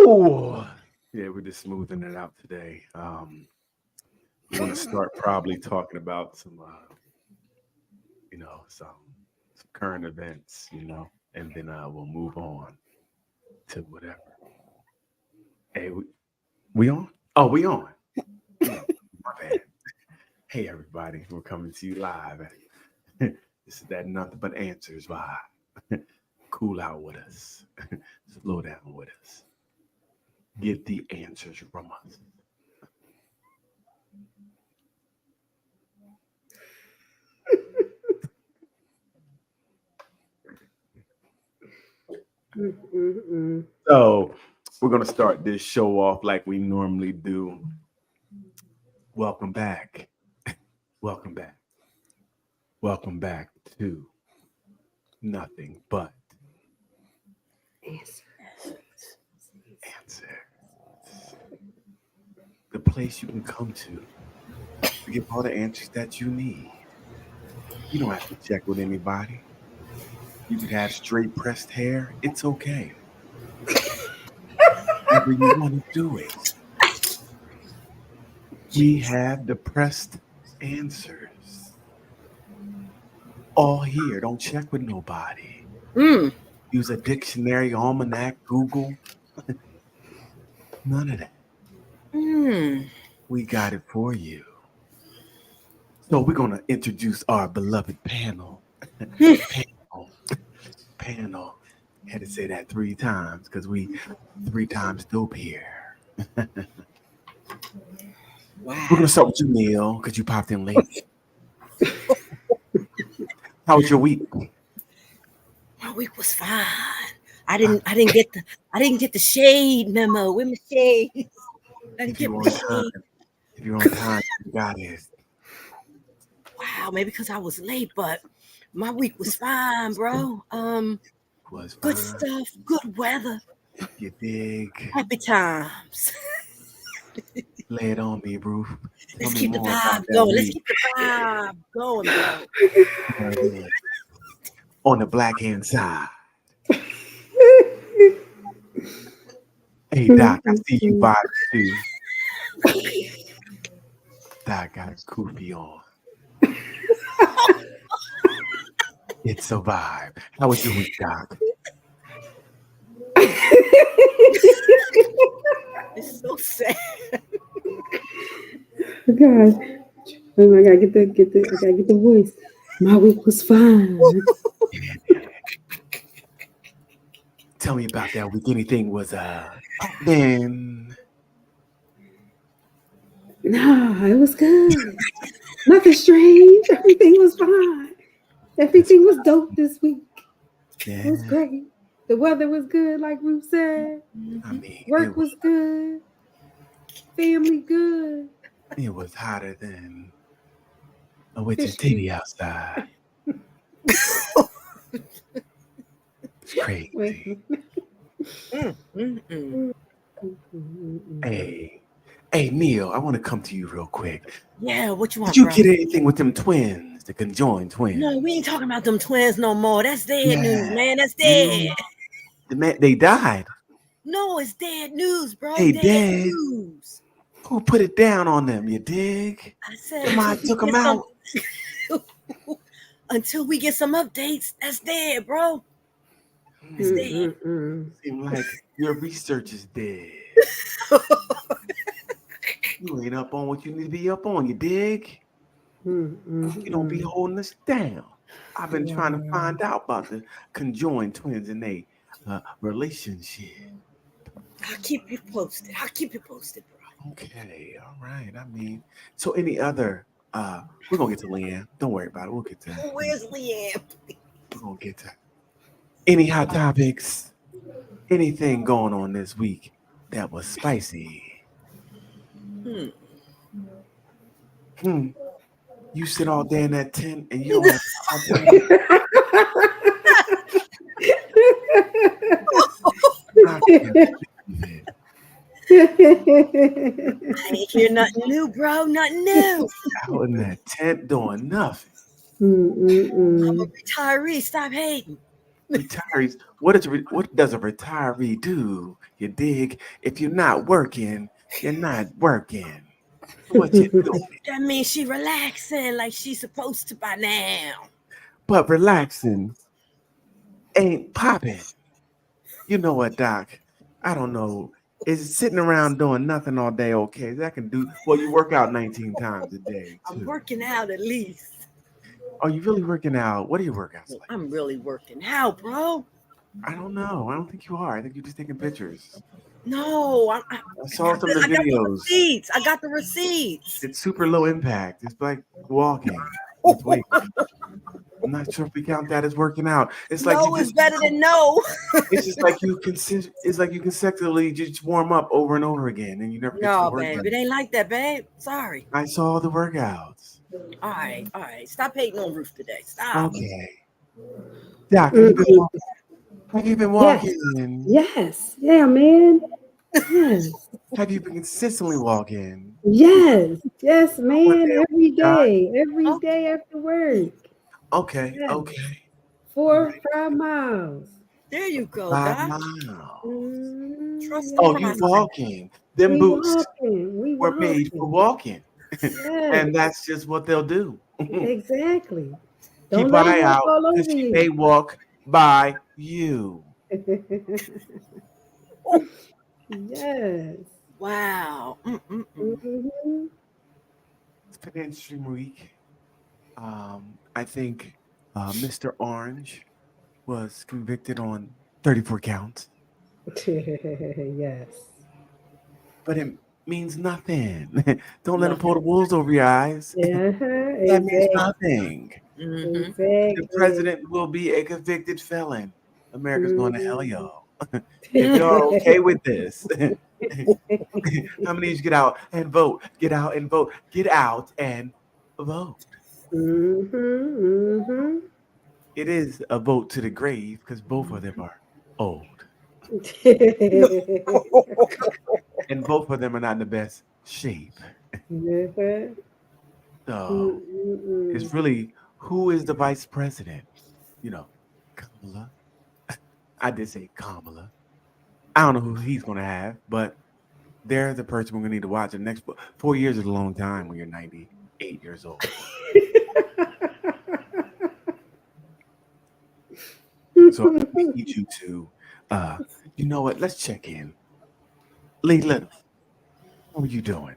Ooh. Yeah, we're just smoothing it out today. We're gonna start probably talking about some, some current events, and then we'll move on to whatever. Hey, we on? Oh, we on. We on. My bad. Hey, everybody, we're coming to you live. This is that nothing but answers vibe. Cool out with us. Slow down with us. Get the answers from us. So we're gonna start this show off like we normally do. Welcome back. Welcome back. Welcome back to nothing but answer. The place you can come to get all the answers that you need. You don't have to check with anybody. You could have straight pressed hair. It's okay. Whatever you want to do it. We have the pressed answers. All here. Don't check with nobody. Use a dictionary, almanac, Google. None of that. We got it for you. So we're going to introduce our beloved panel. Panel. Had to say that 3 times because we 3 times dope here. Wow. We're going to start with you, Neil, because you popped in late. How was your week? My week was fine. I didn't get the shade memo. Where my shade? If you're on time, you got it. Wow, maybe because I was late, but my week was fine, bro. Was fine. Good stuff, good weather. You dig? Happy times. Lay it on me, bro. Let's keep the vibe going. Let's keep the vibe going, bro. On the black hand side. Hey, Doc, I see you vibe too. Doc got a kufi on. It's a vibe. How was your week, Doc? It's so sad. God. Oh, I gotta get the voice. My week was fine. Tell me about that week. Anything was then? No, it was good. Nothing strange. Everything was fine. Everything was dope this week. Yeah. It was great. The weather was good, like Ruth said. I mean, work was good. Family good. It was hotter than a witch's titty outside. It's crazy. Hey, Neil, I want to come to you real quick. Yeah, what you want? Did you get anything with them twins, the conjoined twins? No, we ain't talking about them twins no more. That's dead news, man. That's dead. They died. No, it's dead news, bro. They dead news. Who put it down on them? You dig? I said, somebody took them out. Until we get some updates, that's dead, bro. It's dead. Seems like your research is dead. You ain't up on what you need to be up on, you dig? You don't be holding us down. I've been trying to find out about the conjoined twins and they relationship. I'll keep you posted, bro. Okay, all right. I mean, so any other we're gonna get to Leanne. Don't worry about it. We'll get to that. Where's Leanne? We're gonna get to any hot topics, anything going on this week that was spicy. You sit all day in that tent and you don't have I ain't hear nothing new, bro. Nothing new. Out in that tent doing nothing. I'm a retiree. Stop hating. Retirees, what does a retiree do? You dig? If you're not working, you're not working. What you doing? That means she relaxing like she's supposed to by now. But relaxing ain't popping. You know what, Doc? I don't know. Is sitting around doing nothing all day okay? That can do well. You work out 19 times a day I'm too. working out at least. Are you really working out? What are your workouts like? I'm really working out, bro. I don't know. I don't think you are. I think you're just taking pictures. No, I saw some of the I got the videos. receipts. I got the receipts. It's super low impact. It's like walking with weight. I'm not sure if we count that as working out. It's like you No is just. better than no. It's just like you it's like you consecutively just warm up over and over again, and you never get to the No, babe, workout. it ain't like that, babe. Sorry. I saw the workouts. All right. Stop hating on Ruth today. Stop. Okay, Doc, have you been walking? Have you been Yes. walking? Yes. Yeah, man. Yes. Have you been consistently walking? Yes. Yes, One man. day a Every week, Doc? day. Every Okay. day after work. Okay, Yes. okay. 4 5 miles. There you go, 5 Doc. miles. Trust the Oh, you Yes. process. walking? Them We boots walking. We were made for walking. walking, Yes. and that's just what they'll do. Exactly. Keep Don't an let them eye walk out all because over she may you. walk by you. Yes. Wow. Mhm. It's been an interesting week. I think Mr. Orange was convicted on 34 counts, Yes. but it means nothing. Don't let him pull the Nothing. wolves over your eyes. Uh-huh. That means Exactly. nothing. Mm-hmm. The Exactly. president will be a convicted felon. America's going to hell, Mhm. y'all. If y'all okay with this, how many of you get out and vote? Get out and vote. Get out and vote. Mhm. It is a vote to the grave because both of them are old. Mhm. And both of them are not in the best shape. So Mm-mm. it's really who is the vice president? You know, Kamala. I did say Kamala. I don't know who he's going to have, but they're the person we're going to need to watch. The next 4 years is a long time when you're 98 years old. So we need you to, uh, you know what? Let's check in. Lee Little, how are you doing?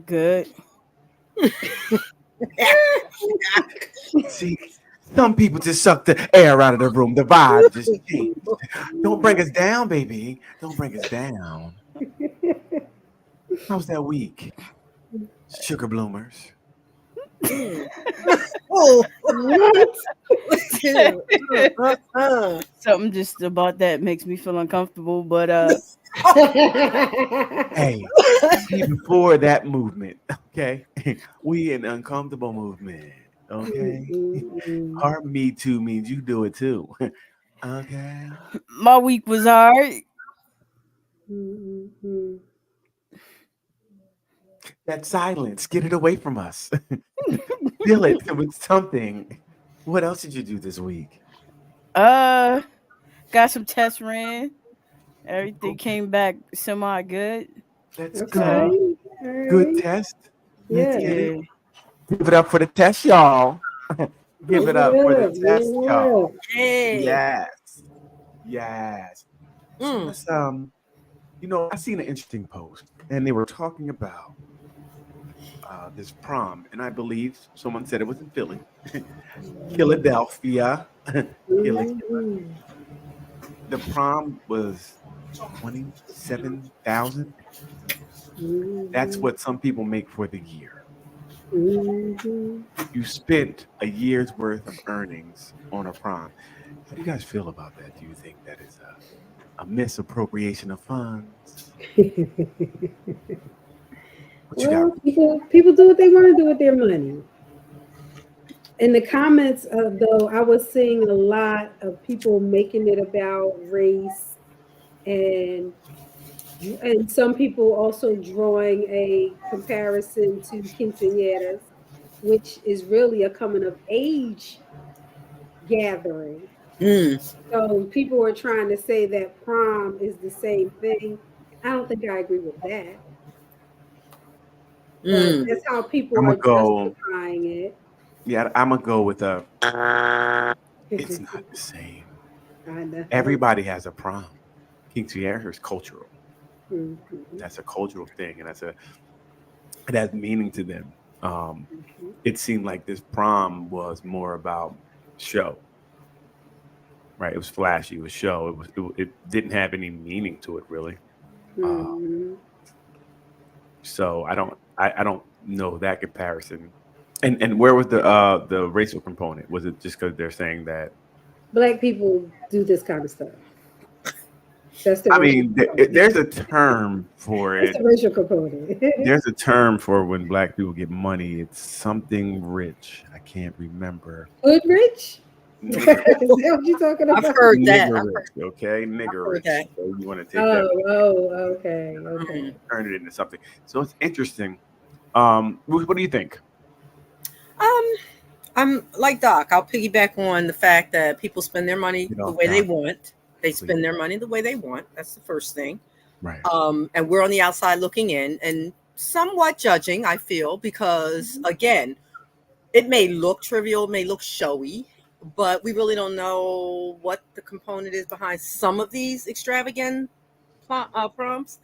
Good. See, some people just suck the air out of the room. The vibe just changed. Don't bring us down, baby. Don't bring us down. How's that week? Sugar bloomers. Mm. Oh, What? dude. Uh. Something just about that makes me feel uncomfortable, but Hey, we before that movement, okay? We an uncomfortable movement, okay? Mm-mm. Our me too means you do it too. Okay. my week was hard. Mm-mm. That silence, get it away from us. Fill it with something. What else did you do this week? Uh got some tests ran. Everything came back semi good. That's Okay. good. So All Good right. test. Let's Yeah. get it. yeah. Give it up for the test, y'all. Give it Give it up for the up. test, Give it y'all. up. Hey. Yes. Yes. So Mm. let's I seen an interesting post and they were talking about this prom, and I believe someone said it was in Philly, Philadelphia. Philly. Mhm. The prom was 27,000. That's Mhm. what some people make for the year. Mhm. You spent a year's worth of earnings on a prom. How do you guys feel about that? Do you think that is a misappropriation of funds? What you got? Well, people do what they want to do with their money. In the comments, though, I was seeing a lot of people making it about race, and some people also drawing a comparison to quinceañeras, which is really a coming of age gathering. Mm, So people are trying to say that prom is the same thing. I don't think I agree with that, but mm. that's how people I'm are gonna go. justifying it. Yeah, I'm gonna go with a. It's not the same. I know. Everybody has a prom. Quinceañera is cultural. Mhm, That's a cultural thing, and it has meaning to them. Um, mhm, it seemed like this prom was more about show, right? It was flashy, it was show. It didn't have any meaning to it really. Uh, mhm. so I don't know that comparison. And where was the racial component? Was it just because they're saying that? Black people do this kind of stuff. That's the I racial mean, component. there's a term for That's it. the racial component. There's a term for when black people get money. It's something rich. I can't remember. Hood rich? Is Nigger, that what you're talking I've about? heard that. nigger rich, okay? I've Nigger heard rich. that. So you want to take that, Oh, oh, okay, Mm. okay. turn it into something. So it's interesting. What do you think? Um, I'm like Doc. I'll piggyback on the fact that people spend their money Get the off, way they Doc, want. They please. spend their money the way they want. That's the first thing. Right. And we're on the outside looking in and somewhat judging, I feel, because again, it may look trivial, it may look showy, but we really don't know what the component is behind some of these extravagant prompts.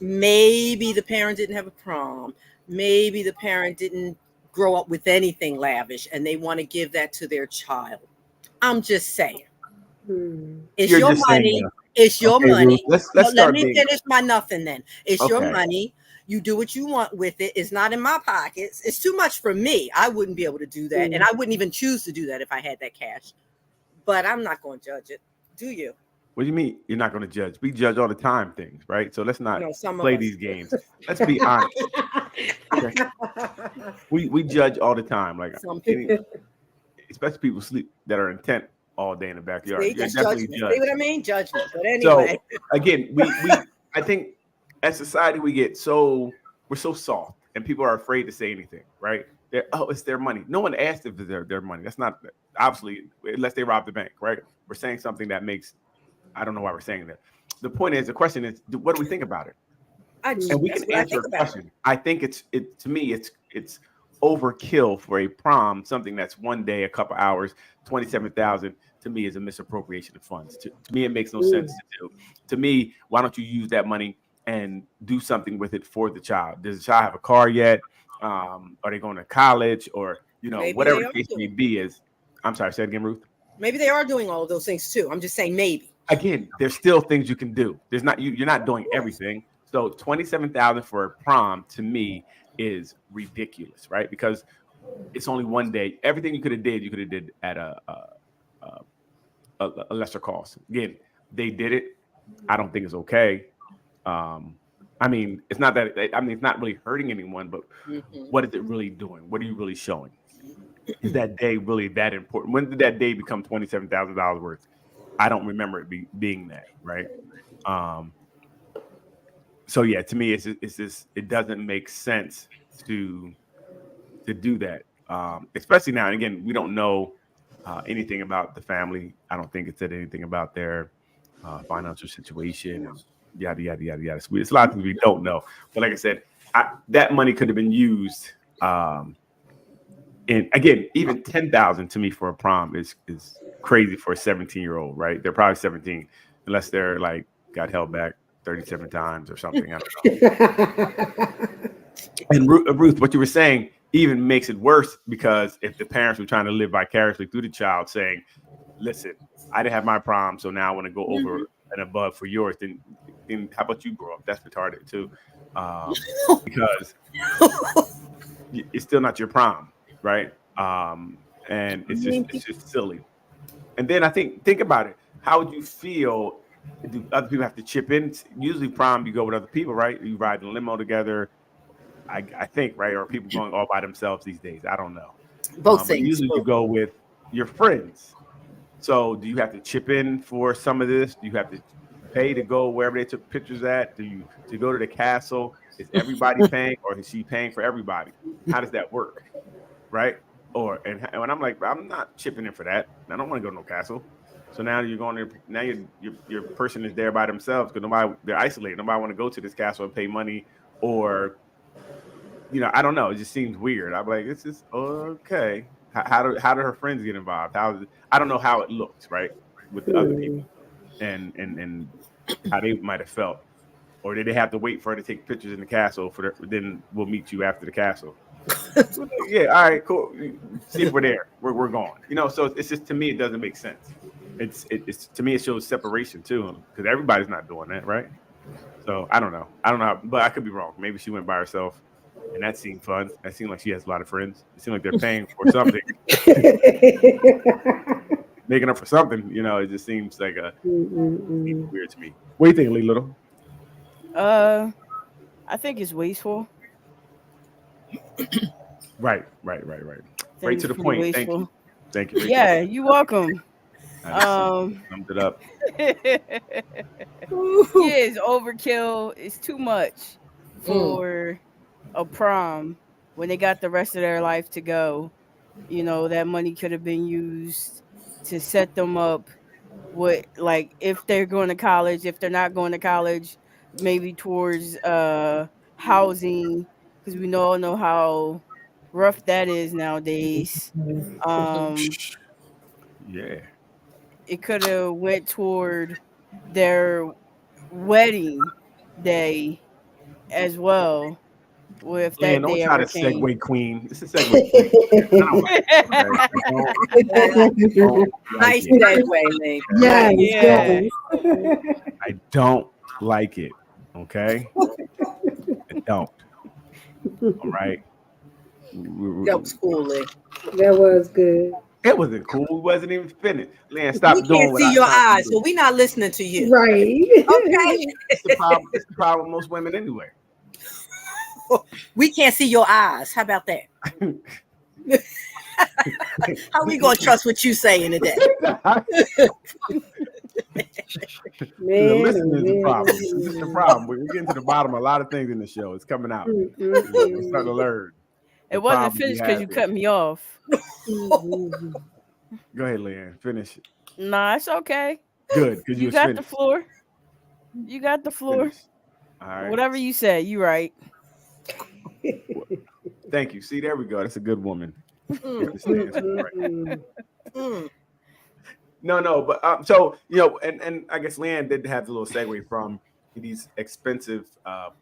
Maybe the parent didn't have a prom. Maybe the parent didn't grow up with anything lavish and they want to give that to their child. I'm just saying. Hmm. It's You're your just saying, money. It's your okay, Ruth. money. Let's But let start me being finish my nothing then. It's your okay. money. You do what you want with it. It's not in my pockets. It's too much for me. I wouldn't be able to do that. And Hmm. I wouldn't even choose to do that if I had that cash. But I'm not going to judge it. Do you? What do you mean you're not going to judge? We judge all the time things, right? So let's not No, some of play us these games. Let's be honest. Okay. We judge all the time, like Some any, people. especially people sleep that are intent all day in the backyard. See, You're that's definitely judgment. See what I judged. mean? Judgment. But So anyway. again, we I think as society we get we're so soft and people are afraid to say anything, right? It's their money. No one asked if it's their money. That's not obviously unless they rob the bank, right? We're saying something that makes I don't know why we're saying that. The point is, the question is, what do we think about it? And we can That's what I answer think a about it. question. I think it to me it's overkill for a prom, something that's one day, a couple hours, 27,000 to me is a misappropriation of funds. To me, it makes no Hmm. sense to do. To me, why don't you use that money and do something with it for the child? Does the child have a car yet? Are they going to college or Maybe whatever they the are case may doing. be is I'm sorry, say it again, Ruth. Maybe they are doing all of those things too. I'm just saying maybe. Again, there's still things you can do. There's not you're not Of doing course. everything. So 27,000 for a prom to me is ridiculous, right? Because it's only one day. Everything you could have did at a, a lesser cost. Again, they did it. I don't think it's okay. Um, I mean, it's not that. I mean, it's not really hurting anyone, but Hmm. what is it really doing? What are you really showing? Is that day really that important? When did that day become $27,000 worth? I don't remember it being that, right? Um, so yeah, to me, it's just it doesn't make sense to to do that, especially now. And again, we don't know anything about the family. I don't think it said anything about their financial situation and yada yada yada yada. So it's a lot of things we don't know. But like I said, that money could have been used. And again, even 10,000 to me for a prom is crazy for a 17-year-old, right? They're probably 17, unless they're like got held back 37 times or something. I don't know. And Ruth, what you were saying even makes it worse because if the parents were trying to live vicariously through the child, saying, "Listen, I didn't have my prom, so now I want to go over and above for yours," then how about you grow up? That's retarded too, because it's still not your prom, right? And I mean, it's just silly. And then think about it. How would you feel? Do other people have to chip in? Usually, prom you go with other people, right? You ride in a limo together. I think, right? Or people going all by themselves these days. I don't know. both But things. usually you Both. go with your friends. So do you have to chip in for some of this? Do you have to pay to go wherever they took pictures at? Do you to go to the castle? Is everybody paying or is she paying for everybody? How does that work? Right? And I'm like, I'm not chipping in for that. I don't want to go to no castle. So now you're going there. Now your person is there by themselves because they're isolated. Nobody want to go to this castle and pay money, or I don't know. It just seems weird. I'm like, this is okay. How do her friends get involved? I don't know how it looks right with the other Hmm. people and how they might have felt, or did they have to wait for her to take pictures in the castle then we'll meet you after the castle? Yeah, all right, cool. See if we're there. We're gone. So it's just, to me, it doesn't make sense. It's to me, it shows separation too, because everybody's not doing that, right? So I don't know. But I could be wrong. Maybe she went by herself, and that seemed fun. That seemed like she has a lot of friends. It seemed like they're paying for something, making up for something. It just seems like seems Mm-mm-mm. weird to me. What do you think, Lee Little? Uh, I think it's wasteful. Right. I think Right to it's the pretty point. Thank you. wasteful. Thank you. Right to the Yeah, point. you're welcome. I just Um, summed it up. yeah, Ooh. it's overkill. It's too much Mm. for a prom when they got the rest of their life to go. That money could have been used to set them up with, like, if they're going to college, if they're not going to college, maybe towards housing, because we all know how rough that is nowadays. Um, Yeah. it could have went toward their wedding day as well, if Man, that don't day try ever to came. segue, Queen. It's a segue Queen. I don't like it. Okay? I don't like Nice it. segue, Lee. Okay? Yes, Nice. Yeah. yes. I don't like it. Okay? I don't. All right. That was cool, Lee. That was good. It wasn't cool. We wasn't even finished. Leanne, We stop doing can't what see I your trying to eyes, do. so we're not listening to you. Right. Okay. It's the problem. It's the problem with most women anyway. We can't see your eyes. How about that? How we gonna trust what you saying today? The Man, oh listening is the man, problem. This is the oh problem. We're getting to the bottom of a lot of things in the show. It's coming out. man. We're starting to learn It the wasn't problems we finished because have you here. cut me off. Go ahead, Leanne. Finish it. Nah, it's okay. Good, because you You was got the finished. floor. You got the floor. Finished. All right. Whatever you say, you right. Well, thank you. See, there we go. That's a good woman. Get Mm, the stance right. mm. No, but and I guess Leanne did have the little segue from these expensive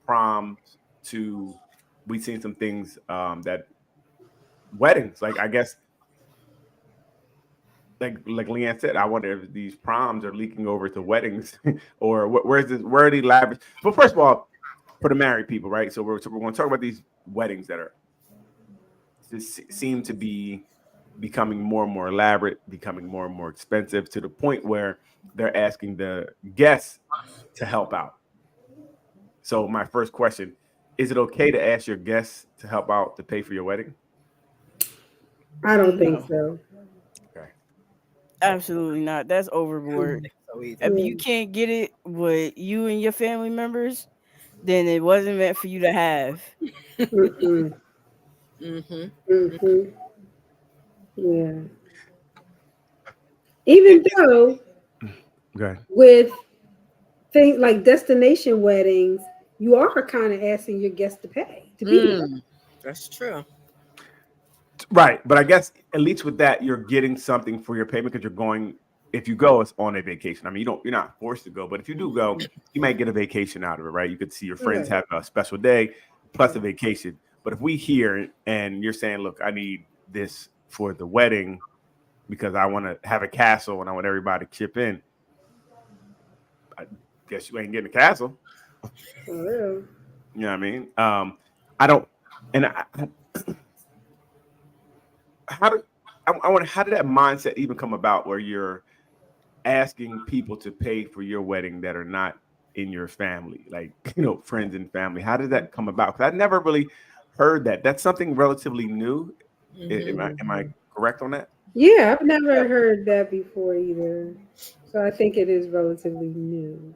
proms to we've seen some things that weddings, like I guess like Leanne said, I wonder if these proms are leaking over to weddings or where are the lavish. But first of all, for the married people, right? So we're going to talk about these weddings that are just seem to be becoming more and more elaborate, becoming more and more expensive to the point where they're asking the guests to help out. So my first question, is it okay to ask your guests to help out to pay for your wedding? I don't think No, so. Okay. absolutely not. That's I don't overboard. think so either. If you can't get it with you and your family members, then it wasn't meant for you to have. Mm-mm. Mm-hmm. Mm-hmm. Yeah. Even though Okay. with things like destination weddings, you are kind of asking your guests to pay to be there. Mm. That's true. Right. But I guess at least with that, you're getting something for your payment because you're going, if you go, it's on a vacation. I mean, you're not forced to go, but if you do go, you might get a vacation out of it, right? You could see your friends Right. have a special day plus a vacation. But if we hear and you're saying, look, I need this for the wedding because I want to have a castle and I want everybody to chip in, I guess you ain't getting a castle. For real. You know what I mean? I don't, and how do I wonder how did that mindset even come about where you're asking people to pay for your wedding that are not in your family, like friends and family? How did that come about? Because I never really heard that. That's something relatively new. Mm-hmm. Am I correct on that? Yeah, I've never heard that before either. So I think it is relatively new.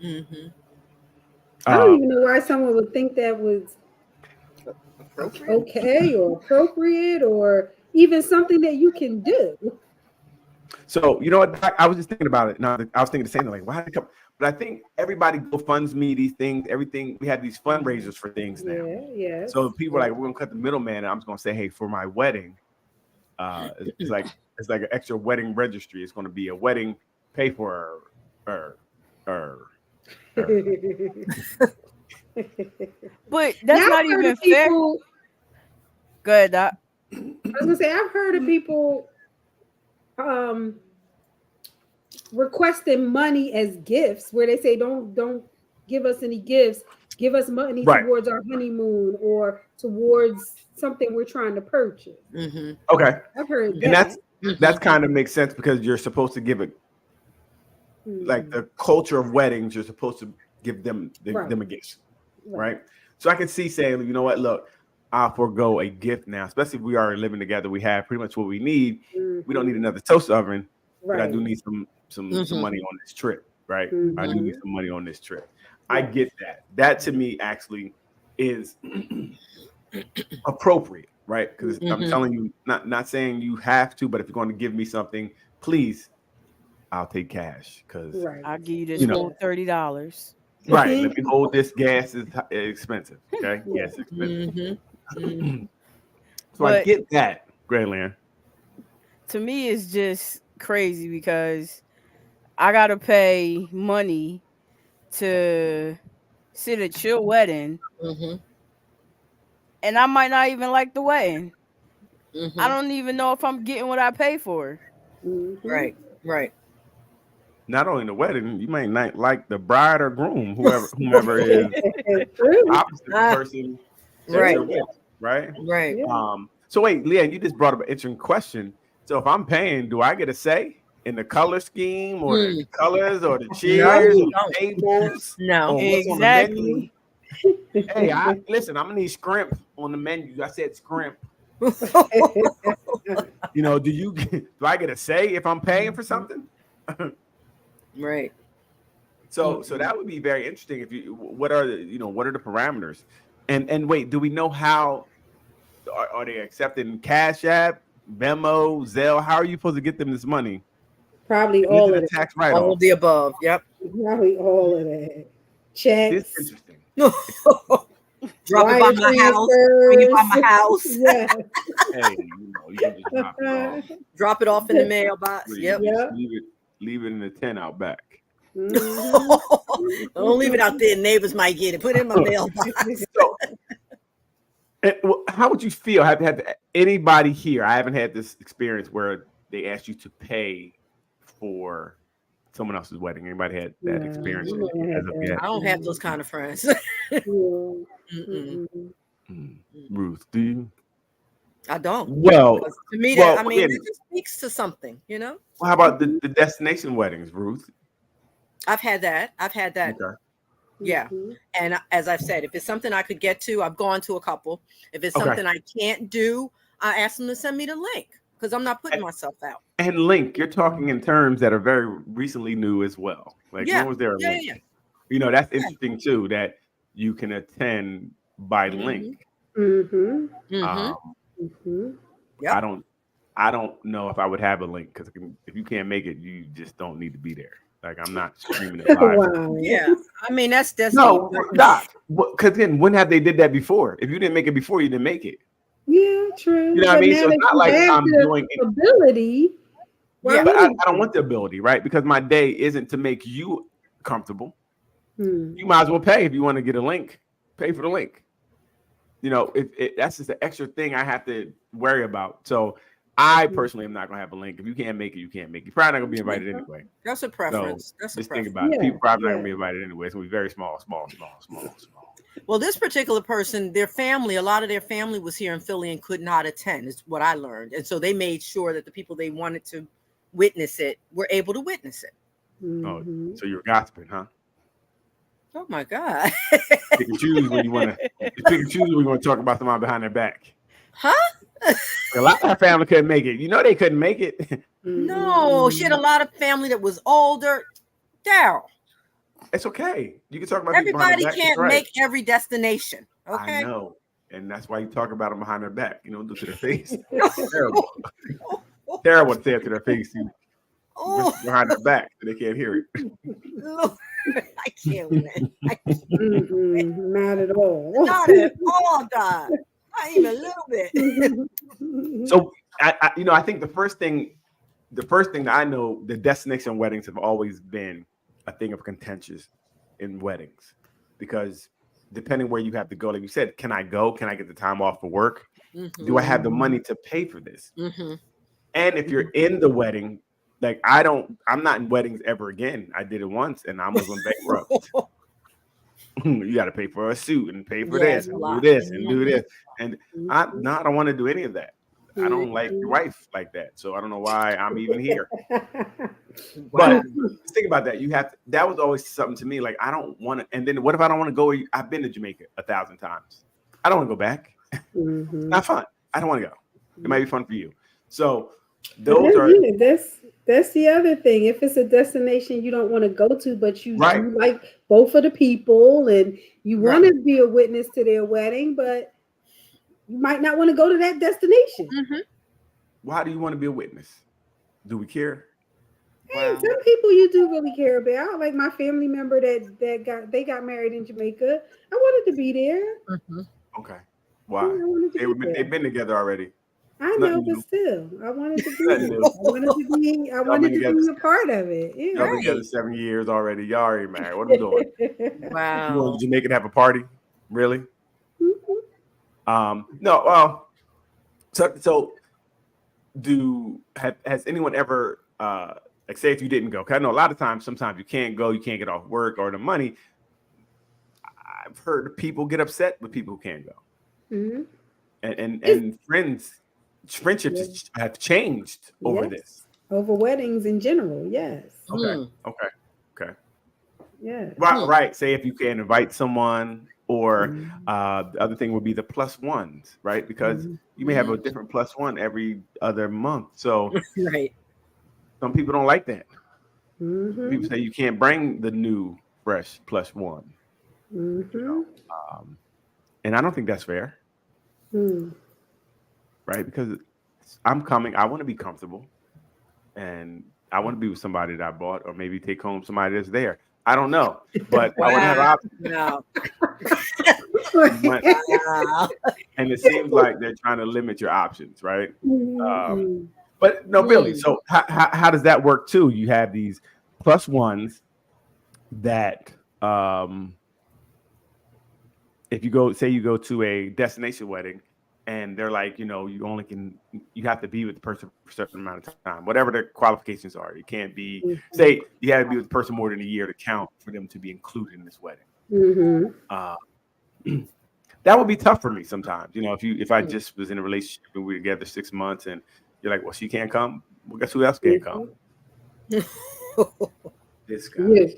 Mm-hmm. I don't Uh, even know why someone would think that was okay or appropriate or even something that you can do. So you know what? I was just thinking about it. Now I was thinking the same thing. Like, why did it come? But I think everybody GoFunds me these things. Everything we have these fundraisers for things now. Yeah, yes. So people are like, we're gonna cut the middleman, and I'm just gonna say, hey, for my wedding, it's like an extra wedding registry. It's gonna be a wedding pay for But that's not even fair. Go ahead, Doc. I was gonna say I've heard of people requesting money as gifts where they say don't give us any gifts, give us money towards our honeymoon or towards something we're trying to purchase. Okay, I've heard and that. that's kind of makes sense because you're supposed to give it like the culture of weddings. You're supposed to give them them a gift, right? So I can see saying, you know what, look, I'll forego a gift now, especially if we are living together. We have pretty much what we need. We don't need another toast oven, but I do need some money on this trip, right? I do need some money on this trip. I get that. That to me actually is appropriate, right? Because I'm telling you, not saying you have to, but if you're going to give me something, please, I'll take cash because I'll give you this whole $30. Right. Let me hold this. Gas is expensive. Okay. Yes, expensive. So I get that, Grandland. To me, it's just crazy because I gotta pay money to sit at your wedding, and I might not even like the wedding. I don't even know if I'm getting what I pay for. Right. Not only the wedding, you might not like the bride or groom, whomever is opposite person. Right. So wait, Leanne, you just brought up an interesting question. So if I'm paying, do I get a say in the color scheme or the colors or the chairs or the tables? No, exactly. Hey, listen, I'm gonna need scrimp on the menu. I said scrimp. You know, do I get a say if I'm paying for something? Right. So that would be very interesting. What are the parameters? And wait, do we know how are they accepting Cash App, Venmo, Zelle? How are you supposed to get them this money? Probably all of the tax write-off. All of the above. Yep. Probably all of that. Checks. It's interesting. Drop it by my house. Bring it by my house. Yeah. Hey, you can just drop it off. Drop it off in the mailbox. Yep. Leave it in the tent out back. Don't leave it out there. Neighbors might get it. Put it in my mailbox. How would you feel? Have anybody here? I haven't had this experience where they asked you to pay for someone else's wedding. Anybody had that experience? I don't have those kind of friends. Ruth, do you? I don't. Well, to me, it just speaks to something, you know. Well, how about the destination weddings, Ruth? I've had that. Okay. Yeah. And as I've said, if it's something I could get to, I've gone to a couple. If it's something I can't do, I ask them to send me the link because I'm not putting myself out. And link, you're talking in terms that are very recently new as well. Like when was there a link? Yeah. You know, that's interesting too, that you can attend by link. I don't know if I would have a link because if you can't make it, you just don't need to be there. Like I'm not streaming it live. Wow. Yeah, I mean that's no, Doc. Because then when have they did that before? If you didn't make it before, you didn't make it. Yeah, true. You know what I mean? So it's not like I'm doing ability. Yeah, but I don't want the ability, right? Because my day isn't to make you comfortable. You might as well pay if you want to get a link. Pay for the link. You know, that's just an extra thing I have to worry about. So I personally am not going to have a link. If you can't make it, you can't make it. You're probably not going to be invited anyway. That's a preference. So just think about it. People probably not going to be invited anyway. It's going to be very small. Well, this particular person, a lot of their family was here in Philly and could not attend, is what I learned. And so they made sure that the people they wanted to witness it were able to witness it. Oh, so you're gossiping, huh? Oh my God. Pick and choose when you want to talk about somebody behind their back. Huh? A lot of her family couldn't make it. You know they couldn't make it. No, she had a lot of family that was older. Daryl. It's okay. You can talk about everybody can't make every destination. Okay. I know. and that's why you talk about them behind their back. You know, do to their face. Terrible, terrible to say it to their face. You whisper behind their back so they can't hear it. Lord, I can't win. I can't. Not at all. Not at all, God. Not even a little bit. So I think the first thing that I know, the destination weddings have always been a thing of contentious in weddings, because depending where you have to go, like you said, can I go? Can I get the time off for work? Do I have the money to pay for this? And if you're in the wedding, like I'm not in weddings ever again. I did it once and I almost went bankrupt. You got to pay for a suit and pay for this and do this and do this. And I don't want to do any of that. I don't like your wife like that. So I don't know why I'm even here. But think about that. That was always something to me. Like, I don't want to. And then what if I don't want to go? I've been to Jamaica 1,000 times. I don't want to go back. Not fun. I don't want to go. It might be fun for you. So those are. That's the other thing. If it's a destination you don't want to go to, but you like both of the people and you want to be a witness to their wedding, but you might not want to go to that destination. Why do you want to be a witness? Do we care? Hey, some people you do really care about. Like my family member that got married in Jamaica. I wanted to be there. Okay. Why? They've been together already. I know, but still, I wanted to be there. I wanted to be a part of it. Yeah. Y'all been together 7 years already. Y'all already married. What are we doing? Wow. You want Jamaica to have a party? Really? No. Well, so has anyone ever like, say if you didn't go? Because I know a lot of times, sometimes you can't go, you can't get off work or the money. I've heard people get upset with people who can't go, and friendships have changed over this. Over weddings in general, yes. Okay. Yeah. Right. Say if you can invite someone, or the other thing would be the plus ones, right? Because you may have a different plus one every other month. So some people don't like that. People say you can't bring the new, fresh plus one. You know? And I don't think that's fair. Right? Because I'm coming, I want to be comfortable, and I want to be with somebody that I bought, or maybe take home somebody that's there. I don't know, but I want to have options. No. And it seems like they're trying to limit your options, right? But no, really. So how does that work too? You have these plus ones that if you go to a destination wedding, and they're like, you have to be with the person for a certain amount of time, whatever the qualifications are. It can't be, say you have to be with the person more than a year to count for them to be included in this wedding. That would be tough for me sometimes. If I just was in a relationship and we were together 6 months and you're like, well, she can't come. Well, guess who else can't come? This guy.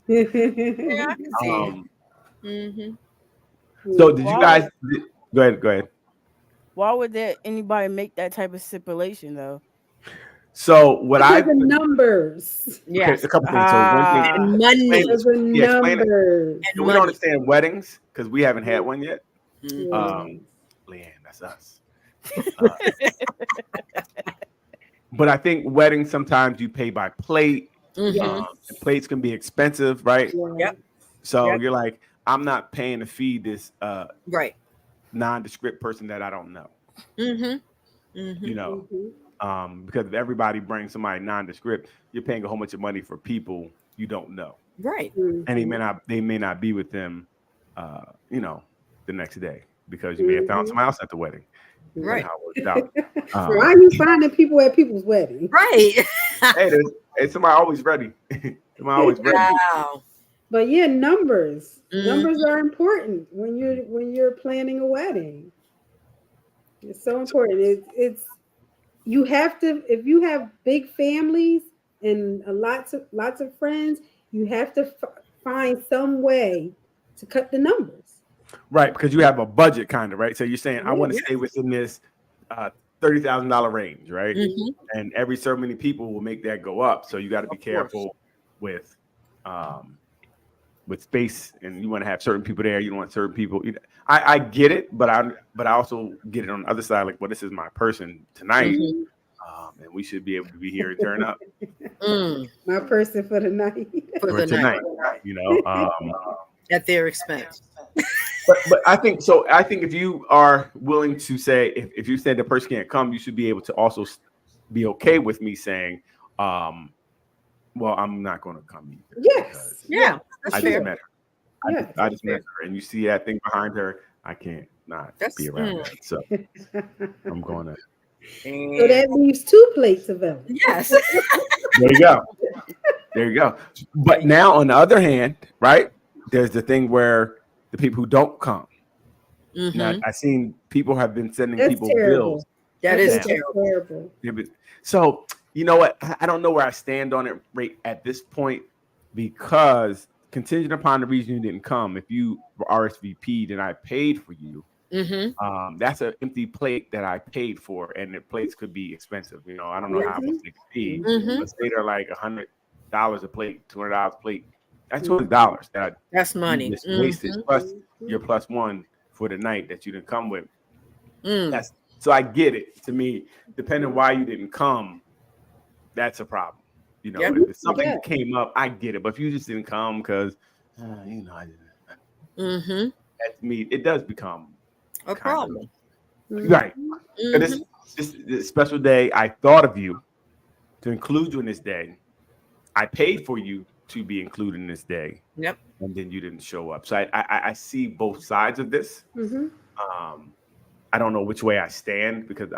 Yeah, I can see it. So did you guys go ahead? Why would anybody make that type of stipulation though? So what the numbers. Yes. A couple things. So one thing, numbers. We don't understand weddings because we haven't had one yet. Leanne, that's us. But I think weddings, sometimes you pay by plate. And plates can be expensive, right? Yep. So you're like, I'm not paying to feed this nondescript person that I don't know. Because if everybody brings somebody nondescript, you're paying a whole bunch of money for people you don't know. Right. And they may not be with them the next day, because you may have found somebody else at the wedding. Right. How it worked out. Why are you finding people at people's weddings? Right. Hey, somebody always ready. Wow. But yeah, numbers are important when you're planning a wedding. It's so important. It's you have to, if you have big families and lots of friends, you have to find some way to cut the numbers. Right, because you have a budget, kind of, right? So you're saying I want to stay within this $30,000 range, right? And every so many people will make that go up. So you got to be careful with with space, and you want to have certain people there. You don't want certain people. I get it, but I also get it on the other side. Like, well, this is my person tonight, and we should be able to be here and turn up. My person for the night. For the tonight, night. At their expense. But I think so. I think if you are willing to say, if you said the person can't come, you should be able to also be okay with me saying, well, I'm not going to come either. Yes. Yeah. I just met her. Yeah. I just met her, and you see that thing behind her. I can't not be around that. So I'm going to. So that leaves 2 plates available. Yes. There you go. There you go. But now, on the other hand, right, there's the thing where the people who don't come. Now, I've seen people have been sending people bills. That is terrible. So, you know what? I don't know where I stand on it right at this point, because contingent upon the reason you didn't come, if you were RSVP'd and I paid for you, that's an empty plate that I paid for, and the plates could be expensive. I don't know how much they could be. But say they're like $100 a plate, $200 a plate. That's $20 that's money. Just wasted, plus your plus one for the night that you didn't come with. So I get it. To me, depending on why you didn't come, that's a problem. If something came up, I get it. But if you just didn't come because, I didn't. That's me. It does become a problem. Right. This special day, I thought of you to include you in this day. I paid for you to be included in this day. Yep. And then you didn't show up. So I see both sides of this. I don't know which way I stand, because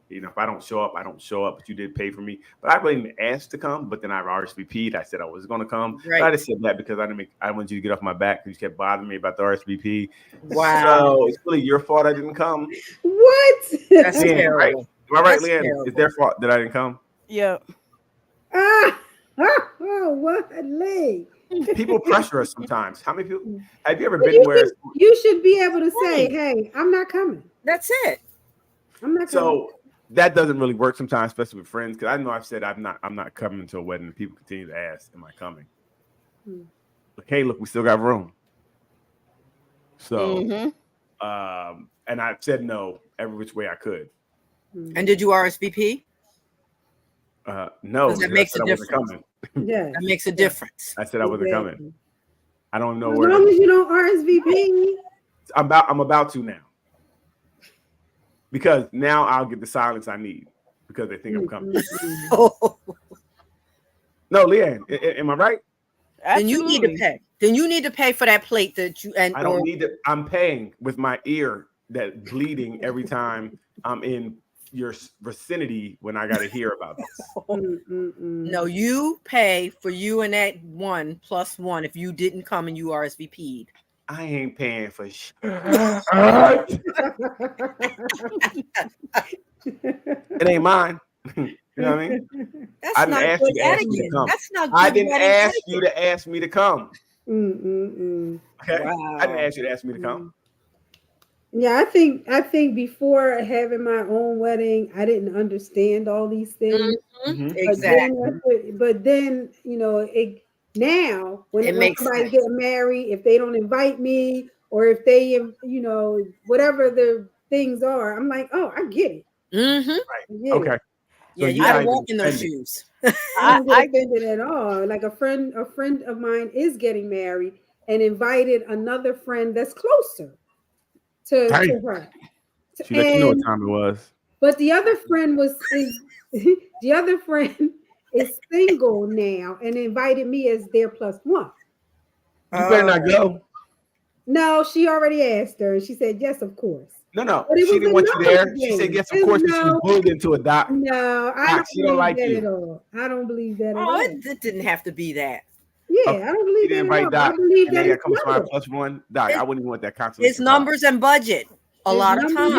if I don't show up, I don't show up. But you did pay for me. But I really didn't ask to come. But then I RSVP'd. I said I was going to come. Right. But I just said that because I wanted you to get off my back, because you kept bothering me about the RSVP. Wow. So it's really your fault I didn't come. What? That's Leanne, terrible. right? Am I right, That's Leanne? terrible. It's their fault that I didn't come. Yep. What a leg. People pressure us sometimes. How many people have you ever been where you should be able to say, hey, I'm not coming. That's it. I'm not coming. So that doesn't really work sometimes, especially with friends, because I know I've said I'm not coming to a wedding, and people continue to ask, am I coming? Okay, look, we still got room. So and I've said no every which way I could. And did you RSVP? No, Because that makes a difference. Yeah, That makes a difference. I said I wasn't coming. I don't know as where. long as you don't RSVP. I'm about to now, because now I'll get the silence I need because they think I'm coming. No, Leanne, am I right? Then you need to pay. Then you need to pay for that plate that you and I don't need to. I'm paying with my ear that bleeding every time I'm in your vicinity when I got to hear about this. No, you pay for you and that 1+1 if you didn't come and you RSVP'd. I ain't paying for shit. It ain't mine. You know what I mean? That's not good etiquette. That's not good. I didn't ask you to ask me to come. Okay, Wow. I didn't ask you to ask me to come. Yeah, I think before having my own wedding, I didn't understand all these things. Exactly. But then now when somebody's getting married, if they don't invite me, or if they, whatever the things are, I'm like, oh, I get it. Right. Okay. Yeah, you gotta walk in those shoes. I don't get offended at all. Like a friend of mine is getting married and invited another friend that's closer to her. She let you know what time it was. But the other friend is single now and invited me as their +1. You better not go. No, she already asked her, and she said yes, of course. No, she didn't want you there. She said yes, of course. She was pulled into a doc. No, I don't believe that at all. I don't believe that at all. It didn't have to be that. Yeah, I don't believe that at all. Doc, I believe that comes my +1. Doc, I wouldn't even want that consolation. It's numbers and budget. A lot of times.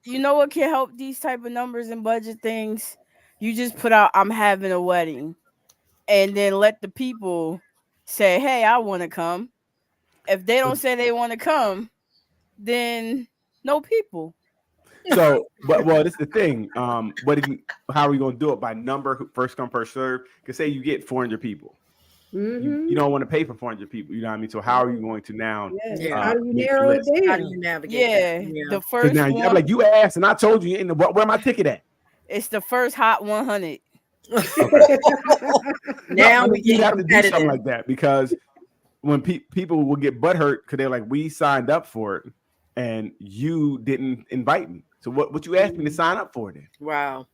You know what can help these type of numbers and budget things? You just put out, I'm having a wedding, and then let the people say, hey, I want to come. If they don't say they want to come, then no people. So, this is the thing. How are we going to do it? By number, first come, first serve? Because say you get 400 people. you don't want to pay for 400 people. You know what I mean? So how are you going to now? Yeah. How do you make narrow the it list? How do down? you navigate Yeah, that? Yeah. the 'Cause first now I'm one. like, you asked, and I told you. Where my ticket at? It's the first Hot 100. Okay. Now we you get have to do something competitive. like that because when people will get butthurt because they're like, we signed up for it and you didn't invite me. So what you asked me to sign up for then? Wow.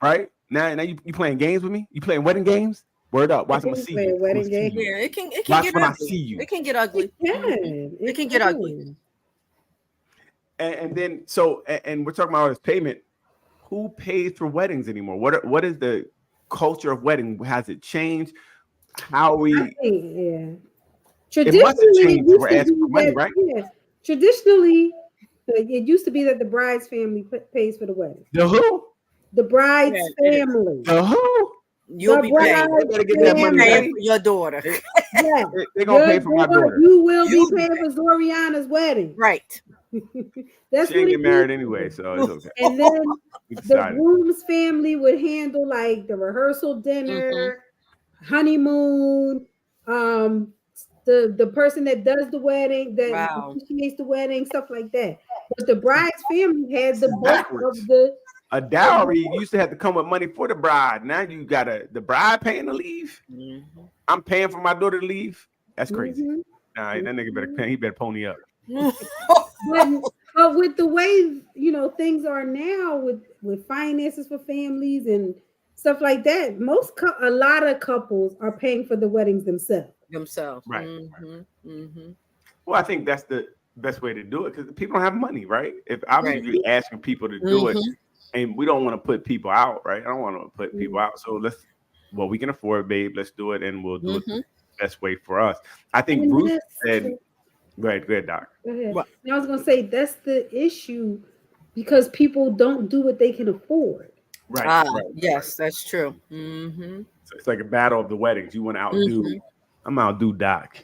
Right? Now you playing games with me? You playing wedding games? Word up. Watch, I'm gonna see you. Wedding game. Yeah, it can Watch get when I ugly. see you. It can get ugly. It can get ugly. And then and we're talking about all this payment. Who pays for weddings anymore? What is the culture of wedding? Has it changed? How we Traditionally, it must have it changed. used We're to asking be for money, that, right? yeah, traditionally, it used to be that the bride's family pays for the wedding. The who? The bride's Yeah, it is. family. The who? You'll The be bride paying. They better get You'll that be money paying ready. for your daughter. Yeah. They're gonna pay for my daughter. You will You'll be be paying for Zoriana's wedding. Right. That's She what ain't it get married used to anyway, be. so it's okay. And then We the decided. groom's family would handle like the rehearsal dinner, honeymoon, the person that does the wedding, that Wow. officiates the wedding, stuff like that. But the bride's family had the bulk Backwards. of the A dowry used to have to come with money for the bride. Now you got the bride paying to leave. I'm paying for my daughter to leave. That's crazy. Nah, that nigga better pay. He better pony up. But with the way things are now with finances for families and stuff like that, a lot of couples are paying for the weddings themselves. Right. Well, I think that's the best way to do it because people don't have money, right? If obviously you're asking people to do it, and we don't want to put people out, right? I don't want to put people out. So we can afford, babe. Let's do it, and we'll do it the best way for us. I think Ruth said. Go ahead, Doc. Go ahead. I was gonna say that's the issue because people don't do what they can afford. Right. Yes, that's true. So it's like a battle of the weddings. You want to outdo. I'm gonna outdo Doc.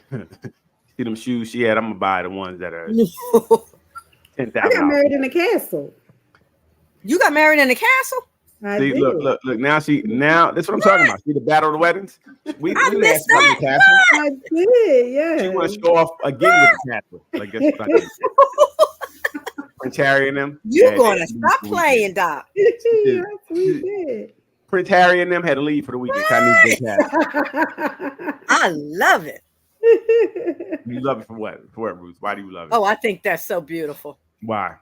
See them shoes she had. I'm gonna buy the ones that are $10,000. I got married in a castle. You got married in a castle? I See, did. look. Now that's what I'm talking about. See the battle of the weddings. We missed asked about the castle. I did. Yeah. She want to show off again with the castle. Like guess what I did? Prince Harry and them. You gonna stop playing, Doc? Yes, we did. Prince Harry and them had to leave for the weekend. I need big castle. I love it. You love it for what? For what, Ruth? Why do you love it? Oh, I think that's so beautiful. Why?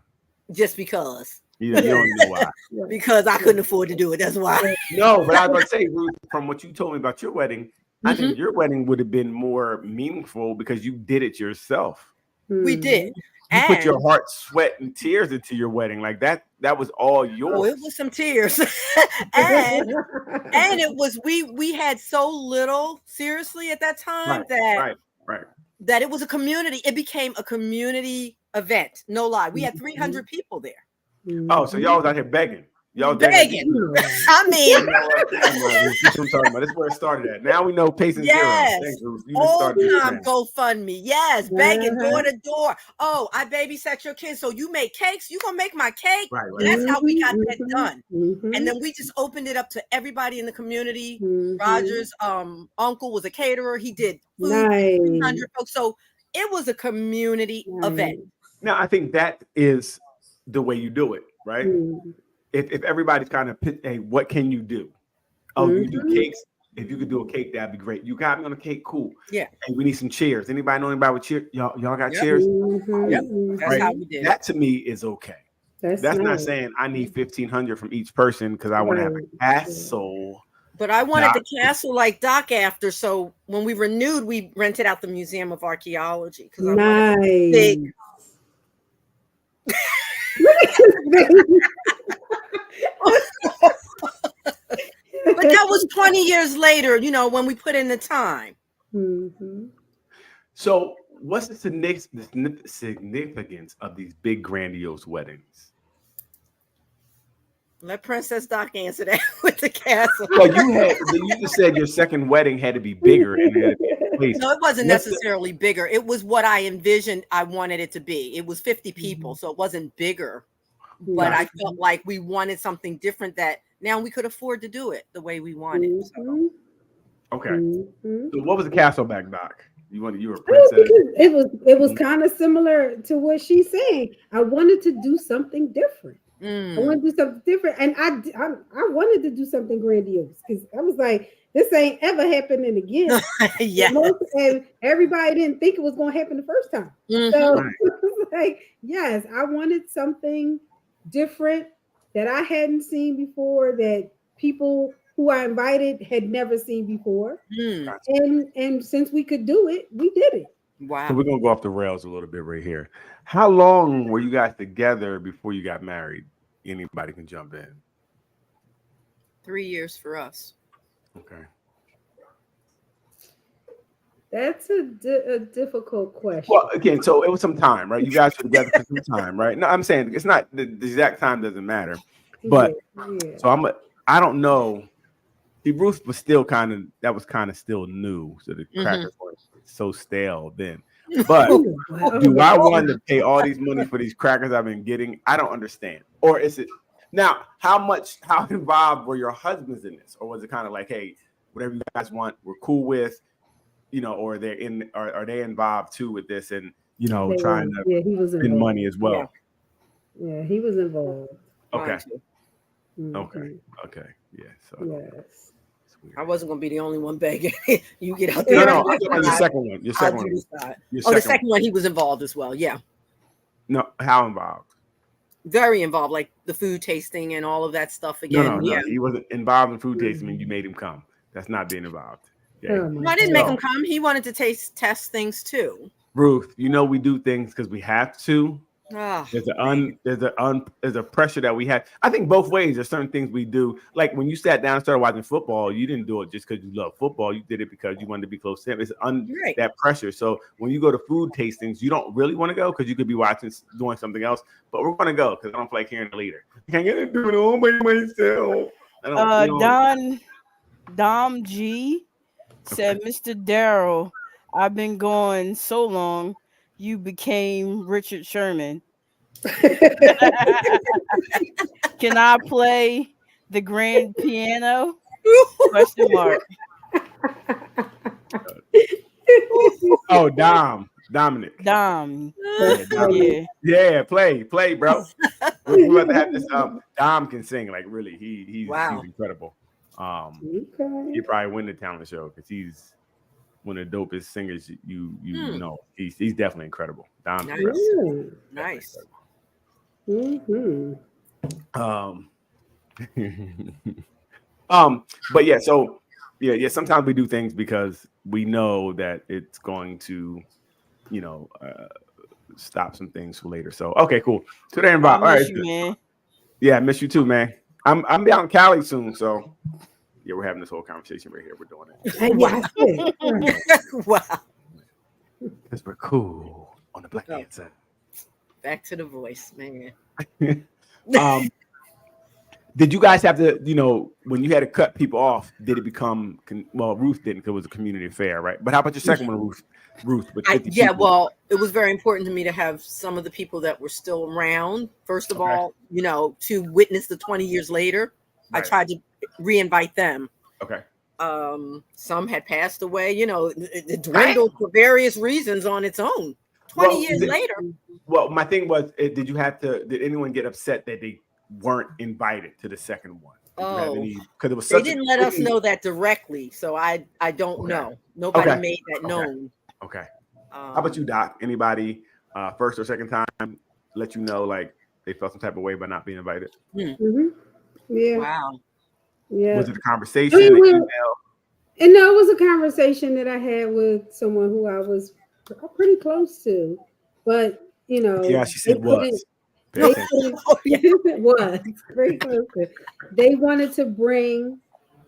Just because. You don't know why. Because I couldn't afford to do it. That's why. No, but I was going to say, Ruth, from what you told me about your wedding, I think your wedding would have been more meaningful because you did it yourself. We did. You put your heart, sweat, and tears into your wedding. Like that was all yours. Oh, it was some tears. and it was we had so little seriously at that time that it was a community. It became a community event. No lie. We had 300 people there. Oh, so y'all was out here begging. Y'all begging. I mean, this is what I'm talking about. This is where it started at. Now we know patient zero. Old time GoFundMe. Yes, begging door to door. Oh, I babysat your kids, so you make cakes. You gonna make my cake? Right. That's how we got that done. And then we just opened it up to everybody in the community. Roger's uncle was a caterer. He did food, 300 folks. So it was a community event. Now I think that is the way you do it, right? If everybody's kind of hey, what can you do? Oh, you do cakes. If you could do a cake, that'd be great. You got me on a cake, cool. Yeah. And we need some chairs. Anybody know anybody with chairs? Y'all got chairs? Yep. That's how we did. That to me is okay. That's not saying I need 1,500 from each person because I want to have a castle. But I wanted the castle like Doc after, so when we renewed, we rented out the Museum of Archaeology because I wanted big. But that was 20 years later, when we put in the time. So what's the significance of these big grandiose weddings? Let Princess Doc answer that with the castle. Well, you just said your second wedding had to be bigger. No, it wasn't necessarily bigger. It was what I envisioned I wanted it to be. It was 50 people, so it wasn't bigger. But I felt like we wanted something different that now we could afford to do it the way we wanted. So. Okay. Mhm. So what was the Castleback, Doc? You were a Oh, princess. because it was Mhm. kind of similar to what she's saying. I wanted to do something different. I Mm. want to do something different, and I wanted to do something grandiose because I was like, this ain't ever happening again. Yeah. And everybody didn't think it was going to happen the first time. So Right. it was like, yes, I wanted something different that I hadn't seen before, that people who I invited had never seen before. Mm. Gotcha. And since we could do it, we did it. So Wow. we're gonna go off the rails a little bit right here. How long were you guys together before you got married? Anybody can jump in. 3 years for us. Okay. That's a difficult question. Well, again, so it was some time, right? You guys were together for some time, right? No, I'm saying it's not the exact time doesn't matter, Yeah, but yeah. so I don't know. See, Ruth was still that was kind of still new, so the Mm-hmm. crackers weren't so stale then. But Oh, oh, do I wow. want to pay all these money for these crackers I've been getting? I don't understand. Or is it now? How involved were your husbands in this, or was it kind of like, hey, whatever you guys want, we're cool with, or are they involved too with this, and trying to Yeah, he was spend involved. money as Yeah, well? Yeah, he was involved. mine Okay, too. okay, Mhm. okay, yeah. So Yes. it's weird. I wasn't gonna be the only one begging. You get out No, there. no, and I'm do talking this about your side. second one. Your I'll second do one. this side. Your Oh, the second one. second one, he was involved as well. Yeah, No, how involved? very involved, like the food tasting and all of that stuff. No, no, Again, no. yeah. He wasn't involved in food tasting, and you made him come. That's not being involved. Okay. Oh No, my I didn't make him God. So, come. He wanted to test things too. Ruth, we do things because we have to. Ah, There's man. there's a pressure that we have. I think both ways. There's certain things we do. Like when you sat down and started watching football, you didn't do it just because you love football. You did it because you wanted to be close to him. It's Right. that pressure. So when you go to food tastings, you don't really want to go because you could be doing something else. But we're going to go because I don't feel like hearing the leader. I can't get to do it all by myself. I don't. Dom G Okay. said, Mr. Darrell, I've been gone so long, you became Richard Sherman. Can I play the grand piano? Question mark. Oh, Dominic. Dom. Yeah, That's Dominic. funny. Yeah. Yeah, play, bro. We're about to have this. Dom can sing, like, really. He's Wow. incredible. Okay. He probably win the talent show because he's one of the dopest singers you Hmm. know. He's definitely incredible. Dom's Nice. incredible. Yeah. Definitely Nice. Mm-hmm. incredible. But yeah, so yeah. Sometimes we do things because we know that it's going to, you know, stop some things for later. So okay, cool. So they're I involved. All right, miss you, man. yeah, I miss you too, man. I'm down in Cali soon, so yeah, we're having this whole conversation right here. We're doing it And Wow. yes, it. Right. Wow. because we're cool on the black Oh. hand side. Back to the voice, man. um, did you guys have to, when you had to cut people off? Did it become well? Ruth didn't because it was a community affair, right? But how about your second one, Ruth? Ruth with 50 Yeah, people. well, it was very important to me to have some of the people that were still around. First of Okay. all, to witness the 20 years later. I Right. tried to re-invite them. Okay. Some had passed away. It dwindled for various reasons on its own. 20 years later. Well, my thing was, did anyone get upset that they weren't invited to the second one? Did you have any? Because it was They such didn't let us know that directly, so I don't Okay. know. Nobody Okay. made that Okay. known. Okay. How about you, Doc? Anybody first or second time let you know like they felt some type of way by not being invited? Mm-hmm. Yeah. Wow. Yeah. Was it a conversation? I mean, An email? And no, it was a conversation that I had with someone who I was pretty close to, but Yeah, she they said was. couldn't. Pay They attention. couldn't. Oh, yeah. It was very close to. They wanted to bring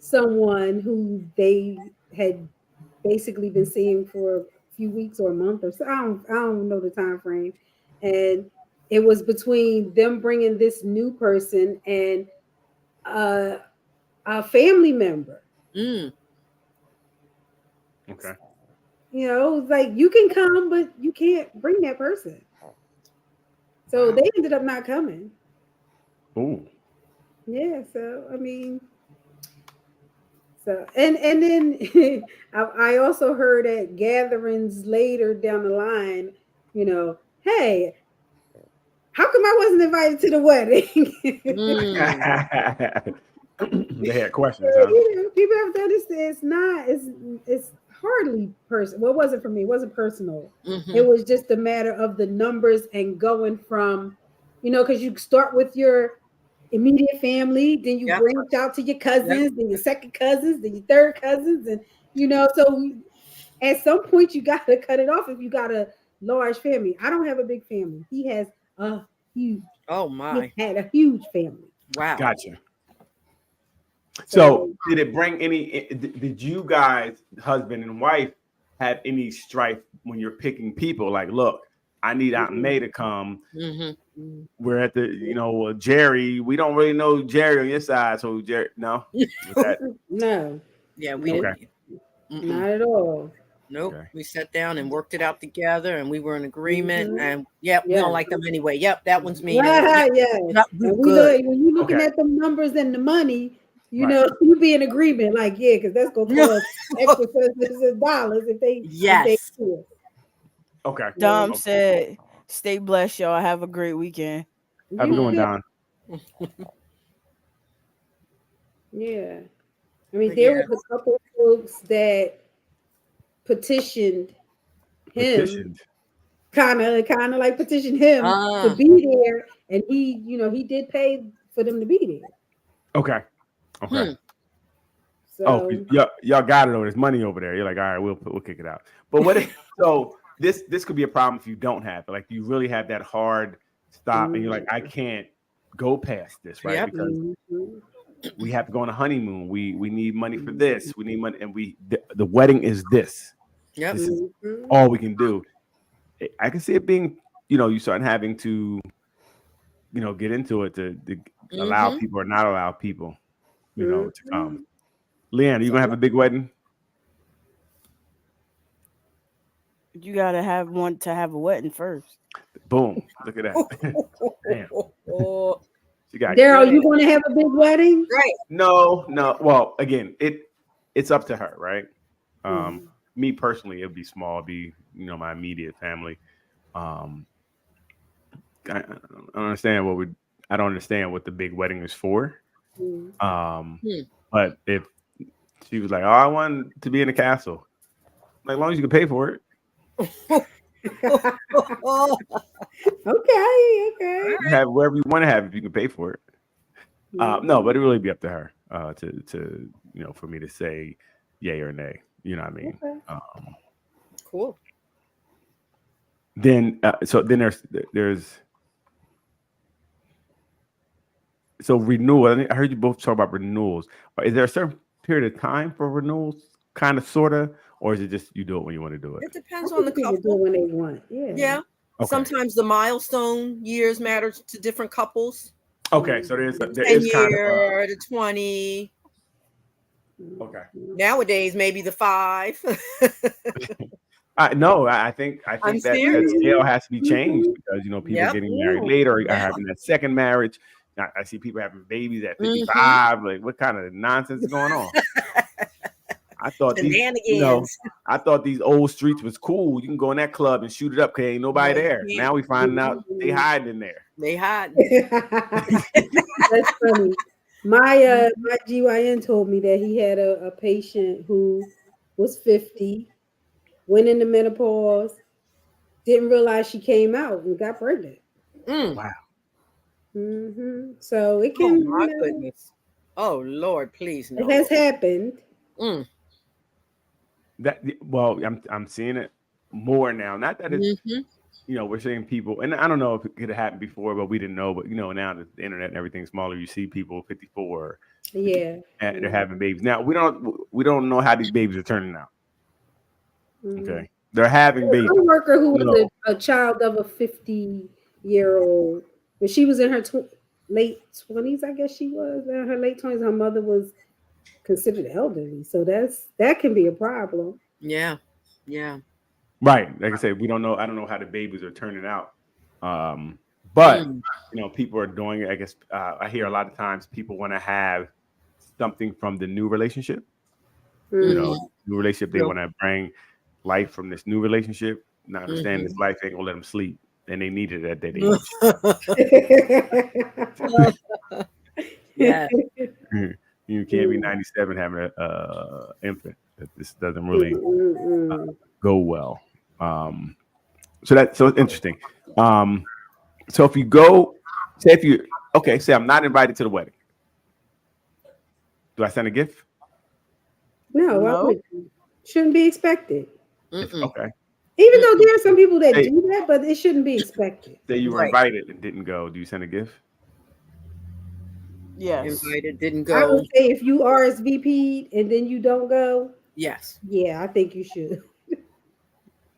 someone who they had basically been seeing for a few weeks or a month or so. I don't know the time frame, and it was between them bringing this new person and uh, a family member. Mm. Okay. Like you can come, but you can't bring that person. So Wow. they ended up not coming. Ooh. Yeah. So I mean, So and then I also heard at gatherings later down the line, hey, how come I wasn't invited to the wedding? Mm, They had questions, huh? People have to understand it's hardly personal. Well, it wasn't for me. It wasn't personal. It mm-hmm. was just a matter of the numbers and going from, because you start with your immediate family, then you Yep. branch out to your Yep. cousins, then your second cousins, then your third cousins, and so at some point you got to cut it off if you got a large family. I don't have a big family. He has a huge. Oh He my. had a huge family. Wow. Gotcha. So, So did it bring any? Did you guys, husband and wife, have any strife when you're picking people? Like, look, I need Aunt May to come. Mm-hmm. We're at the, Jerry. We don't really know Jerry on your side, so Jerry, no. Was that no, Yeah, we nope, okay? didn't. Mm-mm. not at all. Nope. Okay. We sat down and worked it out together, and we were in agreement. Hmm. And yep, we Yeah. don't like them anyway. Yep, that one's me. And Yeah, yep, yeah. yep, we And good. when you looking Okay. at the numbers and the money, Right. you be in agreement, like, yeah, because that's gonna cost extra cents of dollars if they Yes. do it. Okay. Yeah. Dom Okay. said, "Stay blessed, y'all. Have a great weekend." Have a good You one, Mm. too. Don. Yeah. I mean, But there yeah. was a couple of folks that petitioned him, Petitioned. kind of like petitioned him to Ah. be there, and he did pay for them to be there. Okay. Okay. Hmm. Oh, So y'all got it over. There's money over there. You're like, all right, we'll kick it out. But what if so? This could be a problem if you don't have it. Like you really have that hard stop, and you're like, I can't go past this, right? Yep. Because mhm, we have to go on a honeymoon. We need money for this. We need money, and the wedding is this. Yep. This is mhm, all we can do. I can see it being, you start having to, get into it to allow Mm-hmm. people or not allow people, to come. mhm. Leanne, are you So gonna have a big wedding? You gotta have one to have a wedding first. Boom! Look at that. Damn, she got Daryl, game. you going to have a big wedding? Right. No, no. Well, again, it's up to her, right? Um, Mhm. Me personally, it'd be small. It'd be my immediate family. Um, I don't understand I don't understand what the big wedding is for. Mhm. Um, Hmm. but if she was like, "Oh, I want to be in the castle," like, as long as you can pay for it, Oh, Okay. you have wherever you want to have if you can pay for it. No, Mhm. but it really be up to her to for me to say yay or nay. You know what I mean? Okay. cool. Then then there's so renewal. I heard you both talk about renewals. Is there a certain period of time for renewals, kind of, sorta, or is it just you do it when you want to do it? It I depends on the think people do it couple. when they want. Yeah. Yeah. Okay. Sometimes the milestone years matter to different couples. Okay. So The there 10 is kind of year, the 20. okay. Nowadays, maybe the 5. No, I think I'm that serious. scale has to be changed Mhm. because people Yep. getting married Yeah. later are Yeah. having that second marriage. I see people having babies at Mm-hmm. 55. Like, what kind of nonsense is going on? I thought Shenanigans. I thought these old streets was cool. You can go in that club and shoot it up because ain't No, nobody you there. can't. Now we finding out they Mhm. hiding in there. They hide. That's funny. My GYN told me that he had a patient who was 50, went into menopause, didn't realize she came out and got pregnant. Mm. Wow. So it Oh can, my goodness. Oh Lord, please it no. has happened. Mm. I'm seeing it more now. Not that it's Mm-hmm. we're seeing people, and I don't know if it could have happened before, but we didn't know. But now the internet and everything's smaller. You see people 54, 50, Yeah. and they're having babies. Now we don't know how these babies are turning out. Mhm. Okay, they're having babies. A worker who was No, a child of a 50-year-old, when she was in her late 20s, I guess she was in her late 20s. Her mother was considered elderly, so that can be a problem. Yeah. Yeah. right. Like I said, we don't know. I don't know how the babies are turning out. But Mm. people are doing it. I guess I hear a lot of times people want to have something from the new relationship. You Mm. know, new relationship, they True. want to bring life from this new relationship. Not understand this Mhm. life ain't gonna let them sleep, and they need it at that age. Yeah. You can't be 97 having a infant. This doesn't really Mm-mm. go well. So it's interesting. So if you go, say I'm not invited to the wedding, do I send a gift? No, why No. would you? Shouldn't be expected. Mm-mm. Okay. Even though there are some people that Hey, do that, but it shouldn't be expected. say you were Right. invited and didn't go. Do you send a gift? Yes. Invited, didn't I go. would say if you RSVP'd and then you don't go, Yes. yeah, I think you should.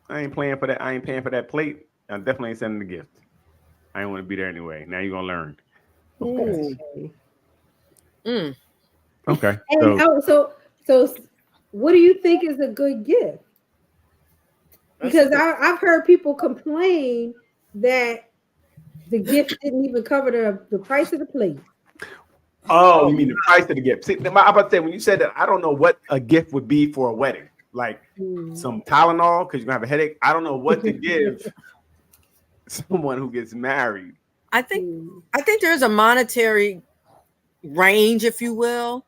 I ain't paying for that. I ain't paying for that plate. I definitely ain't sending the gift. I ain't want to be there anyway. Now you're gonna learn. Okay. Ooh. Mm. Okay. And So so what do you think is a good gift? Because I've heard people complain that the gift didn't even cover the price of the plate. you mean the price of the gift? See, I'm about to say when you said that, I don't know what a gift would be for a wedding. Like some Tylenol because you're gonna have a headache. I don't know what to give someone who gets married. I think there's a monetary range, if you will.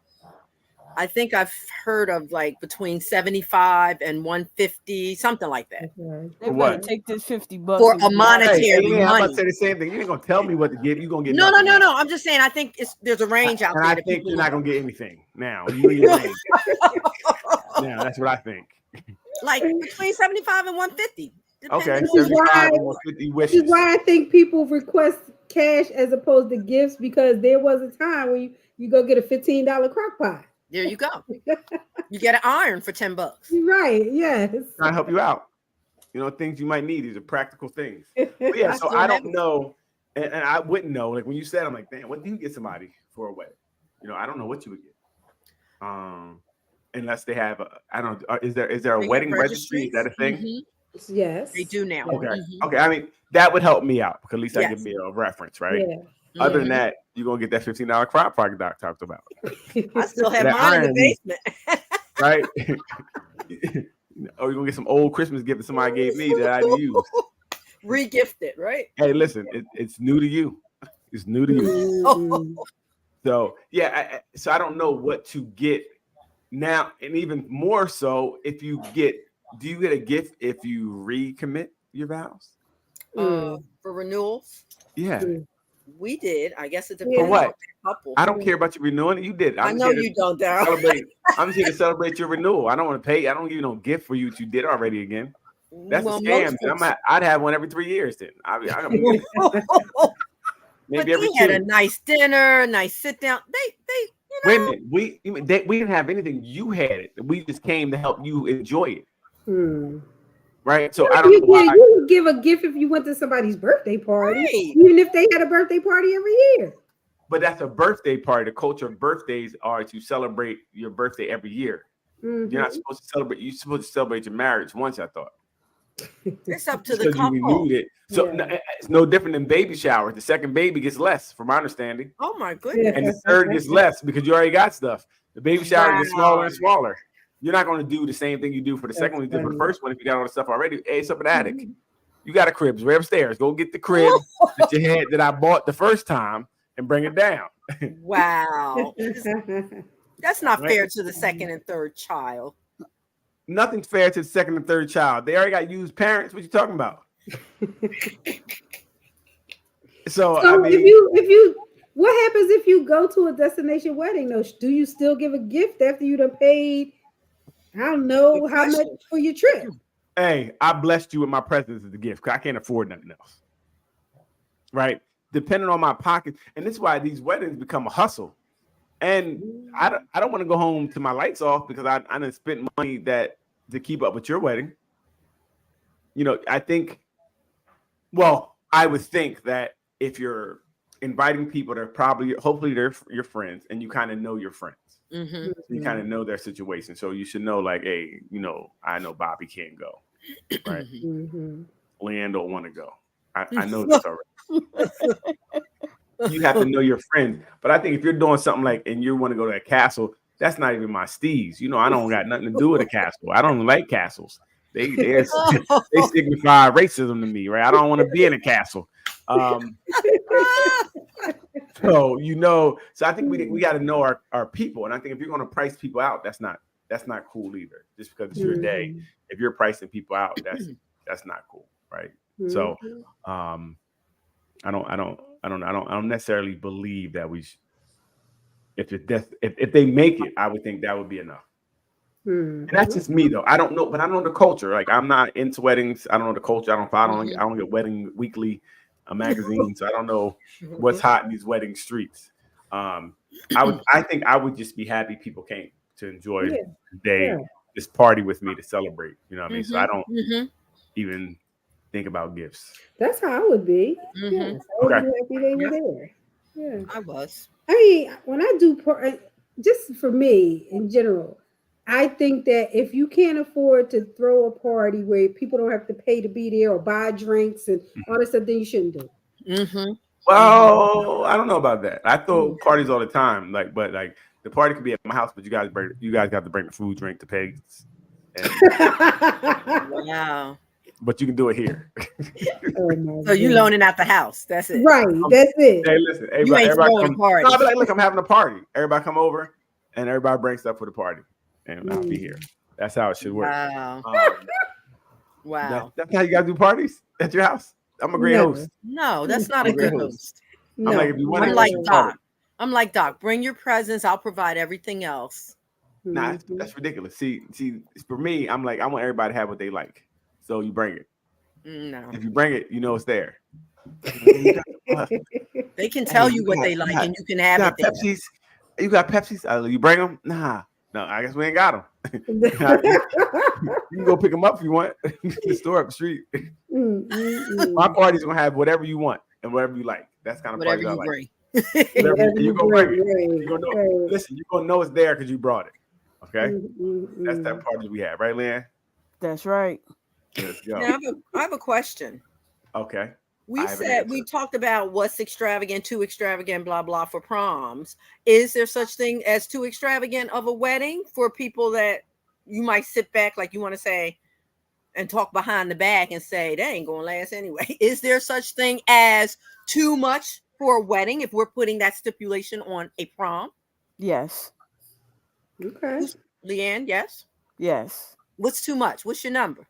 I think I've heard of like between 75 and 150, something like that. Okay. They What? better take this $50 For and a get monetary Hey, I'm about to money. say the same thing. You ain't gonna tell me what to give. You're gonna get No. nothing. I'm just saying I think there's a range out And there I that think people you're not gonna get anything now. You and your range. Now that's what I think. like between 75 and 150. Okay, Depending This is on 75 why and 50 This wishes. is why I think people request cash as opposed to gifts because there was a time when you go get a $15 crock pot. there you go. You get an iron for $10. Right, yes. Trying to help you out. You know, things you might need. These are practical things. But yeah, so Still I heavy. don't know, and I wouldn't know. Like when you said, I'm like, damn, what do you get somebody for a wedding? You know, I don't know what you would get. Unless they have, I don't. Is there a They have wedding registry? Is that a thing? Mhm. Yes. They do now. Okay, Mhm. okay. I mean, that would help me out because at least that Yes. give me a reference, right? Yeah. Other than Mhm. that, you're gonna get that $15 crop product Doc talked about, I still have that mine in the iron, basement. right? Or you're gonna get some old Christmas gift that somebody gave me that I use. Regifted, right? Hey, listen, it's new to you. It's new to you. Mm-mm. So yeah, so I don't know what to get now, and even more so, if you get, do you get a gift if you recommit your vows? For renewals, Yeah. Mm. we did. I guess it For depends what? on the couple. I don't care about you renewing it. You did. I I'm just know here you to don't, Daryl. celebrate. I'm just here to celebrate your renewal. I don't want to pay. I don't give you no gift for you what you did already again. That's a Well, scam. most folks. I'd have one every 3 years then. Maybe But every they had a 2. nice dinner, a nice sit down. They, Wait a minute. We didn't have anything. You had it. We just came to help you enjoy it. Mm. Right. So Well, I don't know why. you would give a gift if you went to somebody's birthday party, Right. even if they had a birthday party every year. But that's a birthday party. The culture of birthdays are to celebrate your birthday every year. Mhm. You're not supposed to celebrate. You're supposed to celebrate your marriage once. I thought It's up to the because you couple. renewed it. So Yeah. it's no different than baby showers. The second baby gets less, from my understanding, Oh my goodness. and the third gets less because you already got stuff. The baby shower gets smaller and smaller. You're not going to do the same thing you do for the second one you did for the first one if you got all the stuff already. Hey, it's up in the attic. You got a crib. It's right upstairs. Go get the crib that you had that I bought the first time and bring it down. Wow. That's not Right. fair to the second and third child. Nothing's fair to the second and third child. They already got used parents. What you talking about? So I mean, if you what happens if you go to a destination wedding though? Do you still give a gift after you done paid? I don't know Good how much question. for your trip. hey, I blessed you with my presence as a gift because I can't afford nothing else. Right? Depending on my pocket, and this is why these weddings become a hustle. And I don't want to go home to my lights off because I didn't spend money that to keep up with your wedding. You know, I think. Well, I would think that if you're inviting people, they're hopefully they're your friends, and you kind of know your friends. Mm-hmm. You kind of know their situation, so you should know, like, hey, you know, I know Bobby can't go, right? Mm-hmm. Leanne don't want to go. I know this already. You have to know your friends, but I think if you're doing something like, and you want to go to a castle, That's not even my steez. You know, I don't got nothing to do with a castle. I don't like castles. They signify racism to me, right? I don't want to be in a castle. So so I think we got to know our people, and I think if you're going to price people out, that's not cool either. Just because it's your day, if you're pricing people out, that's not cool, right? So, I don't necessarily believe that if they make it, I would think that would be enough. And that's just me though. I don't know, but I know the culture. Like I'm not into weddings. I don't know the culture. I don't get Wedding Weekly magazine, so I don't know what's hot in these wedding streets. I think I would just be happy people came to enjoy the day, this party with me to celebrate. You know what I mean? So I don't even think about gifts. That's how I would be. Yes, I would be happy they were there. Yeah, I was. I mean, when I do just for me in general, I think that if you can't afford to throw a party where people don't have to pay to be there or buy drinks and all this stuff, then you shouldn't do it. Well, I don't know about that. I throw parties all the time, but the party could be at my house, but you guys got to bring the food, drink, the pigs. Wow. But you can do it here. So you loaning out the house. That's it. Right. That's it. Hey, listen. You ain't throwing a party. No, I'll be like, look, I'm having a party. Everybody come over, and everybody brings stuff for the party, and I'll be here. That's how it should work. Wow. Wow. That's how you guys do parties at your house. I'm a great host. No, that's not a good host. No. I'm like, if you want I'm like Doc. Bring your presents. I'll provide everything else. Nah, that's ridiculous. See, for me, I'm like, I want everybody to have what they like. So you bring it. No. If you bring it, you know it's there. They can tell you what they like, and you can have it there. Pepsis. You got Pepsis? You bring them? Nah. No, I guess we ain't got them. You can go pick them up if you want. The store up the street. My party's gonna have whatever you want and whatever you like. That's kind of party I like. You're gonna bring it. You're gonna know. Listen, you're gonna know it's there because you brought it. Okay, that's that party we have, right, Leanne? That's right. Let's go. Now, I have a question. Okay. We talked about what's extravagant, too extravagant, blah, blah, for proms. Is there such thing as too extravagant of a wedding for people that you might sit back, like you want to say, and talk behind the back and say, that ain't going to last anyway? Is there such thing as too much for a wedding if we're putting that stipulation on a prom? Yes. Okay. Leanne, yes? Yes. What's too much? What's your number?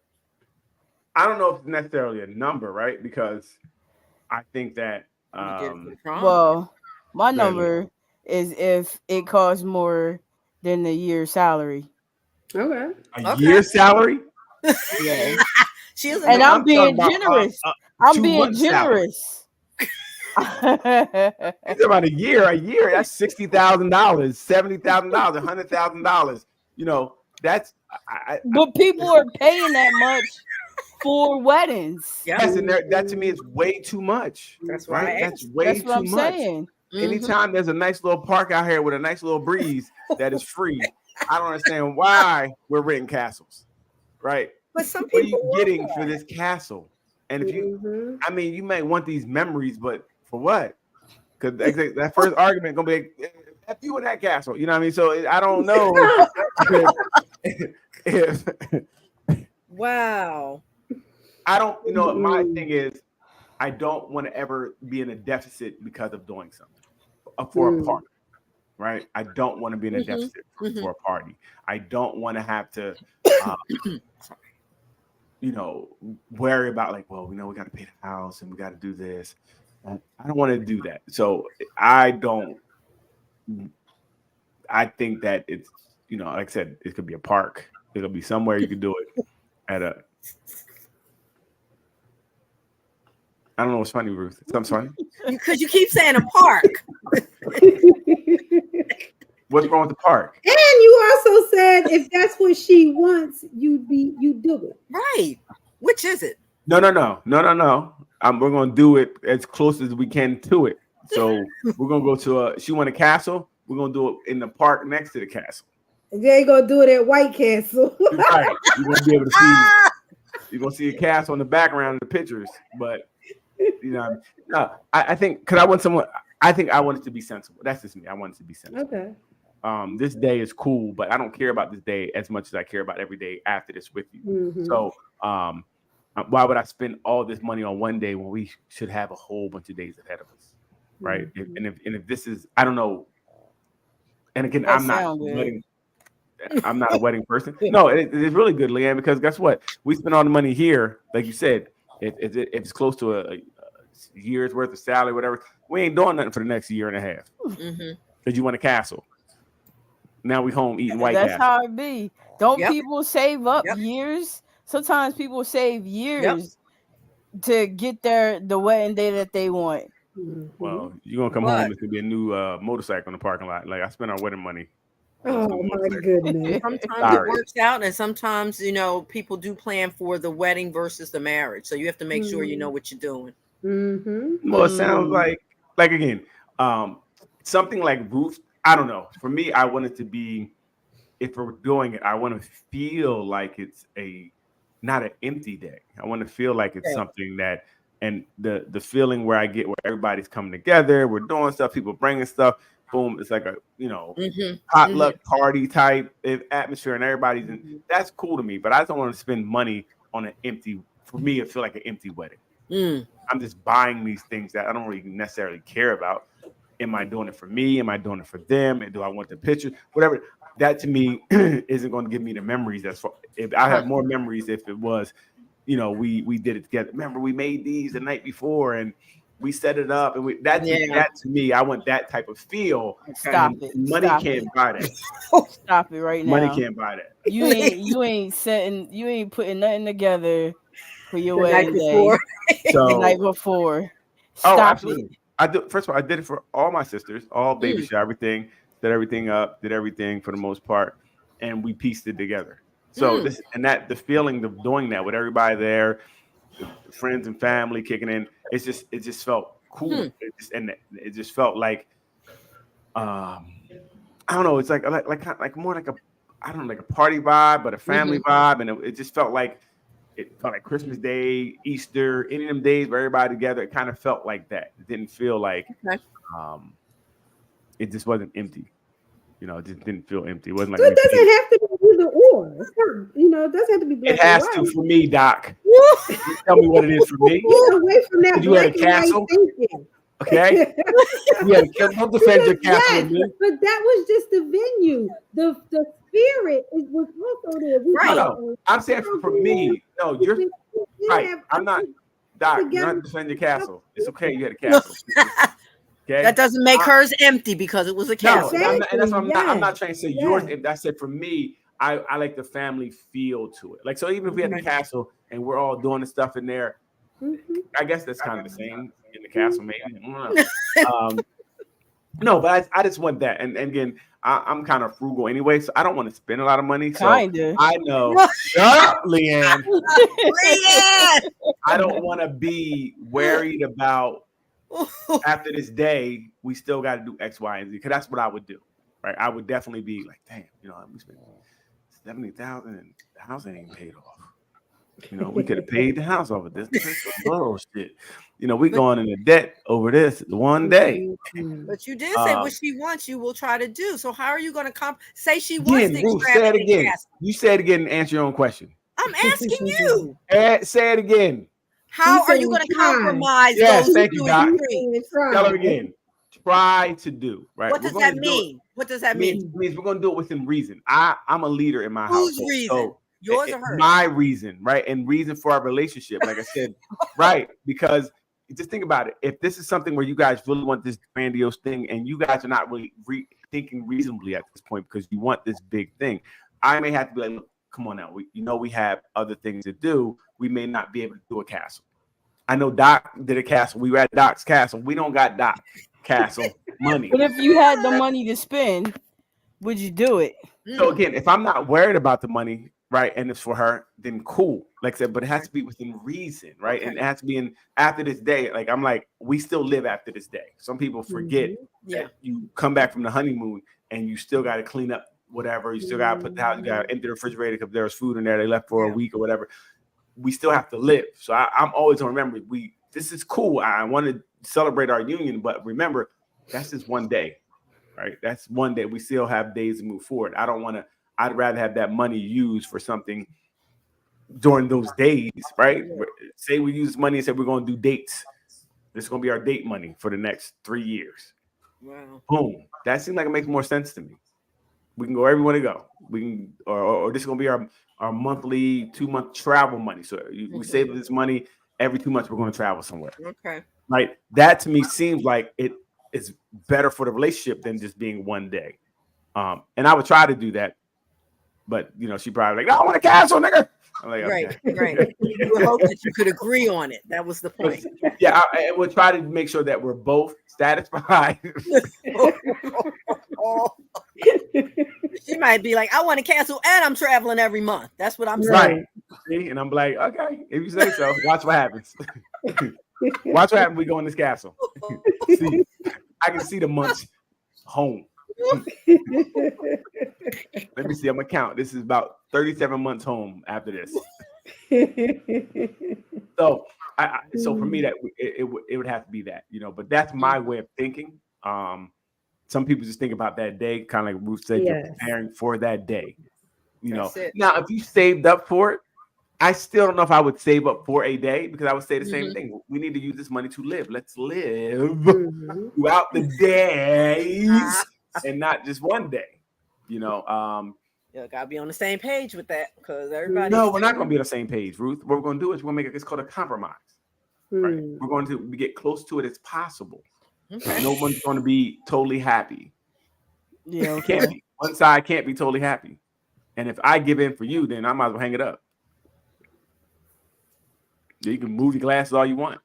I don't know if it's necessarily a number, right? Because I think that well, my number is if it costs more than a year's salary. Okay. A year's salary? Yeah. And I'm being generous. I'm being generous. It's about a year. That's $60,000, $70,000, $100,000. You know, that's. But people are paying that much for weddings. Yes, and that to me is way too much. That's right. That's way too I'm much. Saying. Anytime there's a nice little park out here with a nice little breeze that is free, I don't understand why we're renting castles, right? But some people, what are you getting for this castle? And if you, I mean, you might want these memories, but for what? Because that first argument gonna be F you in that castle. You know what I mean? So I don't know if wow. I don't, my thing is, I don't want to ever be in a deficit because of doing something for a party, right? I don't want to be in a deficit for a party. I don't want to have to, worry about like, well, we got to pay the house and we got to do this. I don't want to do that. So I think that it's, like I said, it could be a park. It'll be somewhere you could do it at a. I don't know what's funny, Ruth. Something's funny. Because you keep saying a park. What's wrong with the park? And you also said if that's what she wants, you do it. Right. Which is it? No. We're gonna do it as close as we can to it. So we're gonna go to she want a castle. We're gonna do it in the park next to the castle. They ain't gonna do it at White Castle. Right. You're gonna be able to see. You're gonna see a castle in the background of the pictures, but. No, I think because I want someone. I think I want it to be sensible. That's just me. I want it to be sensible. Okay. this day is cool, but I don't care about this day as much as I care about every day after this with you. Mhm. So why would I spend all this money on one day when we should have a whole bunch of days ahead of us, right? And if this is, I don't know. And again, That sound good. I'm not a wedding person. No, it's really good, Leanne, because guess what? We spend all the money here, like you said. If it's close to a year's worth of salary, whatever, we ain't doing nothing for the next year and a half because you want a castle. Now we home eating White That's Castle. how it be. Don't Yep. people save up Yep. years? Sometimes people save years to get the wedding day that they want. Well, you're gonna come But- home. It's gonna be a new motorcycle in the parking lot. Like I spent our wedding money. Oh my goodness. Sometimes it works out, and sometimes people do plan for the wedding versus the marriage. So you have to make sure you know what you're doing. Well, it sounds like again, something like Ruth. I don't know. For me, I want it to be. If we're doing it, I want to feel like it's not an empty day. I want to feel like it's something that, and the feeling where I get where everybody's coming together, we're doing stuff, people bringing stuff. Boom! It's like a potluck party type atmosphere, and everybody's in. That's cool to me, but I don't want to spend money on an empty. For me, it feel like an empty wedding. I'm just buying these things that I don't really necessarily care about. Am I doing it for me? Am I doing it for them? And do I want the picture? Whatever. That to me isn't going to give me the memories. If I have more memories, if it was, we did it together. Remember, we made these the night before and we set it up, and that to me, I want that type of feel. Stop it. Money can't buy that. Stop it right now. Money can't buy that. You ain't putting nothing together for your wedding day. So, the night before. Stop absolutely. It. I do. First of all, I did it for all my sisters, all baby shower, everything. Set everything up, did everything for the most part, and we pieced it together. So the feeling of doing that with everybody there, the friends and family kicking in, it just felt cool. It just felt like I don't know, it's like more like a party vibe, but a family vibe, and it just felt like Christmas Day, Easter, any of them days where everybody together. It kind of felt like that. It didn't feel like it just wasn't empty. It just didn't feel empty. It wasn't like it doesn't have to be either or. It doesn't have to be black. It has to for me, Doc. Tell me what it is for me. Get away from that. You had a castle. Okay. Don't defend your castle with me. But that was just the venue. The spirit was also there. Right. No, I'm saying for me. No, you're right. I'm not. Doc, you're not defending your castle. It's okay. You had a castle. Okay. That doesn't make hers empty because it was a castle. No, and that's what I'm not trying to say yours. I said for me, I like the family feel to it. Like, so even if we had the castle and we're all doing the stuff in there, I guess that's kind of the same in the castle, maybe. I don't know. No, but I just want that. And again, I'm kind of frugal anyway, so I don't want to spend a lot of money. So Kinda. I know. Shut up, Leanne. Leanne! I don't want to be worried about after this day, we still got to do X, Y, and Z, because that's what I would do, right? I would definitely be like, damn, we spent $70,000 and the house ain't even paid off. We could have paid the house off of this. This is bullshit. We going into debt over this one day. But you did say what she wants, you will try to do. So how are you going to say she wants the Ruth, say it again. Castle. You say it again and answer your own question. I'm asking you. Say it again. How are you going to compromise? Yes, thank you, Doc. Tell her again. Try to do, right? What does that mean? What does that mean? It means we're going to do it within reason. I'm a leader in my house. Whose reason? So yours or hers? My reason, right? And reason for our relationship, like I said, right? Because just think about it. If this is something where you guys really want this grandiose thing and you guys are not really thinking reasonably at this point because you want this big thing, I may have to be like, look, come on now. We have other things to do. We may not be able to do a castle. I know Doc did a castle. We were at Doc's castle. We don't got Doc castle money. But if you had the money to spend, would you do it? So again, if I'm not worried about the money, right, and it's for her, then cool. Like I said, but it has to be within reason, right? And it has to be after this day. Like I'm like, we still live after this day. Some people forget that you come back from the honeymoon and you still got to clean up whatever. You still got to put the house, you got to empty the refrigerator because there was food in there they left for a week or whatever. We still have to live. So I'm always gonna remember this is cool. I want to celebrate our union, but remember, that's just one day. right? That's one day. We still have days to move forward. I'd rather have that money used for something during those days, right? Say we use money and say we're going to do dates. This is going to be our date money for the next 3 years. Wow. Boom. That seems like it makes more sense to me. We can go wherever we want to go. We can, or this is going to be our monthly 2-month travel money. So we save this money every 2 months. We're going to travel somewhere. Okay. Right. That to me seems like it is better for the relationship than just being one day. And I would try to do that. But, she probably like, no, I want to cancel, nigga. I'm like, Right, okay. right. You would hope that you could agree on it. That was the point. Yeah, I will try to make sure that we're both satisfied. She might be like, I want to cancel and I'm traveling every month. That's what I'm saying. Right. See? And I'm like, okay, if you say so, watch what happens. Watch what happens when we go in this castle. See, I can see the months home. Let me see. I'm gonna count. This is about 37 months home after this. So, so for me, that it would have to be that, But that's my way of thinking. Some people just think about that day, kind of like Ruth said, you're preparing for that day. Now, if you saved up for it, I still don't know if I would save up for a day because I would say the same thing. We need to use this money to live. Let's live throughout the days. And not just one day, You gotta be on the same page with that because everybody. No, we're not going to be on the same page, Ruth. What we're going to do is we're going to make it's called a compromise. Right? We're going to get close to it as possible. Okay. No one's going to be totally happy. Yeah, okay. One side can't be totally happy, and if I give in for you, then I might as well hang it up. You can move your glasses all you want.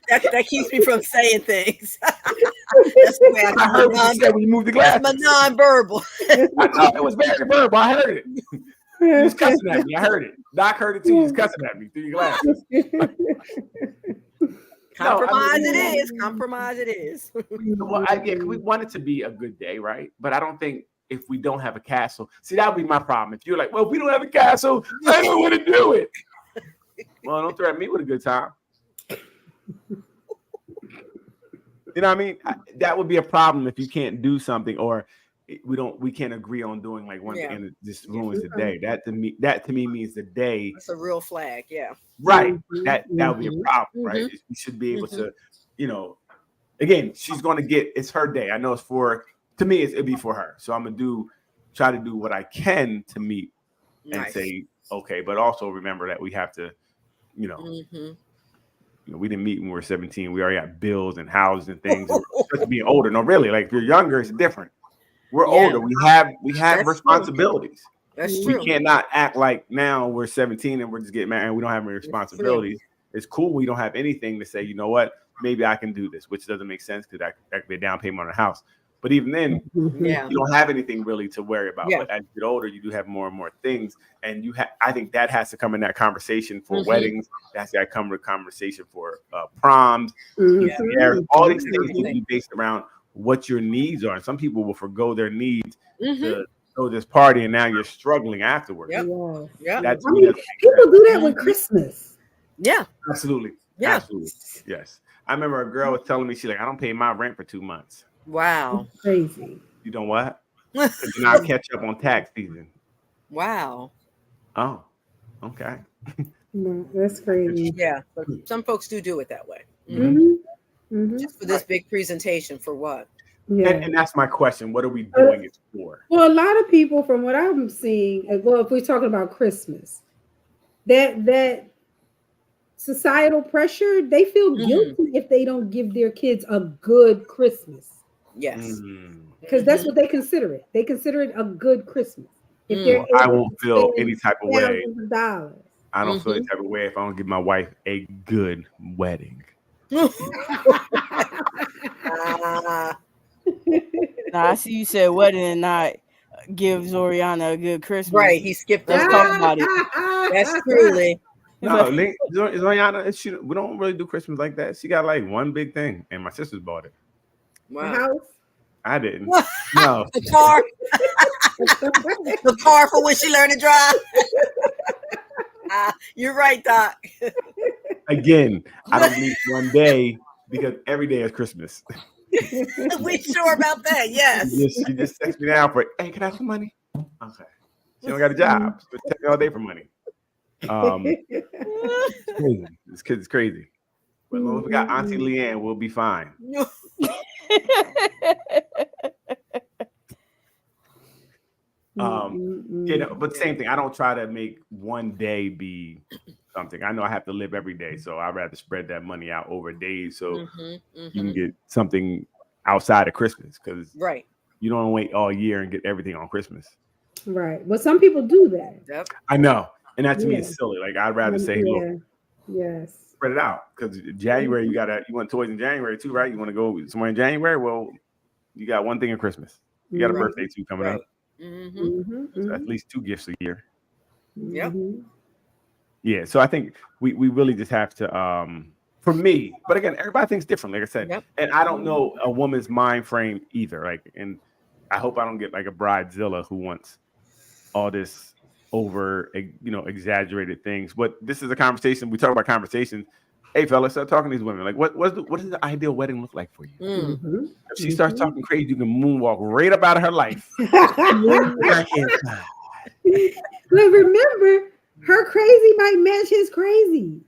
That keeps me from saying things. That's the way I heard what you said when you moved the glasses. That's my non-verbal. I know it was very verbal. I heard it. You was cussing at me. I heard it. Doc heard it too. You was cussing at me through your glasses. Compromise it is. Compromise it is. Well, we want it to be a good day, right? But I don't think if we don't have a castle, see, that would be my problem. If you're like, well, if we don't have a castle, I don't want to do it. Well, don't threaten me with a good time. You know what I mean? That would be a problem if you can't do something or we can't agree on doing like one thing and it just ruins the day. That to me means the day. That's a real flag, yeah. Right. That would be a problem, right? We should be able to, again, she's going to it's her day. I know to me, it'd be for her. So I'm going to try to do what I can to meet and say, okay, but also remember that we have to, we didn't meet when we were 17. We already got bills and houses and things. Especially being older. No, really, like if you're younger, it's different. We're older. We have responsibilities. That's true. We cannot act like now we're 17 and we're just getting married and we don't have any responsibilities. It's cool. We don't have anything to say, you know what, maybe I can do this, which doesn't make sense because that could be a down payment on a house. But even then, you don't have anything really to worry about. Yeah. But as you get older, you do have more and more things. And I think that has to come in that conversation for weddings. That's got to come with a conversation for proms. All these things need to be based around what your needs are. And some people will forgo their needs to go this party, and now you're struggling afterwards. People do that with Christmas. Yeah. Absolutely. Yeah. Absolutely. Yes. I remember a girl was telling me, she's like, I don't pay my rent for 2 months. Wow. That's crazy. You know what? Now catch up on tax season. Wow. Oh, okay. No, that's crazy. Yeah, but some folks do it that way. Just for this big presentation, for what? Yeah. And that's my question. What are we doing it for? Well, a lot of people, from what I'm seeing, if we're talking about Christmas, that societal pressure, they feel guilty if they don't give their kids a good Christmas. Yes. Because that's what they consider it. They consider it a good Christmas. If I won't feel any type of way. Dollars. I don't feel any type of way if I don't give my wife a good wedding. I see you said wedding and not give Zoriana a good Christmas. Right, he skipped Let's talk about it. That's truly. No, Zoriana, we don't really do Christmas like that. She got like one big thing, and my sisters bought it. Wow. House? I didn't. No. The car. The car for when she learned to drive. You're right, Doc. Again, I don't believe one day because every day is Christmas. We sure about that? Yes. She just texts me down for, hey, can I have some money? Okay. She don't got a job. She just text me all day for money. It's crazy. This kid's crazy. But as long as we got Auntie Leanne, we'll be fine. But same thing. I don't try to make one day be something. I know I have to live every day, so I'd rather spread that money out over days so you can get something outside of Christmas, because you don't wait all year and get everything on Christmas. Right. Well, some people do that. Yep. I know, and that to me is silly. Like, I'd rather say, look, yes, spread it out, because January you want toys in January too, right? You want to go somewhere in January. Well, you got one thing in Christmas. You got a birthday too coming up. So at least 2 gifts a year. Yep. Yeah. So I think we really just have to, for me, but again, everybody thinks different, like I said, and I don't know a woman's mind frame either. Like, and I hope I don't get like a bridezilla who wants all this over, exaggerated things. But this is a conversation. We talk about conversations. Hey, fellas, start talking to these women. Like, what does the ideal wedding look like for you? If she starts talking crazy, you can moonwalk right up out of her life. Back inside. But remember, her crazy might match his crazy.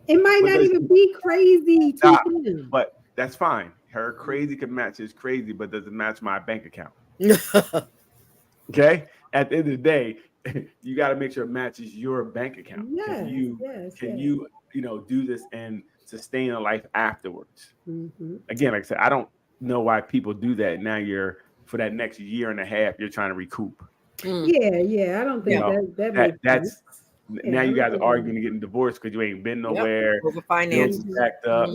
It might not even be crazy to him. But that's fine. Her crazy can match his crazy, but doesn't match my bank account. Okay? At the end of the day, you got to make sure it matches your bank account. Can you do this and sustain a life afterwards? Again, like I said, I don't know why people do that. Now for that next year and a half, you're trying to recoup. I don't think that's now you guys are arguing and getting divorced because you ain't been nowhere. Over finances. Backed up.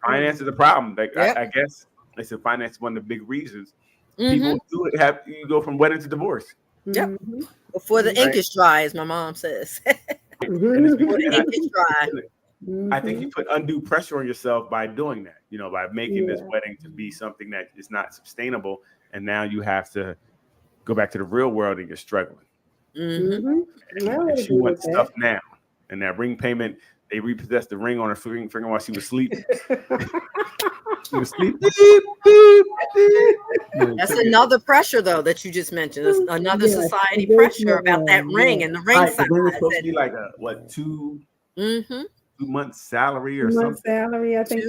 Finance is a problem. Like I guess I said, finance is one of the big reasons people do it. You go from wedding to divorce. Yep. Before the ink is dry, as my mom says. Before the ink is dry. I think you put undue pressure on yourself by doing that. By making this wedding to be something that is not sustainable, and now you have to go back to the real world and you're struggling. And she wants stuff now, and that ring payment, they repossessed the ring on her finger while she was sleeping. She was sleeping. That's another pressure, though, that you just mentioned. That's another society pressure about that ring and the ring size. The ring was supposed to be like a 2 months salary or something. Salary, I think.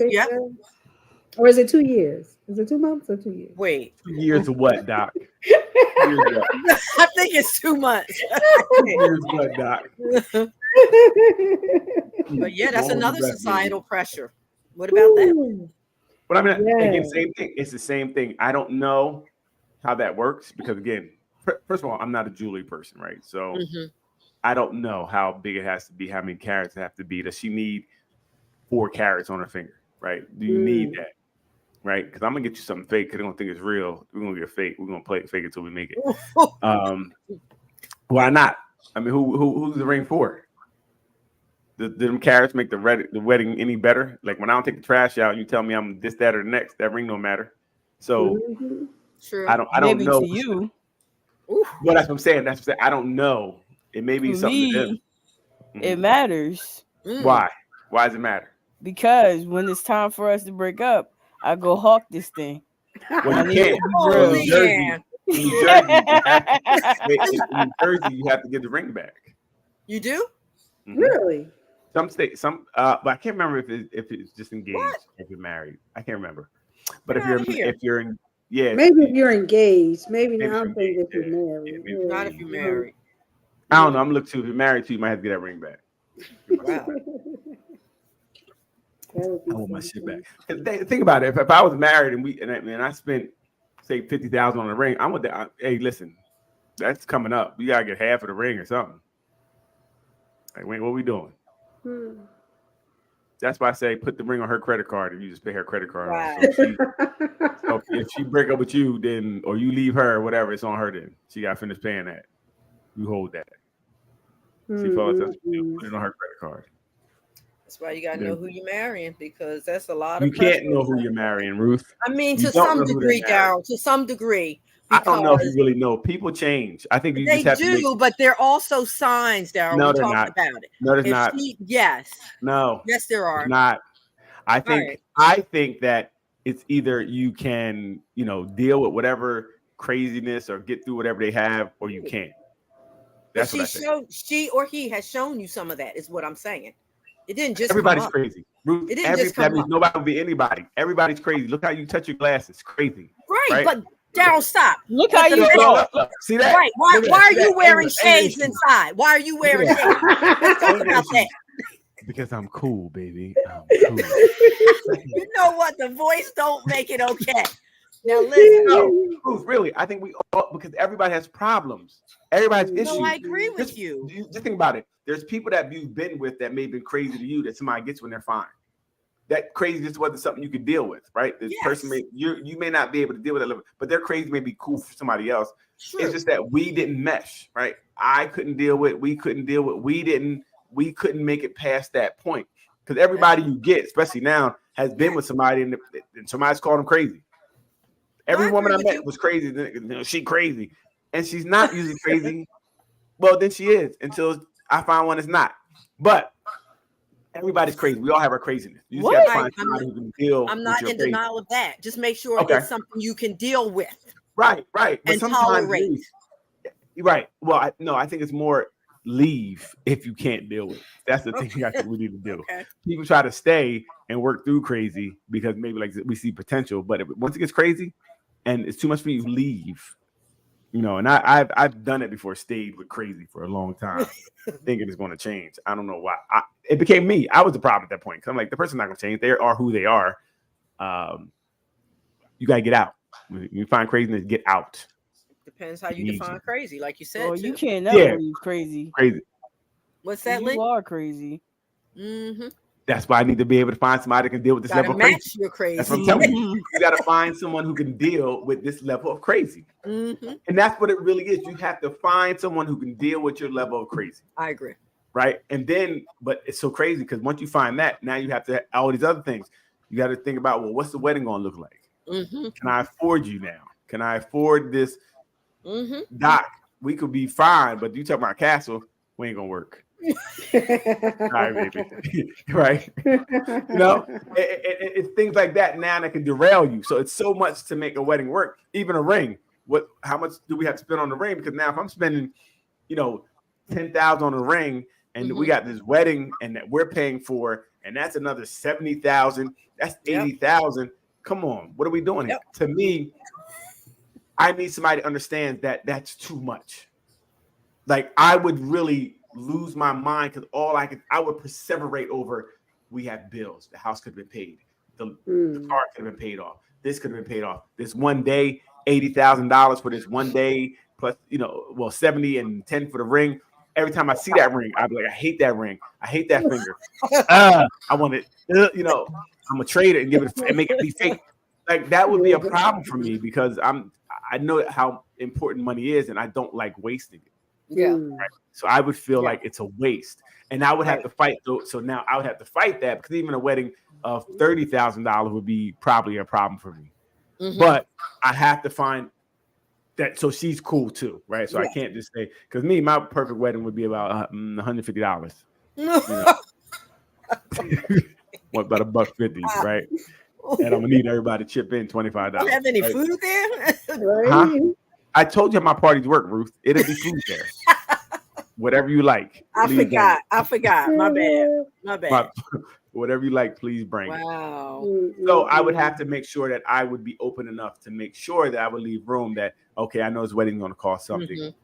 Or is it 2 years? Is it 2 months or 2 years? Wait. 2 years of what, Doc? I think it's 2 months. 2 years what, Doc? But yeah, that's another societal pressure. What about that? But I mean, again, same thing. It's the same thing. I don't know how that works because, again, first of all, I'm not a jewelry person, right? So I don't know how big it has to be, how many carats it have to be. Does she need 4 carats on her finger, right? Do you need that, right? Because I'm going to get you something fake because they don't think it's real. We're going to get fake. We're going to play it fake until we make it. Why not? I mean, who's the ring for? Did them carrots make the wedding any better? Like when I don't take the trash out, you tell me I'm this, that, or the next. That ring don't matter. So True. I don't know. To you. Well, that's what I'm saying. I don't know. It may be something to them. It matters. Why? Why does it matter? Because when it's time for us to break up, I go hawk this thing. Well, you can't. In New Jersey, you have to get the ring back. You do? Really? Some states, but I can't remember if it's just engaged, if you're married. I can't remember. But if you're in, maybe if you're engaged, maybe not. I don't think if you're married. Not if you're married. I don't know. I'm looking to if you're married too, you might have to get that ring back. Wow. I want my shit back. Think about it. If I was married and I spent say $50,000 on a ring, I want that. Hey, listen, that's coming up. You gotta get half of the ring or something. Like, wait, what are we doing? That's why I say put the ring on her credit card and you just pay her credit card. Right. So if she break up with you, then or you leave her, or whatever, it's on her. Then she got to finish paying that. You hold that. See, fellas, put it on her credit card. That's why you gotta know who you're marrying, because that's a lot of. You can't know who you're marrying, Ruth. I mean, to some degree, Daryl. To some degree. I don't know if you really know. People change. I think you just have to. They do, but there are also signs, Daryl. No, they're not. About it. No, there's not. Yes. No. Yes, there are. Not. I All think right. I think that it's either you can, deal with whatever craziness or get through whatever they have, or you can't. But That's what I think. she or he has shown you some of that, is what I'm saying. It didn't just come Everybody's up. crazy. Ruth, It didn't just that come means up. nobody will be anybody. Everybody's crazy. Look how you touch your glasses. Crazy. Right, Right? but Daryl, stop. Look But how the you fact- talk. Look. See that? Right. Why Look at that. are See you that? wearing Anger shades issues. inside? Why are you wearing Look shades? Let's talk Anger about that. issues. Because I'm cool, baby. I'm cool. You know what? The voice don't make it okay. Now listen. No, Ruth, really, I think we all, because everybody has problems. Everybody's No, issues. No, I agree with Just- you. Just think about it. There's people that you've been with that may have been crazy to you that somebody gets when they're fine. That crazy just wasn't something you could deal with, right? This person Yes. you may not be able to deal with that level, but their crazy may be cool for somebody else. True. It's just that we didn't mesh, right? We couldn't make it past that point. Because everybody you get, especially now, has been with somebody and somebody's called them crazy. Every I woman agree I with met you. was crazy. She crazy. And she's not usually crazy. Well, then she is until I find one that's not. But everybody's crazy. We all have our craziness. You just have to find somebody who can deal I'm with not your in crazy. denial of that. Just make sure Okay. it's something you can deal with. Right. But And sometimes tolerate. right. Well, I think it's more leave if you can't deal with it. That's the thing I think we need to do. Okay. People try to stay and work through crazy because maybe like we see potential, but once it gets crazy and it's too much for you, leave. And I've done it before, stayed with crazy for a long time, thinking it's going to change. I don't know why. It became me. I was the problem at that point. 'Cause I'm like, the person's not going to change. They are who they are. You got to get out. When you find craziness, get out. Depends how you Need define crazy, like you said. Well, you too. can't never Yeah. leave crazy. Crazy. What's that, Lee? You are crazy. Mm-hmm. That's why I need to be able to find somebody that can deal with this Gotta level of crazy. match your crazy. That's what I'm telling you. You got to find someone who can deal with this level of crazy. Mm-hmm. And that's what it really is. You have to find someone who can deal with your level of crazy. I agree. Right. And then, but it's so crazy because once you find that, now you have to all these other things. You got to think about, well, what's the wedding going to look like? Mm-hmm. Can I afford you now? Can I afford this? Mm-hmm. Doc, we could be fine, but you talk about castle, we ain't going to work. All right, baby. Right. It's things like that now that can derail you. So it's so much to make a wedding work. Even a ring. How much do we have to spend on the ring? Because now if I'm spending, $10,000 on a ring, and we got this wedding and that we're paying for, and that's another $70,000, that's $80,000. Come on, what are we doing here? To me, I need somebody to understand that that's too much. Like I would really lose my mind because I would perseverate over. We have bills. The house could have been paid. The car could have been paid off. This could have been paid off. This one day, $80,000 for this one day, plus 70 and 10 for the ring. Every time I see that ring, I'd be like, I hate that ring. I hate that finger. I want it. I'm a trader and give it and make it be fake. Like that would be a problem for me because I know how important money is and I don't like wasting it. Yeah. Right? So I would feel like it's a waste, and I would have to fight. So now I would have to fight that because even a wedding of $30,000 would be probably a problem for me. Mm-hmm. But I have to find that so she's cool too, right? So I can't just say because my perfect wedding would be about $150. What about $150, right? And I'm gonna need everybody to chip in $25. Don't have any right? food there? Huh? I told you how my parties work, Ruth. It'll be food there. Whatever you like. I forgot. My bad. Whatever you like, please bring it. Wow. So I would have to make sure that I would be open enough to make sure that I would leave room that, okay, I know this wedding's going to cost something. Mm-hmm.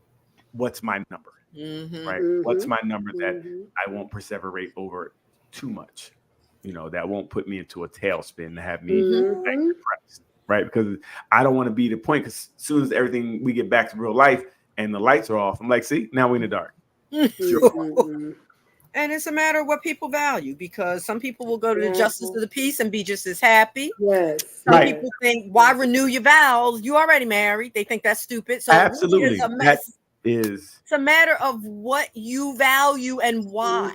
What's my number? Mm-hmm. Right? What's my number that I won't perseverate over too much? That won't put me into a tailspin to have me depressed. Right? Because I don't want to be the point because as soon as we get back to real life and the lights are off, I'm like, see, now we're in the dark. And it's a matter of what people value because some people will go to the justice of the peace and be just as happy. Yes. Some people think, why renew your vows? You already married. They think that's stupid. So absolutely. It's a matter of what you value and why.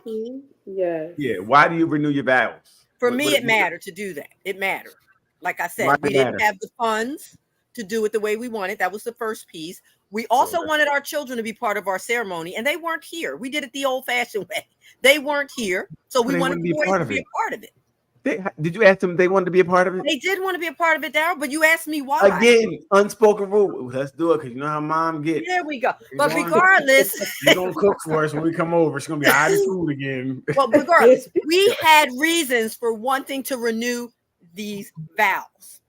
Yes. Yeah. Why do you renew your vows? For me, it mattered to do that. It mattered. Like I said, we didn't have the funds to do it the way we wanted. That was the first piece. We also wanted our children to be part of our ceremony, and they weren't here. We did it the old-fashioned way. They weren't here, so we wanted the boys to be a part of it. Did you ask them if they wanted to be a part of it? They did want to be a part of it, Daryl, but you asked me why. Again, unspoken rule. Let's do it because you know how mom gets. There we go. You But know, regardless, she's gonna cook for us when we come over. She's gonna be out of food again. well, regardless, we had reasons for wanting to renew these vows.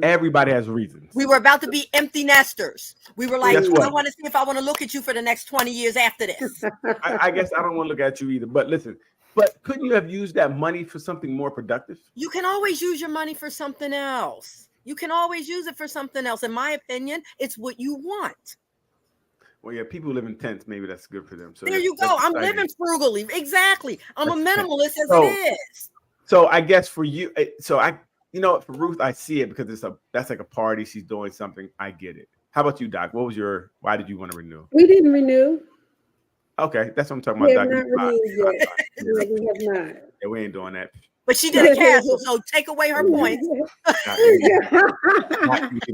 Everybody has reasons. We were about to be empty nesters. We were like, Guess what? I want to see if I want to look at you for the next 20 years after this. I guess I don't want to look at you either. But listen, couldn't you have used that money for something more productive? You can always use your money for something else. You can always use it for something else. In my opinion, it's what you want. Well, yeah, people who live in tents, maybe that's good for them. So there you go. I'm living frugally. Exactly. I'm a minimalist as it is. So I guess for you, for Ruth, I see it because that's like a party. She's doing something. I get it. How about you, Doc? Why did you want to renew? We didn't renew. Okay, that's what I'm talking about. We have not renewed yet. We have not. Yeah, we ain't doing that. But she did a castle, so take away her points.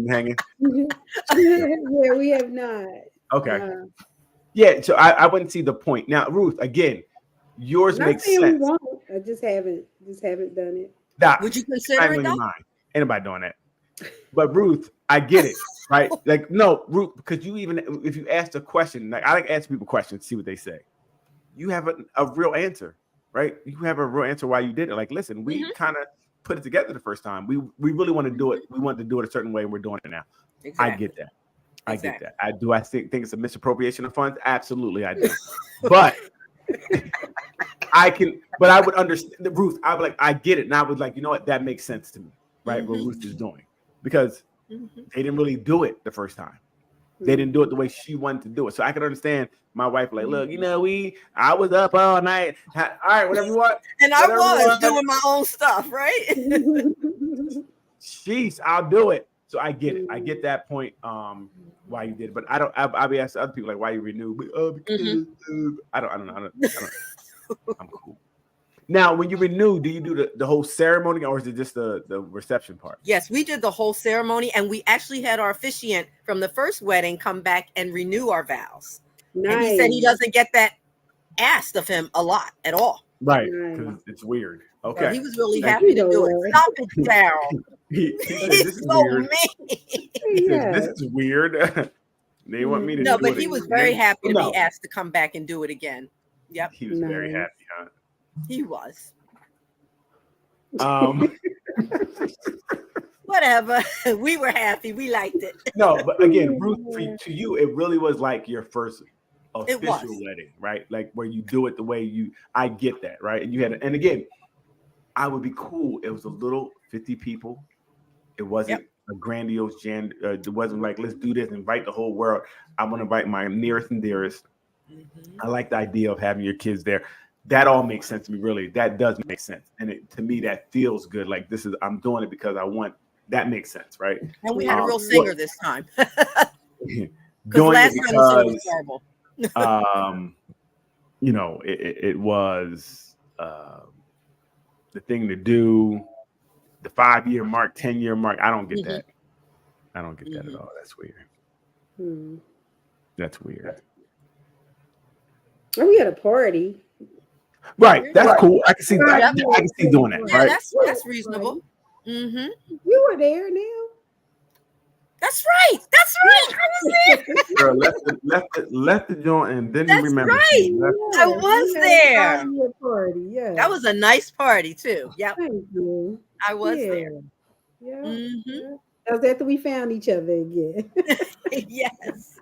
Hanging. Yeah, we have not. Okay. Yeah, so I wouldn't see the point. Now, Ruth, again, yours makes sense. We won't. I just haven't done it. Doc, would you consider it though? Anybody doing that? But Ruth, I get it, right? Like, no, Ruth, because if you ask a question, like I like to ask people questions, see what they say. You have a real answer, right? You have a real answer why you did it. Like, listen, we kind of put it together the first time. We really want to do it. We want to do it a certain way, and we're doing it now. Exactly. I get that. I get that. I think it's a misappropriation of funds. Absolutely, I do. But I would understand Ruth. I would I get it. And I was like, you know what? That makes sense to me, right? What Ruth is doing. Because they didn't really do it the first time. They didn't do it the way she wanted to do it. So I can understand my wife, like, look, I was up all night. All right, whatever you want. And I was doing my own stuff, right? Jeez, I'll do it. So I get it. I get that point. Why you did it, but I'll be asking other people like why you renewed. Because I don't know. I'm cool. Now, when you renew, do you do the whole ceremony or is it just the reception part? Yes, we did the whole ceremony, and we actually had our officiant from the first wedding come back and renew our vows. Nice. And he said he doesn't get that asked of him a lot at all. Right, because it's weird. Okay. So he was really happy to do it. Stop it, Daryl. He's so mean. This is weird. They want me to do it. No, but he was very happy to be asked to come back and do it again. Yep. He was very happy, huh? He was. Whatever. We were happy. We liked it. No, but again, Ruth, to you, it really was like your first official wedding, right? Like where you do it the way I get that, right? And you had, and again, I would be cool. It was a little 50 people. It wasn't a grandiose it wasn't like, let's do this, invite the whole world. I want to invite my nearest and dearest. I like the idea of having your kids there. That all makes sense to me, really. That does make sense. And to me, that feels good. Like I'm doing it because I want, that makes sense, right? And we had a real singer this time. Doing last it time was terrible. It was the thing to do, the 5-year mark, 10-year mark. I don't get that. I don't get that at all. That's weird. That's weird. Oh, we had a party. Right. That's cool. I can see that. I can see doing that. Yeah, right. That's reasonable. You were there now. That's right. That's right. I was there. Girl, left the joint and then That's remember. Right. I was there. Party. Yeah. That was a nice party too. Yep. Thank you. I was there. Yeah. That was after we found each other again. Yes.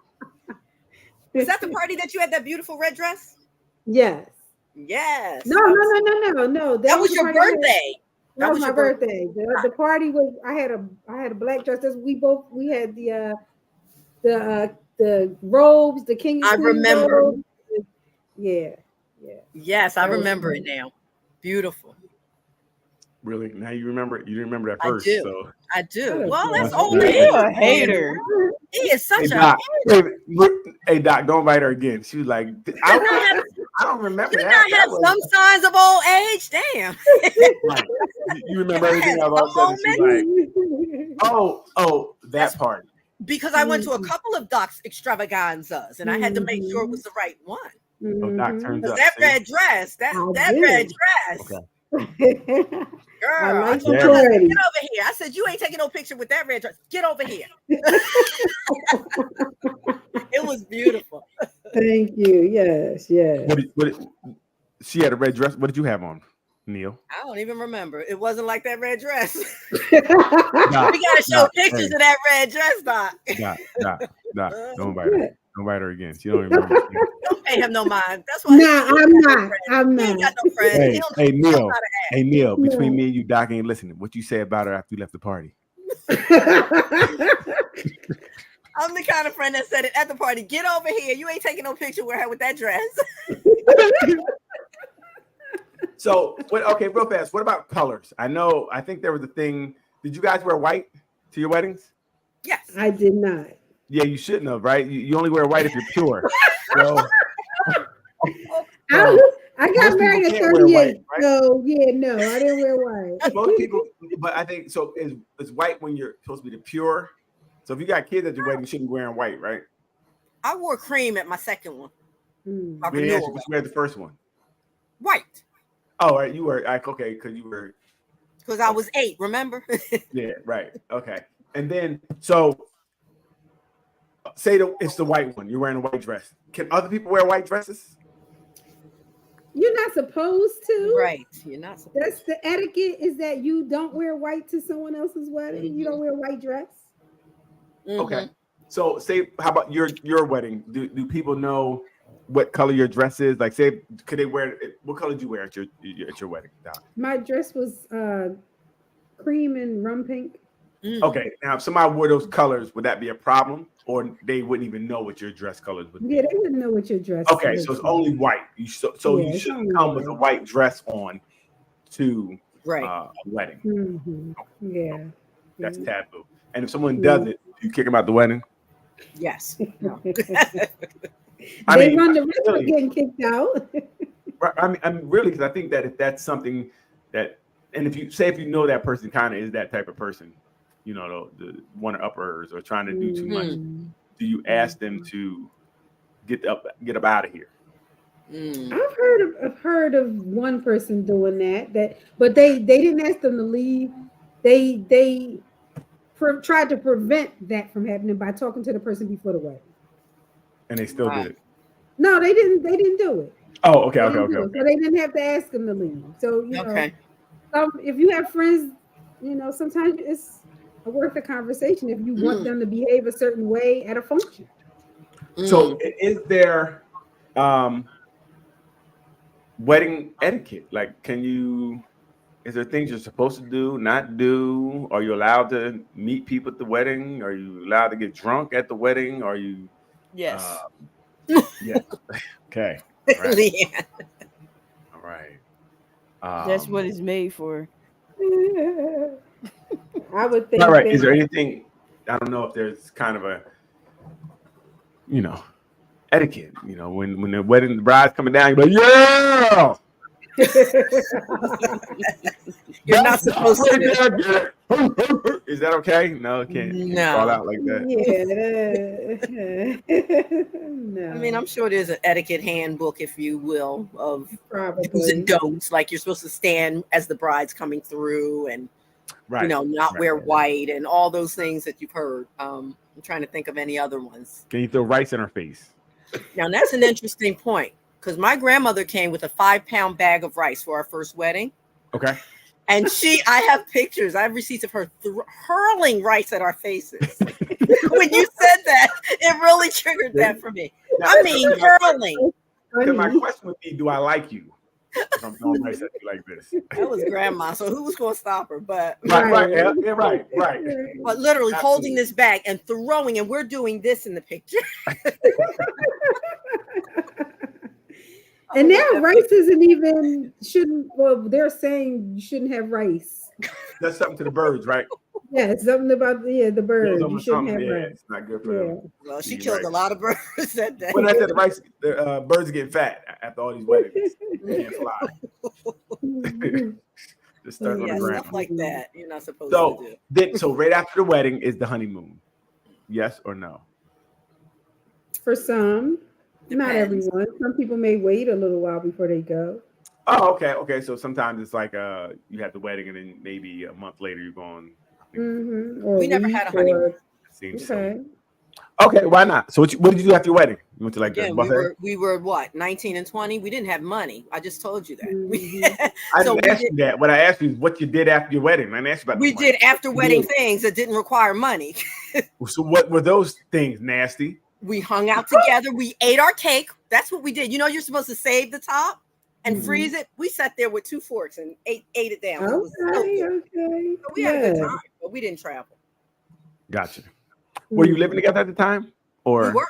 Was that the party that you had that beautiful red dress? Yes. Yes. No. That was your birthday. That was my birthday. The party was. I had a black dress. We had the robes, the king. I remember. Robes. Yeah. Yes, I remember it now. Beautiful. Really? Now you remember it? You didn't remember that first. I do. Well, that's old man. man. You're a hater. He is such a hater. Hey, Doc, don't invite her again. She was like, I don't remember you that. You not have some signs of old age? Damn. Right. You remember everything I've all said. She's like, oh, that party. Because I went to a couple of Doc's extravaganzas, and I had to make sure it was the right one. Oh, Doc turns up. That red dress, that red dress. Okay. I Girl, I like told the my husband, party. get over here. I said, you ain't taking no picture with that red dress. Get over here. It was beautiful. Thank you. Yes, yes. She had a red dress. What did you have on, Neil? I don't even remember. It wasn't like that red dress. Doc, We gotta show Doc, pictures hey, of that red dress, Doc. Doc. Don't invite her. What? Don't invite her again. She don't even remember. Don't pay him no mind. That's why Nah, I'm not. I'm he ain't got not. no friends. He Hey, don't, hey, he don't know Neil. how to Hey, Neil. Between No. me and you, Doc ain't listening. What you say about her after you left the party? I'm the kind of friend that said it at the party. Get over here. You ain't taking no picture with her with that dress. So, okay, real fast. What about colors? I think there was a thing. Did you guys wear white to your weddings? Yes. I did not. Yeah, you shouldn't have, right? You only wear white if you're pure. So, I got most married people at can't wear 38. white, right? So yeah, no, I didn't wear white. Most people, but I think so. Is white when you're supposed to be the pure? So if you got kids at your wedding, you shouldn't be wearing white, right? I wore cream at my second one. My We didn't ask you renewal. what you wear the first one. White. Oh, right, you were like okay because you were. Because I was 8, remember? Yeah, right. Okay, and then so say it's the white one. You're wearing a white dress. Can other people wear white dresses? You're not supposed to. Right. You're not supposed That's the etiquette is that you don't wear white to someone else's wedding. You don't wear white dress. Okay. So say how about your wedding? Do people know what color your dress is? Like say could they wear what color did you wear at your wedding, Doc? My dress was cream and rum pink. Okay. Now if somebody wore those colors, would that be a problem? Or they wouldn't even know what your dress colors would be? Yeah, they wouldn't know what your dress Okay, looks so it's like. only white. You Yeah, it's shouldn't only come with a white. white dress on to Right. a wedding. Yeah. That's taboo. And if someone does it, you kick them out the wedding. Yes. No. They run the risk of getting kicked out. I mean, really, because I think that if that's something that, and if you know that person kind of is that type of person, you know, the one uppers or trying to do too much, do you ask them to get up out of here? I've heard of one person doing that, but they didn't ask them to leave. They tried to prevent that from happening by talking to the person before the wedding. And they still did it. No, they didn't. They didn't do it. Oh, okay. So they didn't have to ask them to leave. So you know, if you have friends, you know, sometimes it's worth a conversation if you want them to behave a certain way at a function. So is there wedding etiquette? Like, is there things you're supposed to do, not do? Are you allowed to meet people at the wedding? Are you allowed to get drunk at the wedding? Are you? Yes. Yeah. Okay. Right. All right. That's what it's made for. I would think. All right. Is there anything? I don't know if there's kind of a, etiquette. When the bride's coming down, you're like, yeah. You're not supposed to. Is that okay? No, can't call out like that. No. I mean, I'm sure there's an etiquette handbook, if you will, of probably do's and don'ts. Like you're supposed to stand as the bride's coming through, and not wear white, and all those things that you've heard. I'm trying to think of any other ones. Can you throw rice in her face? Now that's an interesting point because my grandmother came with a 5-pound bag of rice for our first wedding. Okay. And I have pictures. I have receipts of her hurling rice at our faces. When you said that, it really triggered that for me. Now, I mean, hurling. My question would be, do I like you? If I'm throwing rice at you like this. That was grandma. So who was going to stop her? But right. But literally holding this bag and throwing, and we're doing this in the picture. And now rice shouldn't. Well, they're saying you shouldn't have rice. That's something to the birds, right? Yeah, something about the birds. You shouldn't have rice. It's not good for them. Well, she killed a lot of birds that day. When I said the rice, the birds are getting fat after all these weddings. They can't fly. Just stuck on the ground. Stuff like that. You're not supposed to do. So right after the wedding is the honeymoon. Yes or no? For some. Not everyone. Some people may wait a little while before they go. Oh, okay. So sometimes it's like you have the wedding and then maybe a month later you're going. Or We a never had week a honeymoon. or It seems silly. okay. Okay, why not? So what did you do after your wedding? You went to like the Again, buffet? we were what, 19 and 20. We didn't have money. I just told you that. Mhm. I So didn't ask you that. What I asked you is what you did after your wedding. I didn't ask you about we the money. did after wedding things that didn't require money. So what were those things? Nasty. We hung out together. We ate our cake. That's what we did. You know, you're supposed to save the top and Mhm. freeze it. We sat there with 2 forks and ate it down. It was so Okay, good. okay. So we had a good Yeah. time, but we didn't travel. Gotcha. Were you living together at the time? Or We were.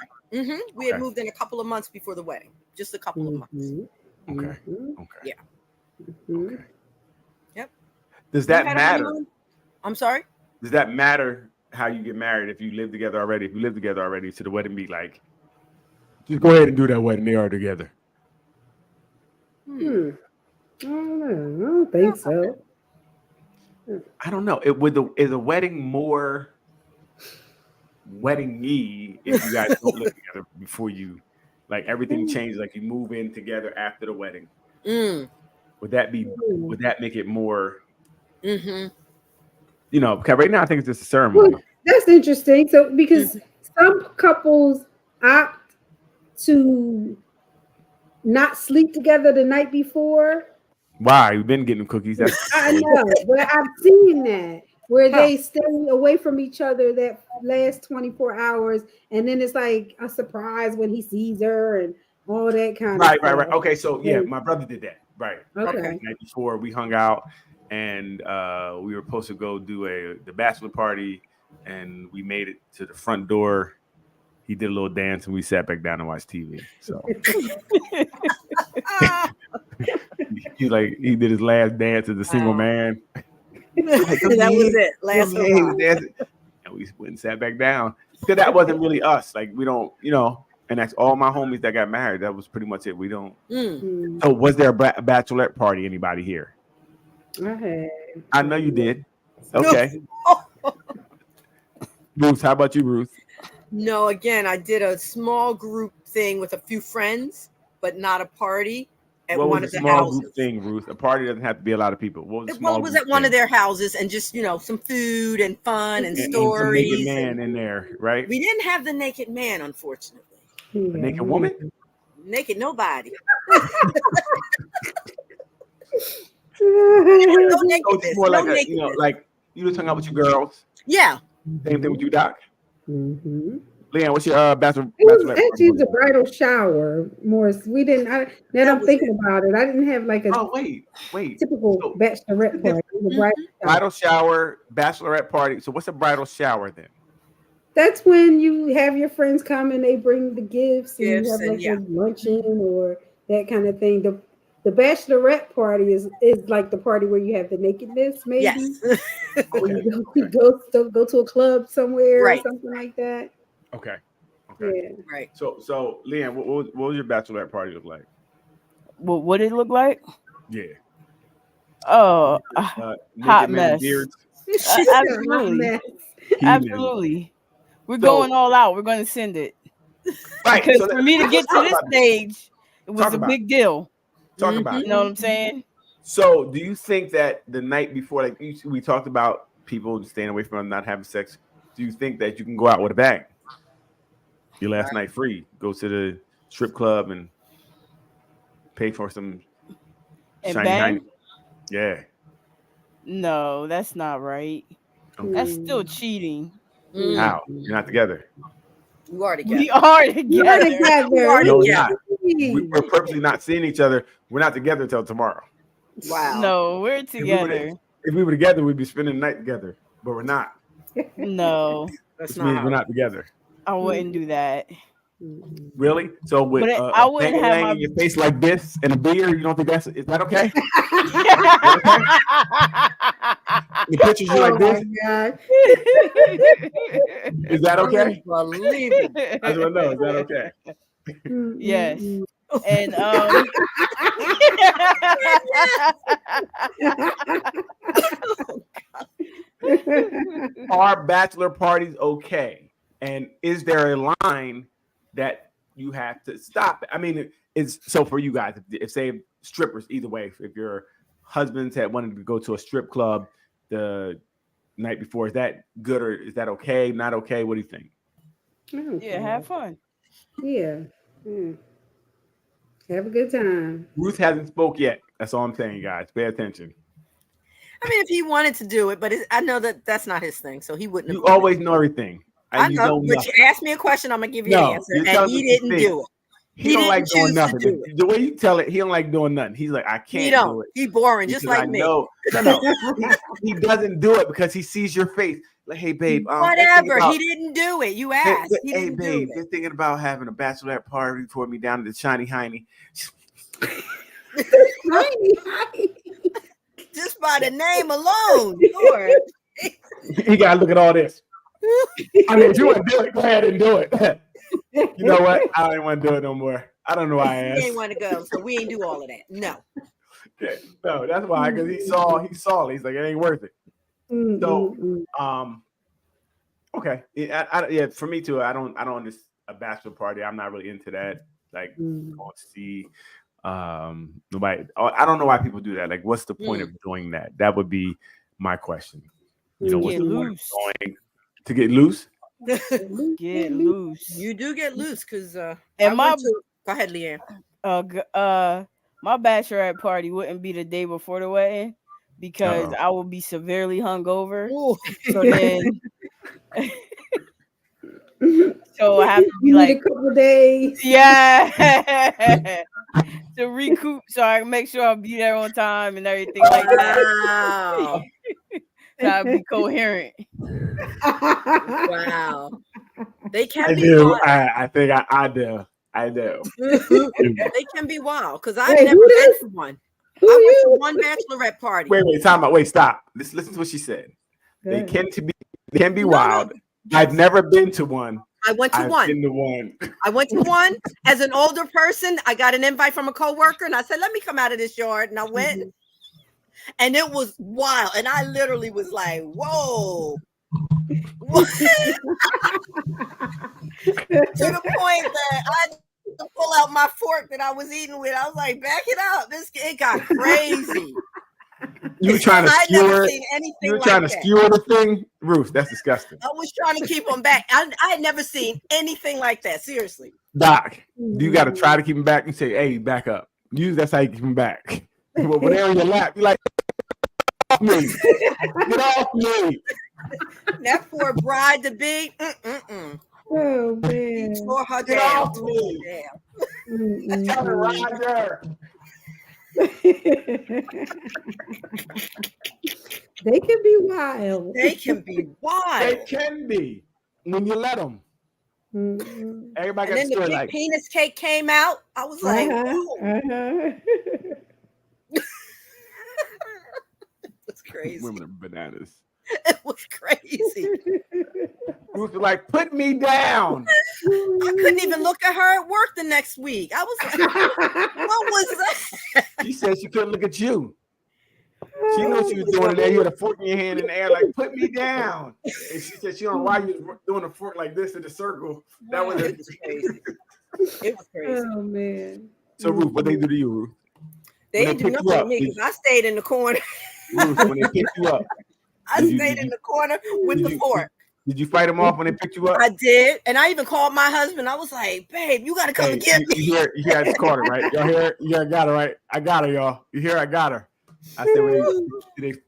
We had Okay. moved in a couple of months before the wedding. Just a couple of months. Mhm. Okay. Mhm. Okay. Yeah. Mhm. Okay. Yep. Does You that had a matter? honeymoon? I'm sorry? Does that matter how you get married if you live together already? If you live together already, should the wedding be like, just go ahead and do that wedding. They are together. I don't know. I don't think so. I don't know. Is a wedding more wedding-y if you guys don't live together before you, like everything changes, like you move in together after the wedding? Mm. Would that make it more, Mm-hmm. because right now I think it's just a Well, ceremony. that's interesting. So because some couples opt to not sleep together the night before. Why? You've been getting cookies. That's I know, but I've seen that where they stay away from each other that last 24 hours, and then it's like a surprise when he sees her and all that kind of right. stuff. Okay, so yeah, And- my brother did that. Right. Okay. The night before we hung out, and we were supposed to go do the bachelor party, and we made it to the front door. He did a little dance, and we sat back down and watched TV. So he did his last dance as a single man. That was it. Last Yeah, he was dancing. And we went and sat back down because that wasn't really us. Like we don't, and that's all my homies that got married. That was pretty much it. We don't. Mm. So was there a bachelorette party? Anybody here? I had. I know you did. Okay. Ruth, how about you, Ruth? No, again, I did a small group thing with a few friends, but not a party at What one was of a the small houses. group thing, Ruth? A party doesn't have to be a lot of people. What was a Well, small it was group at one of thing? their houses and just, some food and fun and And some naked stories. man in there, right? We didn't have the naked man, unfortunately. A naked woman? Naked nobody. Yeah. No So nakedness. it's more No like nakedness. like you just hung out with your girls. Yeah. Same thing with you, Doc. Mm-hmm. Leanne, what's your bachelorette Actually, it's party? a bridal shower, Morris. We didn't. Now that I'm thinking about it, I didn't have like a Oh, wait. typical So, bachelorette party. It was a bridal shower. bridal shower, bachelorette party. So what's a bridal shower then? That's when you have your friends come and they bring the gifts and you have And like a luncheon or that kind of thing. The bachelorette party is like the party where you have the nakedness, maybe. Yes. Okay. You go to a club somewhere Right. or something like that. Okay. Yeah. Right. So Leanne, what was your bachelorette party look like? What did it look like? Yeah. Oh, Naked hot men and mess. beards. Absolutely. Absolutely. We're going all out. We're going to send it. Right. Because So for me to get to this stage, it was Talk a about big deal. Talk about You it. know what I'm saying? So, do you think that the night before, like we talked about people staying away from not having sex, do you think that you can go out with a bang? Your last night free, go to the strip club and pay for some And shiny bang? hiney. Yeah. No, that's not right. Okay. That's still cheating. How? You're not together. You are together. We are together. No, we're not. We're purposely not seeing each other. We're not together until tomorrow. Wow. No, we're together. If we were together, we'd be spending the night together. But we're not. No, That's Which not means how we're not together. I wouldn't do that. Really? So with But I wouldn't have bang my in your face like this and a beer, you don't think is that okay? The pictures you like this, God. is that okay? Unbelievable. I just want to know, is that okay? Yes. And Are bachelor parties okay? And is there a line that you have to stop? I mean, it's so for you guys, if say strippers either way. If your husbands had wanted to go to a strip club the night before, is that good or is that okay? Not okay? What do you think? I don't Yeah, care. have fun. Yeah. Have a good time. Ruth hasn't spoke yet. That's all I'm saying, guys. Pay attention. I mean, if he wanted to do it, but I know that that's not his thing, so he wouldn't. You always know everything. I You know, don't but know. you ask me a question, I'm gonna give you an answer, you're and telling he me didn't things. do it. He don't didn't like doing choose to nothing. do The way you tell it, he don't like doing nothing. He's like, I can't He don't. do it. He boring, just because like I me. know. No. he doesn't do it because he sees your face. Like, hey, babe. Whatever. He didn't do it. You asked. He Hey, didn't babe. do They're it. thinking about having a bachelorette party for me down at the Shiny Hiney. Just by the name alone. Lord. You gotta look at all this. I mean, if you want to do it, go ahead and do it. You know what? I don't even want to do it no more. I don't know why I asked. He ain't want to go, so we ain't do all of that. No. Yeah, no, that's why, because he saw it. He's like, it ain't worth it. So, okay, yeah, for me too. I don't understand a bachelor party. I'm not really into that. Like, going to see nobody. I don't know why people do that. Like, what's the point of doing that? That would be my question. You know, what's the point of going to get loose? Get loose. You do get loose because and go ahead, Leanne. My bachelorette party wouldn't be the day before the wedding because I would be severely hungover. So then so I have to be like a couple of days. Yeah. To recoup so I can make sure I'll be there on time and everything like that. So I'll be coherent. Wow. They can be do. wild. I think I do. I do. They can be wild because I've never been to one. I went to one bachelorette party. Wait, time out. Wait, stop. Listen to what she said. They can be wild. No. I've never been to one. I went to one. Been to one. I went to one as an older person. I got an invite from a coworker, and I said, "Let me come out of this yard." And I went, and it was wild. And I literally was like, "Whoa!" To the point that I had to pull out my fork that I was eating with. I was like, "Back it up! It got crazy." You were trying to skewer it. You were trying to skewer the thing, Ruth. That's disgusting. I was trying to keep them back. I had never seen anything like that. Seriously, Doc, you got to try to keep them back and say, "Hey, back up." That's how you keep them back. But when they're in your lap, you're like, "Get off me! Get off me!" That poor bride to be. Oh man! Tore her Get down. off me! Tell her, Roger. They can be wild. They can be wild. They can be when you let them. Everybody got and then the big penis cake came out. I was like, It's crazy. Women are bananas. It was crazy. Ruth was like, "Put me down." I couldn't even look at her at work the next week. I was like, what was that? She said she couldn't look at you. She knew she was doing it there. You had a fork in your hand in the air, like, "Put me down." And she said she don't know why you was doing a fork like this in the circle. That was crazy. It was crazy. Oh man. So Ruth, what they do to you, Ruth? They didn't do nothing to me because I stayed in the corner. Ruth, when they picked you up, I stayed in the corner with the fork. Did you fight them off when they picked you up? I did, and I even called my husband. I was like, "Babe, you gotta come and get me." You hear I just caught her, right? Y'all hear? Yeah, I got her, right? I got her, y'all. You hear? I got her. I said,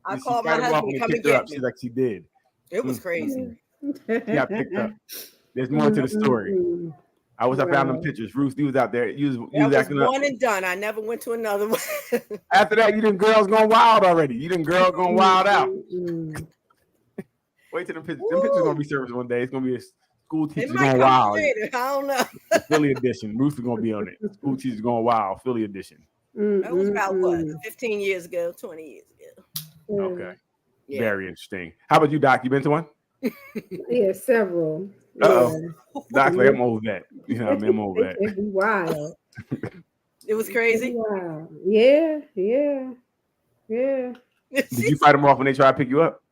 I called my husband to come and get me. She's like, she did. It was crazy. She got picked up. There's more to the story. I found them pictures. Ruth, you was out there. You was acting up. One and done. I never went to another one. After that, you done girls going wild already. You done girl going wild out. Wait till the pictures. Them pictures gonna be serviced one day. It's gonna be a school teacher going wild. I don't know. Philly edition. Ruth is gonna be on it. School teachers going wild. Philly edition. That was about what? 15 years ago, 20 years ago. Okay. Yeah. Very interesting. How about you, Doc? You been to one? Yeah, several. Uh-oh. Yeah. Doc's like, I'm over that. You know what I mean? I'm over that. It'd be wild. It was crazy. Wow. Yeah. Did you fight them off when they try to pick you up?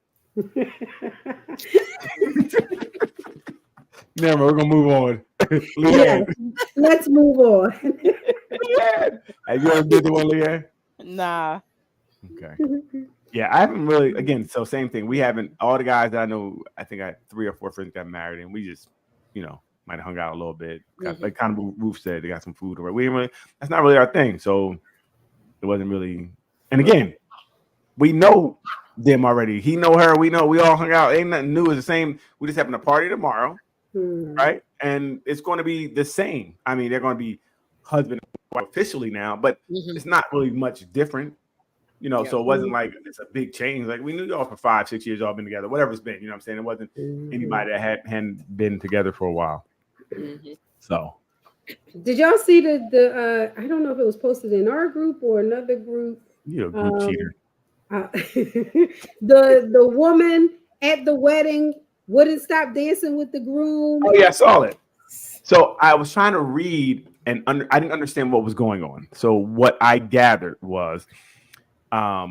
Never. We're gonna move on. Yeah, let's move on. Leanne. Have you ever did the one, Leanne? Nah. Okay. Yeah, I haven't really. Again, so same thing. We haven't. All the guys that I know, I think I had 3 or 4 friends got married, and we just, might have hung out a little bit. Like kind of Ruth said, they got some food, or we didn't really. That's not really our thing. So it wasn't really. And again, we know them already. He know her. We know. We all hung out. Ain't nothing new. It's the same. We just having a party tomorrow, right? And it's going to be the same. I mean, they're going to be husband and wife officially now, but it's not really much different. So it wasn't like it's a big change. Like we knew y'all for 5, 6 years, y'all been together, whatever it's been. You know what I'm saying? It wasn't anybody that hadn't been together for a while. So, did y'all see the I don't know if it was posted in our group or another group. You're a group cheater. The woman at the wedding wouldn't stop dancing with the groom. Oh yeah, I saw it. So I was trying to read and I didn't understand what was going on. So what I gathered was, I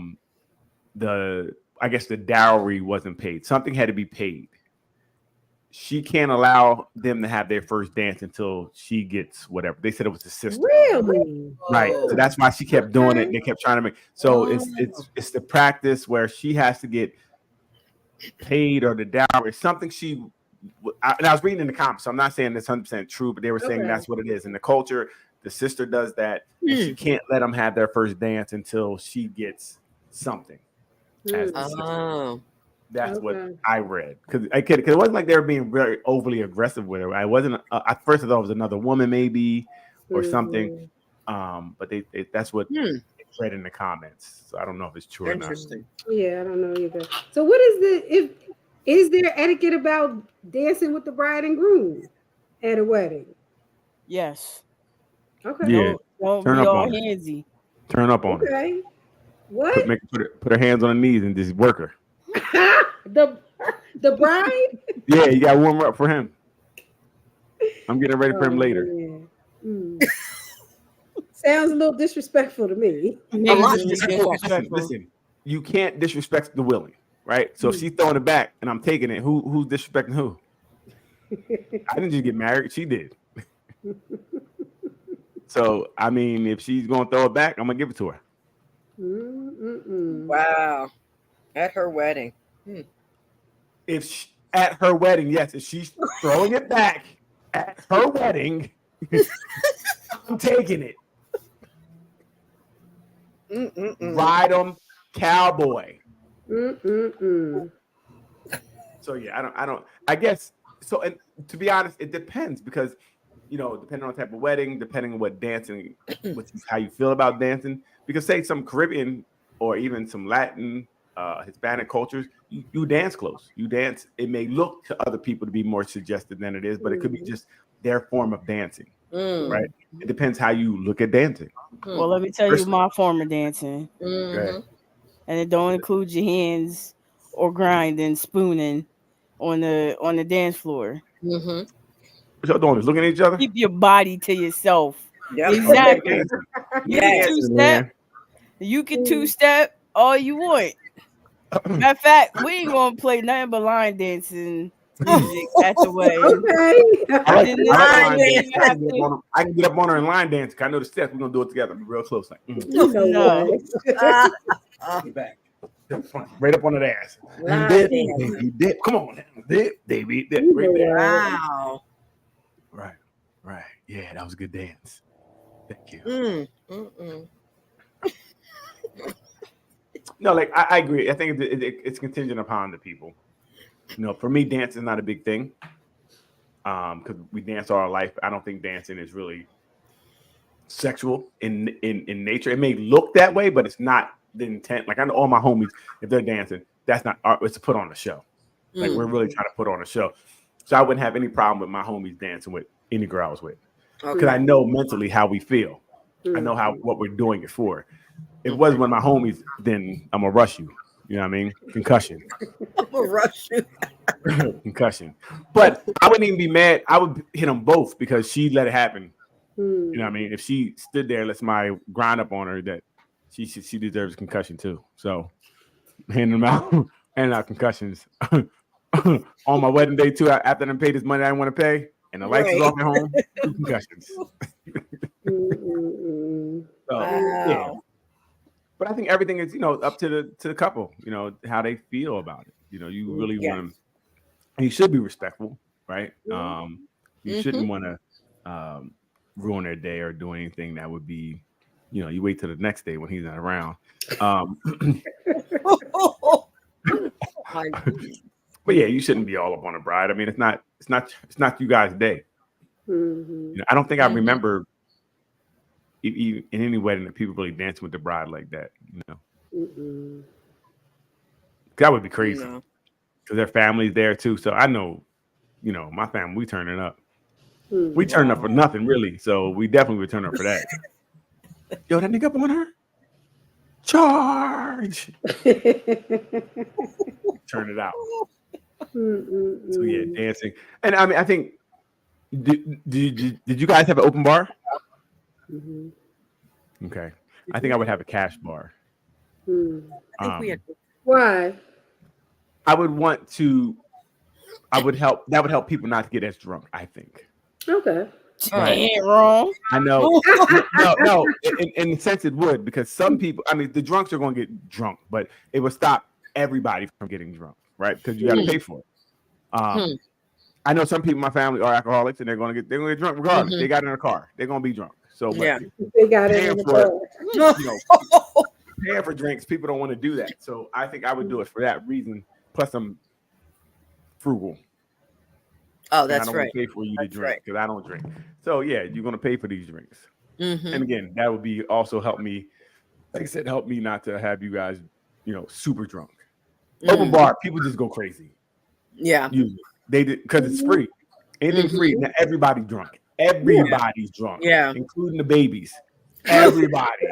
guess the dowry wasn't paid. Something had to be paid. She can't allow them to have their first dance until she gets whatever. They said it was the sister. Really? Right. So that's why she kept doing it. They kept trying to make. So it's the practice where she has to get paid or the dowry. Something she. And I was reading in the comments. So I'm not saying it's 100% true, but they were saying that's what it is in the culture. The sister does that. And she can't let them have their first dance until she gets something. As the sister. That's what I read because it wasn't like they were being very overly aggressive with her. I wasn't. At first, I thought it was another woman, maybe or something. But that's what they read in the comments. So I don't know if it's true or not. Interesting. Yeah, I don't know either. So what is is there etiquette about dancing with the bride and groom at a wedding? Yes. Okay. Yeah. Don't Turn be up all on handsy. Turn up on her. Okay. What? Put her hands on her knees and just work her. the bride? Yeah, you got to warm her up for him. I'm getting ready for him later. Sounds a little disrespectful to me. Listen, you can't disrespect the willing, right? So if she's throwing it back and I'm taking it, who's disrespecting who? I didn't just get married; she did. So I mean, if she's gonna throw it back, I'm gonna give it to her. Wow, at her wedding. At her wedding, yes. If she's throwing it back at her wedding, I'm taking it. Ride 'em, cowboy. So yeah, I guess so. And to be honest, it depends because depending on the type of wedding, depending on what dancing, how you feel about dancing. Because say some Caribbean or even some Latin, Hispanic cultures, you dance close. You dance. It may look to other people to be more suggestive than it is, but it could be just their form of dancing, right? It depends how you look at dancing. Well, let me tell you my form of dancing, Okay. and it don't include your hands or grinding, spooning on the dance floor. What y'all doing? Just looking at each other? Keep your body to yourself. Yep. Exactly. Yes. You can two-step all you want. Matter of fact, we ain't gonna play nothing but line dancing music at the wedding. Okay. I can get up on her and line dance. I know the steps. We're gonna do it together. Be real close. Like, No. back. Right up on that ass. You dip. Come on now. Dip, baby. Dip. Right there. Wow. Right. Yeah, that was a good dance. Thank you. No, like I agree. I think it's contingent upon the people. For me, dance is not a big thing. Because we dance all our life. I don't think dancing is really sexual in nature. It may look that way, but it's not the intent. Like I know all my homies, if they're dancing, that's not art. It's to put on a show. Like we're really trying to put on a show. So I wouldn't have any problem with my homies dancing with any girl I was with, because I know mentally how we feel. I know what we're doing it for. If it wasn't one of my homies, then I'm gonna rush you. You know what I mean? Concussion. I'm gonna rush you. Concussion. But I wouldn't even be mad. I would hit them both because she let it happen. You know what I mean? If she stood there and let somebody grind up on her, that she deserves concussion too. So handing out concussions on my wedding day too. After I paid this money I didn't want to pay, and the lights is off at home. 2 concussions. So yeah, Wow. but I think everything is up to the couple. How they feel about it. You really Yeah. want to. You should be respectful, right? You shouldn't Mm-hmm. want to ruin their day or do anything that would be. You wait till the next day when he's not around. My But yeah, you shouldn't be all up on a bride. I mean, it's not you guys' day. I don't think I remember in any wedding that people really dancing with the bride like that. That would be crazy no. because their family's there too. So I know, my family, we turning up. We turning up for nothing really. So we definitely would turn up for that. Yo, that nigga up on her. Charge. Turn it out. So yeah, dancing. And I mean, I think did you guys have an open bar? Okay. I think I would have a cash bar. I think we had. Why? I would help. That would help people not to get as drunk, I think. Okay. Ain't wrong. I know. No. In the sense it would, because some people, I mean, the drunks are going to get drunk, but it would stop everybody from getting drunk, right? Because you got to pay for it. I know some people in my family are alcoholics, and they're going to get drunk regardless. They got in a car, they're going to be drunk. So, but Yeah. They got it in the car. Paying for drinks, people don't want to do that. So I think I would do it for that reason. Plus, I'm frugal. Oh, And that's I don't right. want to pay for you to drink because I don't drink. So yeah, you're going to pay for these drinks. And again, that would be also help me. Like I said, help me not to have you guys, super drunk. Open bar, people just go crazy. Yeah. They did because it's free. Anything free. Now everybody's drunk. Everybody's drunk. Yeah. Including the babies. Everybody.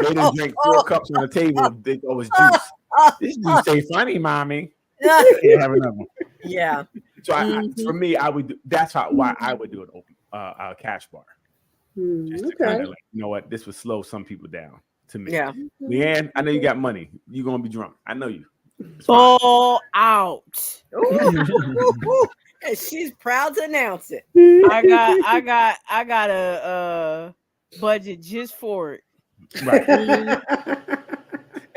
They didn't drink 4 cups on the table. They go, it's juice. This juice ain't funny, mommy. Can't have another one. Yeah. So for me, I would. That's why I would do an open a cash bar. Just to kind of like, you know what, this would slow some people down. To me, Yeah. Leanne, I know you got money. You're gonna be drunk. I know you. Fall out. And she's proud to announce it. I got a budget just for it. Right.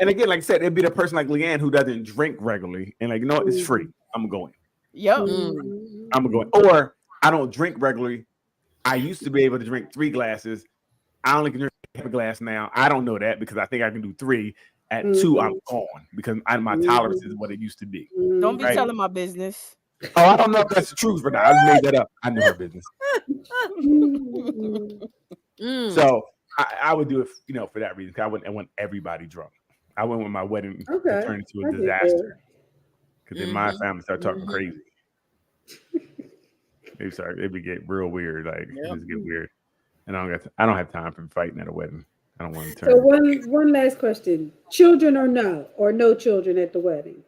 And again, like I said, it'd be the person like Leanne who doesn't drink regularly, and like, it's free. I'm going. Yep. I'm going. Or I don't drink regularly. I used to be able to drink 3 glasses. I only can drink a glass now. I don't know that because I think I can do 3. At 2, I'm gone because my tolerance is what it used to be. Don't be telling my business. Oh, I don't know if that's the truth or not. I made that up. I knew her business. So I would do it, for that reason. I want everybody drunk. I wouldn't want my wedding to turn into a disaster. Because then my family start talking crazy. It would get real weird. Like it just get weird. And I don't have time for fighting at a wedding. I don't want to turn. So one last question: children or no children at the wedding?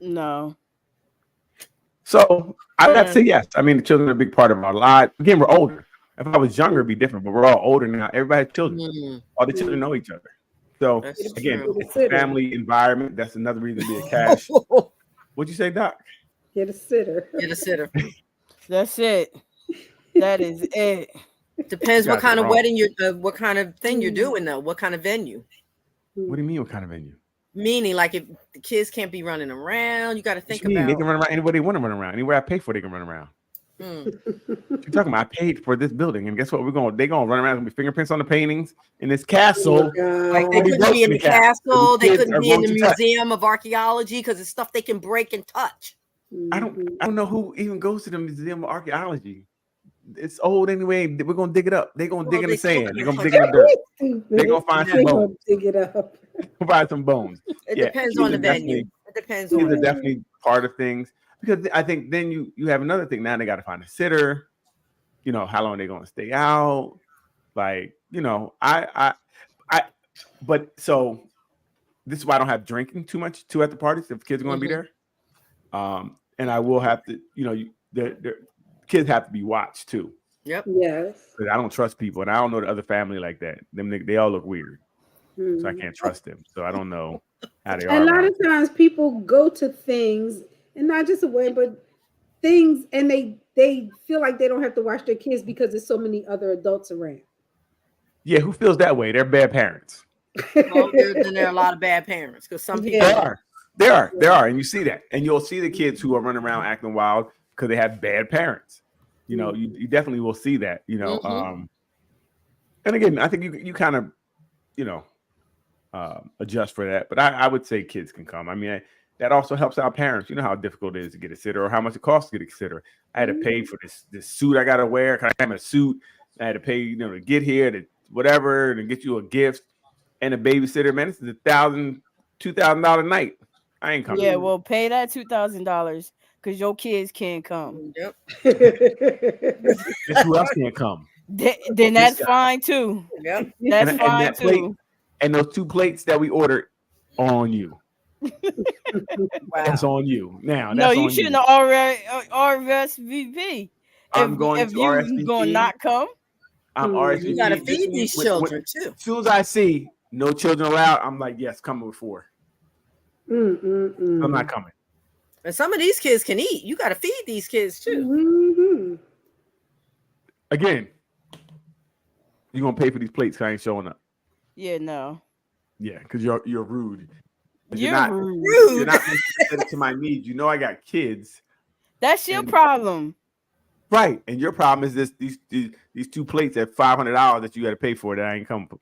No. So I would have to say yes. I mean, the children are a big part of our lives. Again, we're older. If I was younger, it'd be different. But we're all older now. Everybody has children. All the children know each other. So again, it's a family environment. That's another reason to be a cash. What'd you say, Doc? Get a sitter. Get a sitter. That's it. That is it. Depends what kind of wedding what kind of thing you're doing though. What kind of venue? What do you mean? What kind of venue? Meaning, like if the kids can't be running around, you got to think about. They can run around anywhere they want to run around. Anywhere I pay for, they can run around. What you talking about? I paid for this building, and guess what? They're gonna run around with fingerprints on the paintings in this castle. Like they couldn't be in the castle. They couldn't be in the Museum of Archaeology because it's stuff they can break and touch. I don't know who even goes to the Museum of Archaeology. It's old anyway. We're gonna dig it up. They're gonna dig in the sand. They're gonna dig in the dirt. They're gonna find some bones. Dig it up. Find some bones. It depends on the venue. It depends on. These are definitely part of things because I think then you have another thing. Now they got to find a sitter. How long they're gonna stay out. Like But so this is why I don't have drinking too much at the parties if kids are gonna be there. And I will have to. The kids have to be watched too. Yep. Yes. Because I don't trust people, and I don't know the other family like that. They all look weird, so I can't trust them. So I don't know how they are. A lot of times, people go to things, and not just a wedding, but things, and they feel like they don't have to watch their kids because there's so many other adults around. Yeah, who feels that way? They're bad parents. Well, then there are a lot of bad parents because some people There Yeah. are. There are, and you see that, and you'll see the kids who are running around acting wild because they have bad parents. You know, you definitely will see that. You know, and again, I think you kind of, you know, adjust for that. But I would say kids can come. I mean, that also helps our parents. You know how difficult it is to get a sitter, or how much it costs to get a sitter. I had to pay for this suit I got to wear. Cause I have a suit. I had to pay, you know, to get here, to whatever, and get you a gift and a babysitter. Man, this is $1,000, $2,000 a night. I ain't coming. Yeah, well, pay that $2,000 because your kids can't come. Yep. Guess who else can't come? Then that's fine too. Yep. That's And fine that plate, too. and those 2 plates that we ordered are on you. That's Wow. on you. Now, No, that's you on shouldn't you. have RSVP. I'm going if to you RSVP. gonna not come, I'm Mm. You got to RSVP. feed these children too. As soon as I see no children allowed, I'm like, yes, come with 4. I'm not coming. And some of these kids can eat. You got to feed these kids too. Mm-hmm. Again, you're gonna pay for these plates 'cause I ain't showing up. yeah, no. Yeah, because you're rude. 'Cause You're not rude. you're not sensitive to my needs. You know I got kids. That's your And- problem. Right. And your problem is these 2 plates at $500 that you got to pay for that I ain't come with.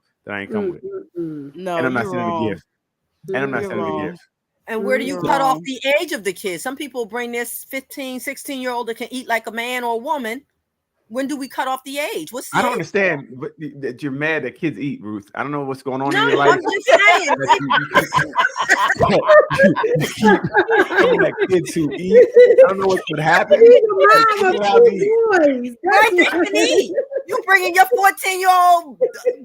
No, And I'm not you're sending wrong. a gift. And I'm not You're sending a wrong. gift. And where do you You're cut off wrong. the age of the kids? Some people bring this 15, 16-year-old that can eat like a man or a woman. When do we cut off the age? What's the I don't age? understand that you're mad that kids eat, Ruth. I don't know what's going on in No, your life. I'm just saying. That kids who eat. I don't know what could happen. Right, they can eat. You bringing your 14-year-old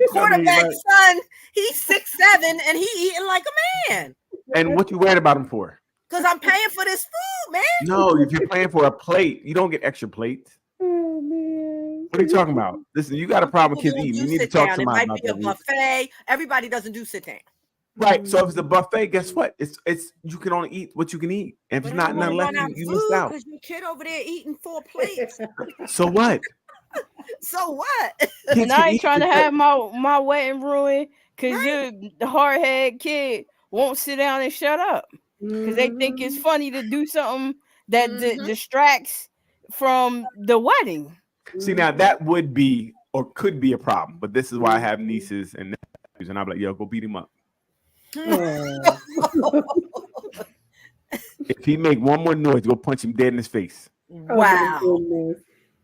quarterback son, he's 6'7", and he eating like a man. And what you worried about him for? Because I'm paying for this food, man. No, if you're paying for a plate, you don't get extra plates. Oh man. What are you talking about? Listen, you got a problem with kids People eating. don't You do need to sit talk down. to It somebody might about be a that. Ruth. buffet. Everybody doesn't do sit down. Right. So if it's a buffet, guess what? It's you can only eat what you can eat. And if But it's not I nothing don't left, run out you of missed food out. because your kid over there eating 4 plates. So what? So what? Kids And can I ain't eat trying to because- have my wedding ruined because Right. the hard head kid won't sit down and shut up because they think it's funny to do something that distracts from the wedding. See, now that would be or could be a problem, but this is why I have nieces and nephews, and I'm like, yo, go beat him up. If he make one more noise, go punch him dead in his face. Wow.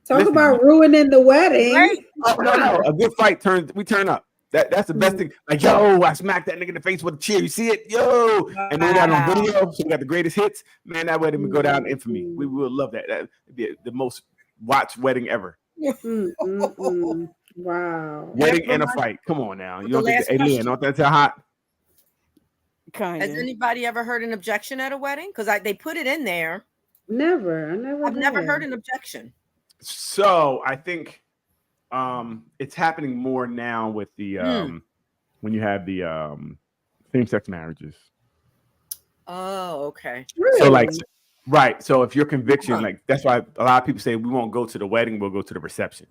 Talk Listen, about ruining the wedding. Right. Oh, no. A good fight we turn up. That's the best thing. Like, yo, I smacked that nigga in the face with a chair. You see it? Yo. And then we got it on Wow. video, so we got the greatest hits. Man, that wedding would go down in infamy. We will love that. That'd be the most watched wedding ever. Wow. Wedding and a fight. Come on now. You The don't think last hey, Leah, question. don't that tell hot? Kind Has of. anybody ever heard an objection at a wedding? Because they put it in there. Never. I've never heard an objection. So I think it's happening more now with the when you have the same-sex marriages. Oh, okay. Really? So like right. So if your conviction, like that's why a lot of people say we won't go to the wedding, we'll go to the reception.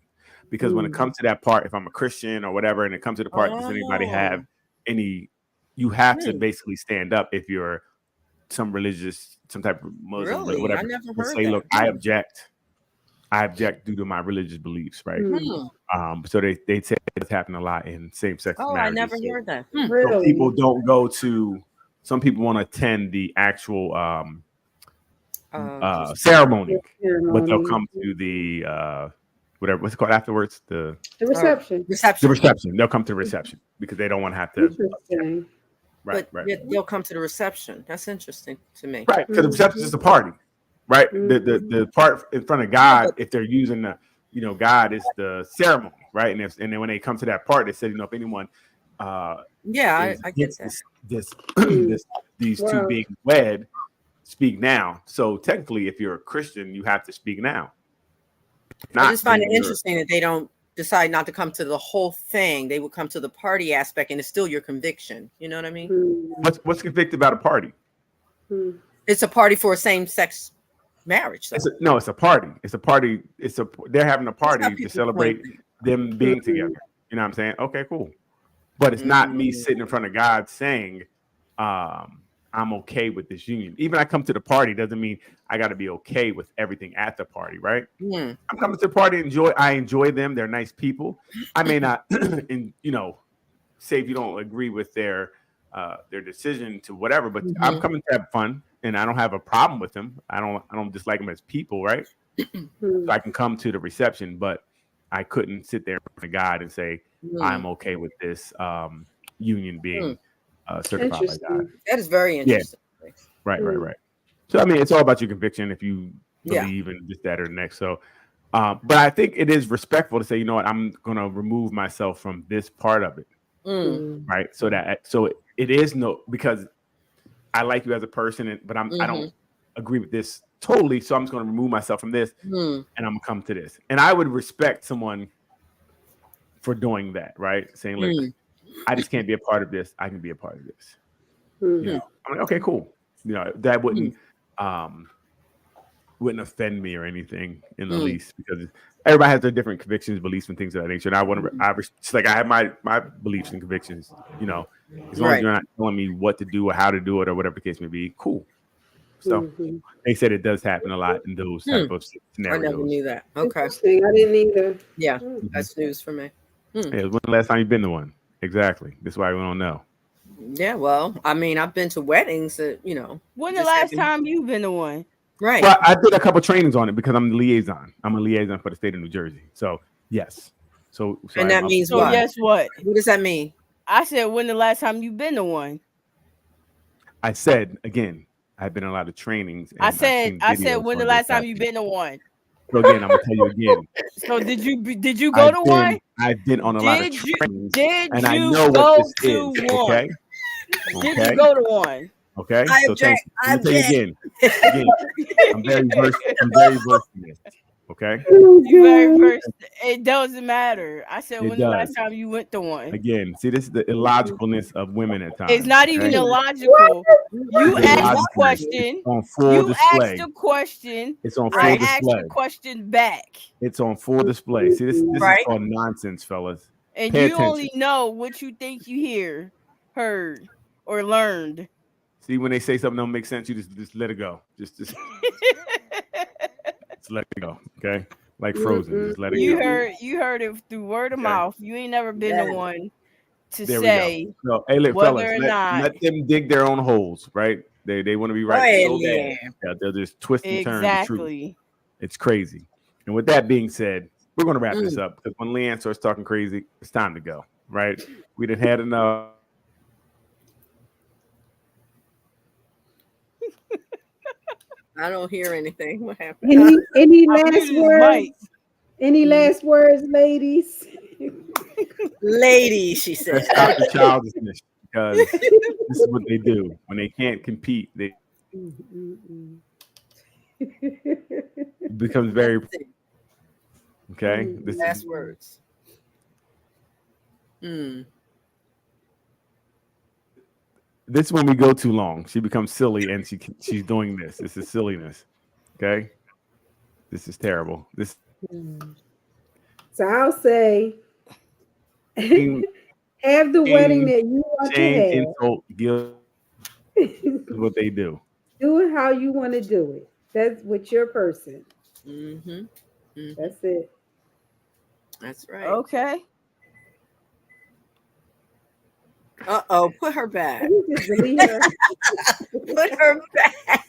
Because when it comes to that part, if I'm a Christian or whatever, and it comes to the part, does anybody have any? You have to basically stand up if you're some type of Muslim, Really? whatever. I never and heard say, that. look, I object due to my religious beliefs, right? So they say it's happening a lot in same-sex Oh, marriages. I never heard that. So Really? people don't go to. Some people want to attend the actual ceremony, but they'll come to the whatever what's it called afterwards. The reception. The reception. They'll come to the reception because they don't want to have to. Interesting. But they'll come to the reception. That's interesting to me. Right, because the reception is a party, right? The part in front of God, if they're using the, God is the ceremony, right? And then when they come to that part, they said, if anyone, I get that. These two being wed, speak now. So technically, if you're a Christian, you have to speak now. I just find it interesting that they don't decide not to come to the whole thing. They will come to the party aspect, and it's still your conviction. You know what I mean? What's convicted about a party? It's a party for a same-sex marriage. So. No, it's a party. It's a party. They're having a That's how party to people celebrate point. them being together. You know what I'm saying? Okay, cool. But it's not me sitting in front of God saying, I'm okay with this union. Even I come to the party doesn't mean I got to be okay with everything at the party, right? Mm. I'm coming to the party, I enjoy them. They're nice people. I may not, and say if you don't agree with their decision to whatever, but I'm coming to have fun, and I don't have a problem with them. I don't dislike them as people, right? So I can come to the reception, but I couldn't sit there in front of God and say I'm okay with this union being certified by God. That is very interesting. Yeah. Right. So I mean, it's all about your conviction if you believe in this, that, or the next. So, but I think it is respectful to say, you know what, I'm going to remove myself from this part of it, right? So it is because I like you as a person, but I don't agree with this totally. So I'm just going to remove myself from this, and I'm going to come to this. And I would respect someone for doing that, right? Saying, look, I just can't be a part of this. I can be a part of this. I'm like, okay, cool. That wouldn't offend me or anything in the least, because everybody has their different convictions, beliefs, and things of that nature. And I have my beliefs and convictions. As long as you're not telling me what to do or how to do it or whatever the case may be, cool. So they said it does happen a lot in those type of scenarios. I never knew that. Okay, I didn't either. Yeah, that's news for me. Yeah, when the last time you've been to one? Exactly. That's why we don't know. Yeah, well, I mean, I've been to weddings that, When the last time you've been to one? Right. Well, I did a couple trainings on it because I'm the liaison. I'm a liaison for the state of New Jersey. So yes. So and that means so what? Guess what? What does that mean? I said, when the last time you've been to one? I said again, I've been in a lot of trainings. And I said, when the last time you've been to one? So again, I'm gonna tell you again. So did you go to one? I've been on a lot of trainings, and I know what this is. One? Okay. Did you go to one? Okay. I so object. Let me tell you again. I'm very versed in this. Okay. You very versed. It doesn't matter. I said, when the last time you went to one? Again, see, this is the illogicalness of women at times. It's not even illogical. You asked the question. On full display. Asked the question. It's on full I display. asked the question back. It's on full display. See, this is called nonsense, fellas. And Pay you attention. only know what you think you heard, or learned. See, when they say something don't make sense, you just let it go. Just let it go. Okay, like Frozen. Just let it go. You heard it through word of mouth. You ain't never been to one to there say. No, hey, look, whether fellas, or not. let them dig their own holes, right? They want to be right so bad. Yeah, they'll just twist and turn the truth. It's crazy. And with that being said, we're going to wrap this up, because when Leanne starts talking crazy, it's time to go. Right? We done had enough. I don't hear anything. What happened? Any last words? Any last words, ladies? Ladies, she said. Stop the childishness, because this is what they do when they can't compete. They it becomes very okay. Last words. This is when we go too long. She becomes silly, and she's doing this. This is silliness. Okay, this is terrible. So I'll say, have the wedding that you want to have. Insult, guilt is what they do. Do it how you want to do it. That's with your person. That's it. That's right. Okay. Put her back. Just delete her. Put her back.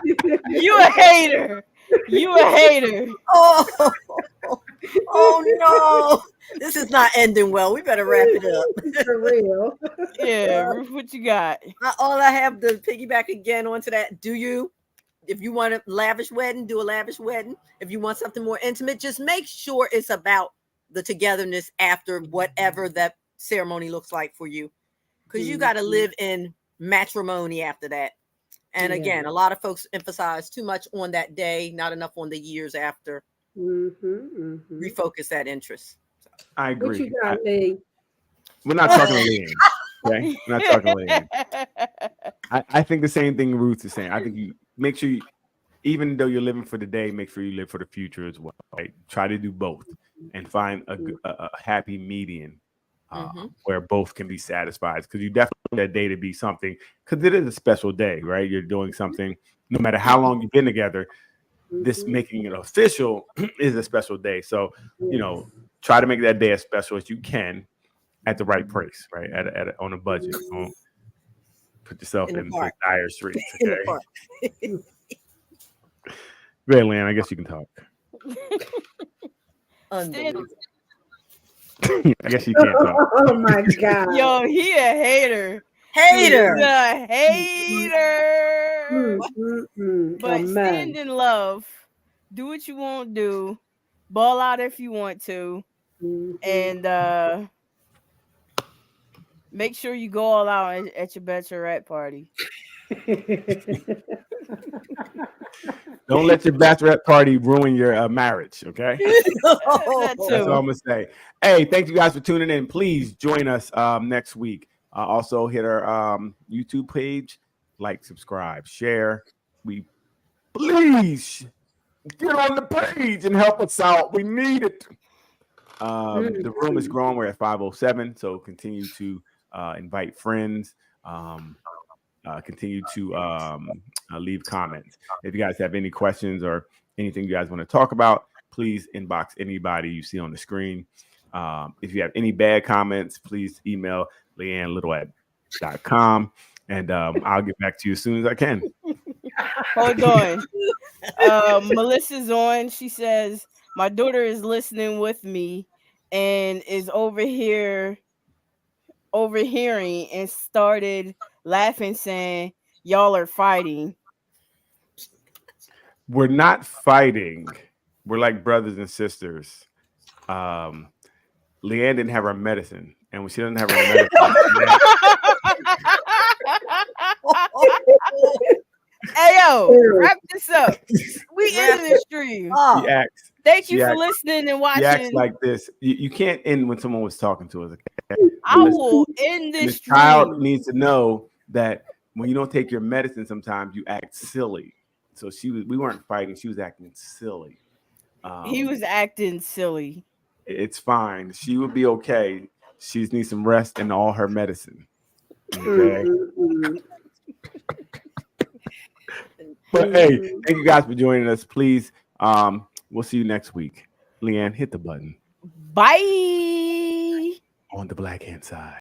You a hater. You a hater. Oh no. This is not ending well. We better wrap it up. For real. Yeah, Ruth, what you got? All I have to piggyback again onto that. If you want a lavish wedding, do a lavish wedding. If you want something more intimate, just make sure it's about the togetherness after whatever that ceremony looks like for you. Because you got to live in matrimony after that. And again, a lot of folks emphasize too much on that day, not enough on the years after. Refocus that interest. So. I agree. What you got, Lee? We're not talking to Leanne. Okay? We're not talking to Leanne. I think the same thing Ruth is saying. I think make sure you, even though you're living for the day, make sure you live for the future as well. Right? Try to do both and find a happy median where both can be satisfied. Because you definitely want that day to be something. Because it is a special day, right? You're doing something. No matter how long you've been together, this making it official is a special day. So try to make that day as special as you can at the right price, right? On a budget. Don't put yourself In the into park. dire straits. In the Okay. park. Great, Lan. I guess you can talk. Unbelievable. I guess you can't talk. Oh my God. Yo, he a hater. Hater. He's a hater. But A stand man. in love. Do what you want to do. Ball out if you want to. And make sure you go all out at your bachelorette party. Don't let your bachelorette party ruin your marriage, okay? That That's all I'm going to say. Hey, thank you guys for tuning in. Please join us next week. Also, hit our YouTube page, like, subscribe, share. Please get on the page and help us out. We need it. The room is growing. We're at 507, so continue to invite friends. Continue to leave comments. If you guys have any questions or anything you guys want to talk about, please inbox anybody you see on the screen. If you have any bad comments, please email leannelittle@.com, and I'll get back to you as soon as I can. Hold on. Melissa's on. She says, my daughter is listening with me and is overhearing and started laughing, saying, y'all are fighting. We're not fighting. We're like brothers and sisters. Leanne didn't have her medicine, and when she doesn't have her medicine, hey yo, wrap this up. We in the stream. she acts. Thank you for listening and watching. She acts like this. You can't end when someone was talking to us. Okay? I will end this This stream. child needs to know that when you don't take your medicine, sometimes you act silly. So we weren't fighting. She was acting silly. He was acting silly. It's fine. She will be okay. She just needs some rest and all her medicine. Okay. But hey, thank you guys for joining us. Please, we'll see you next week. Leanne, hit the button Bye. on the black hand side.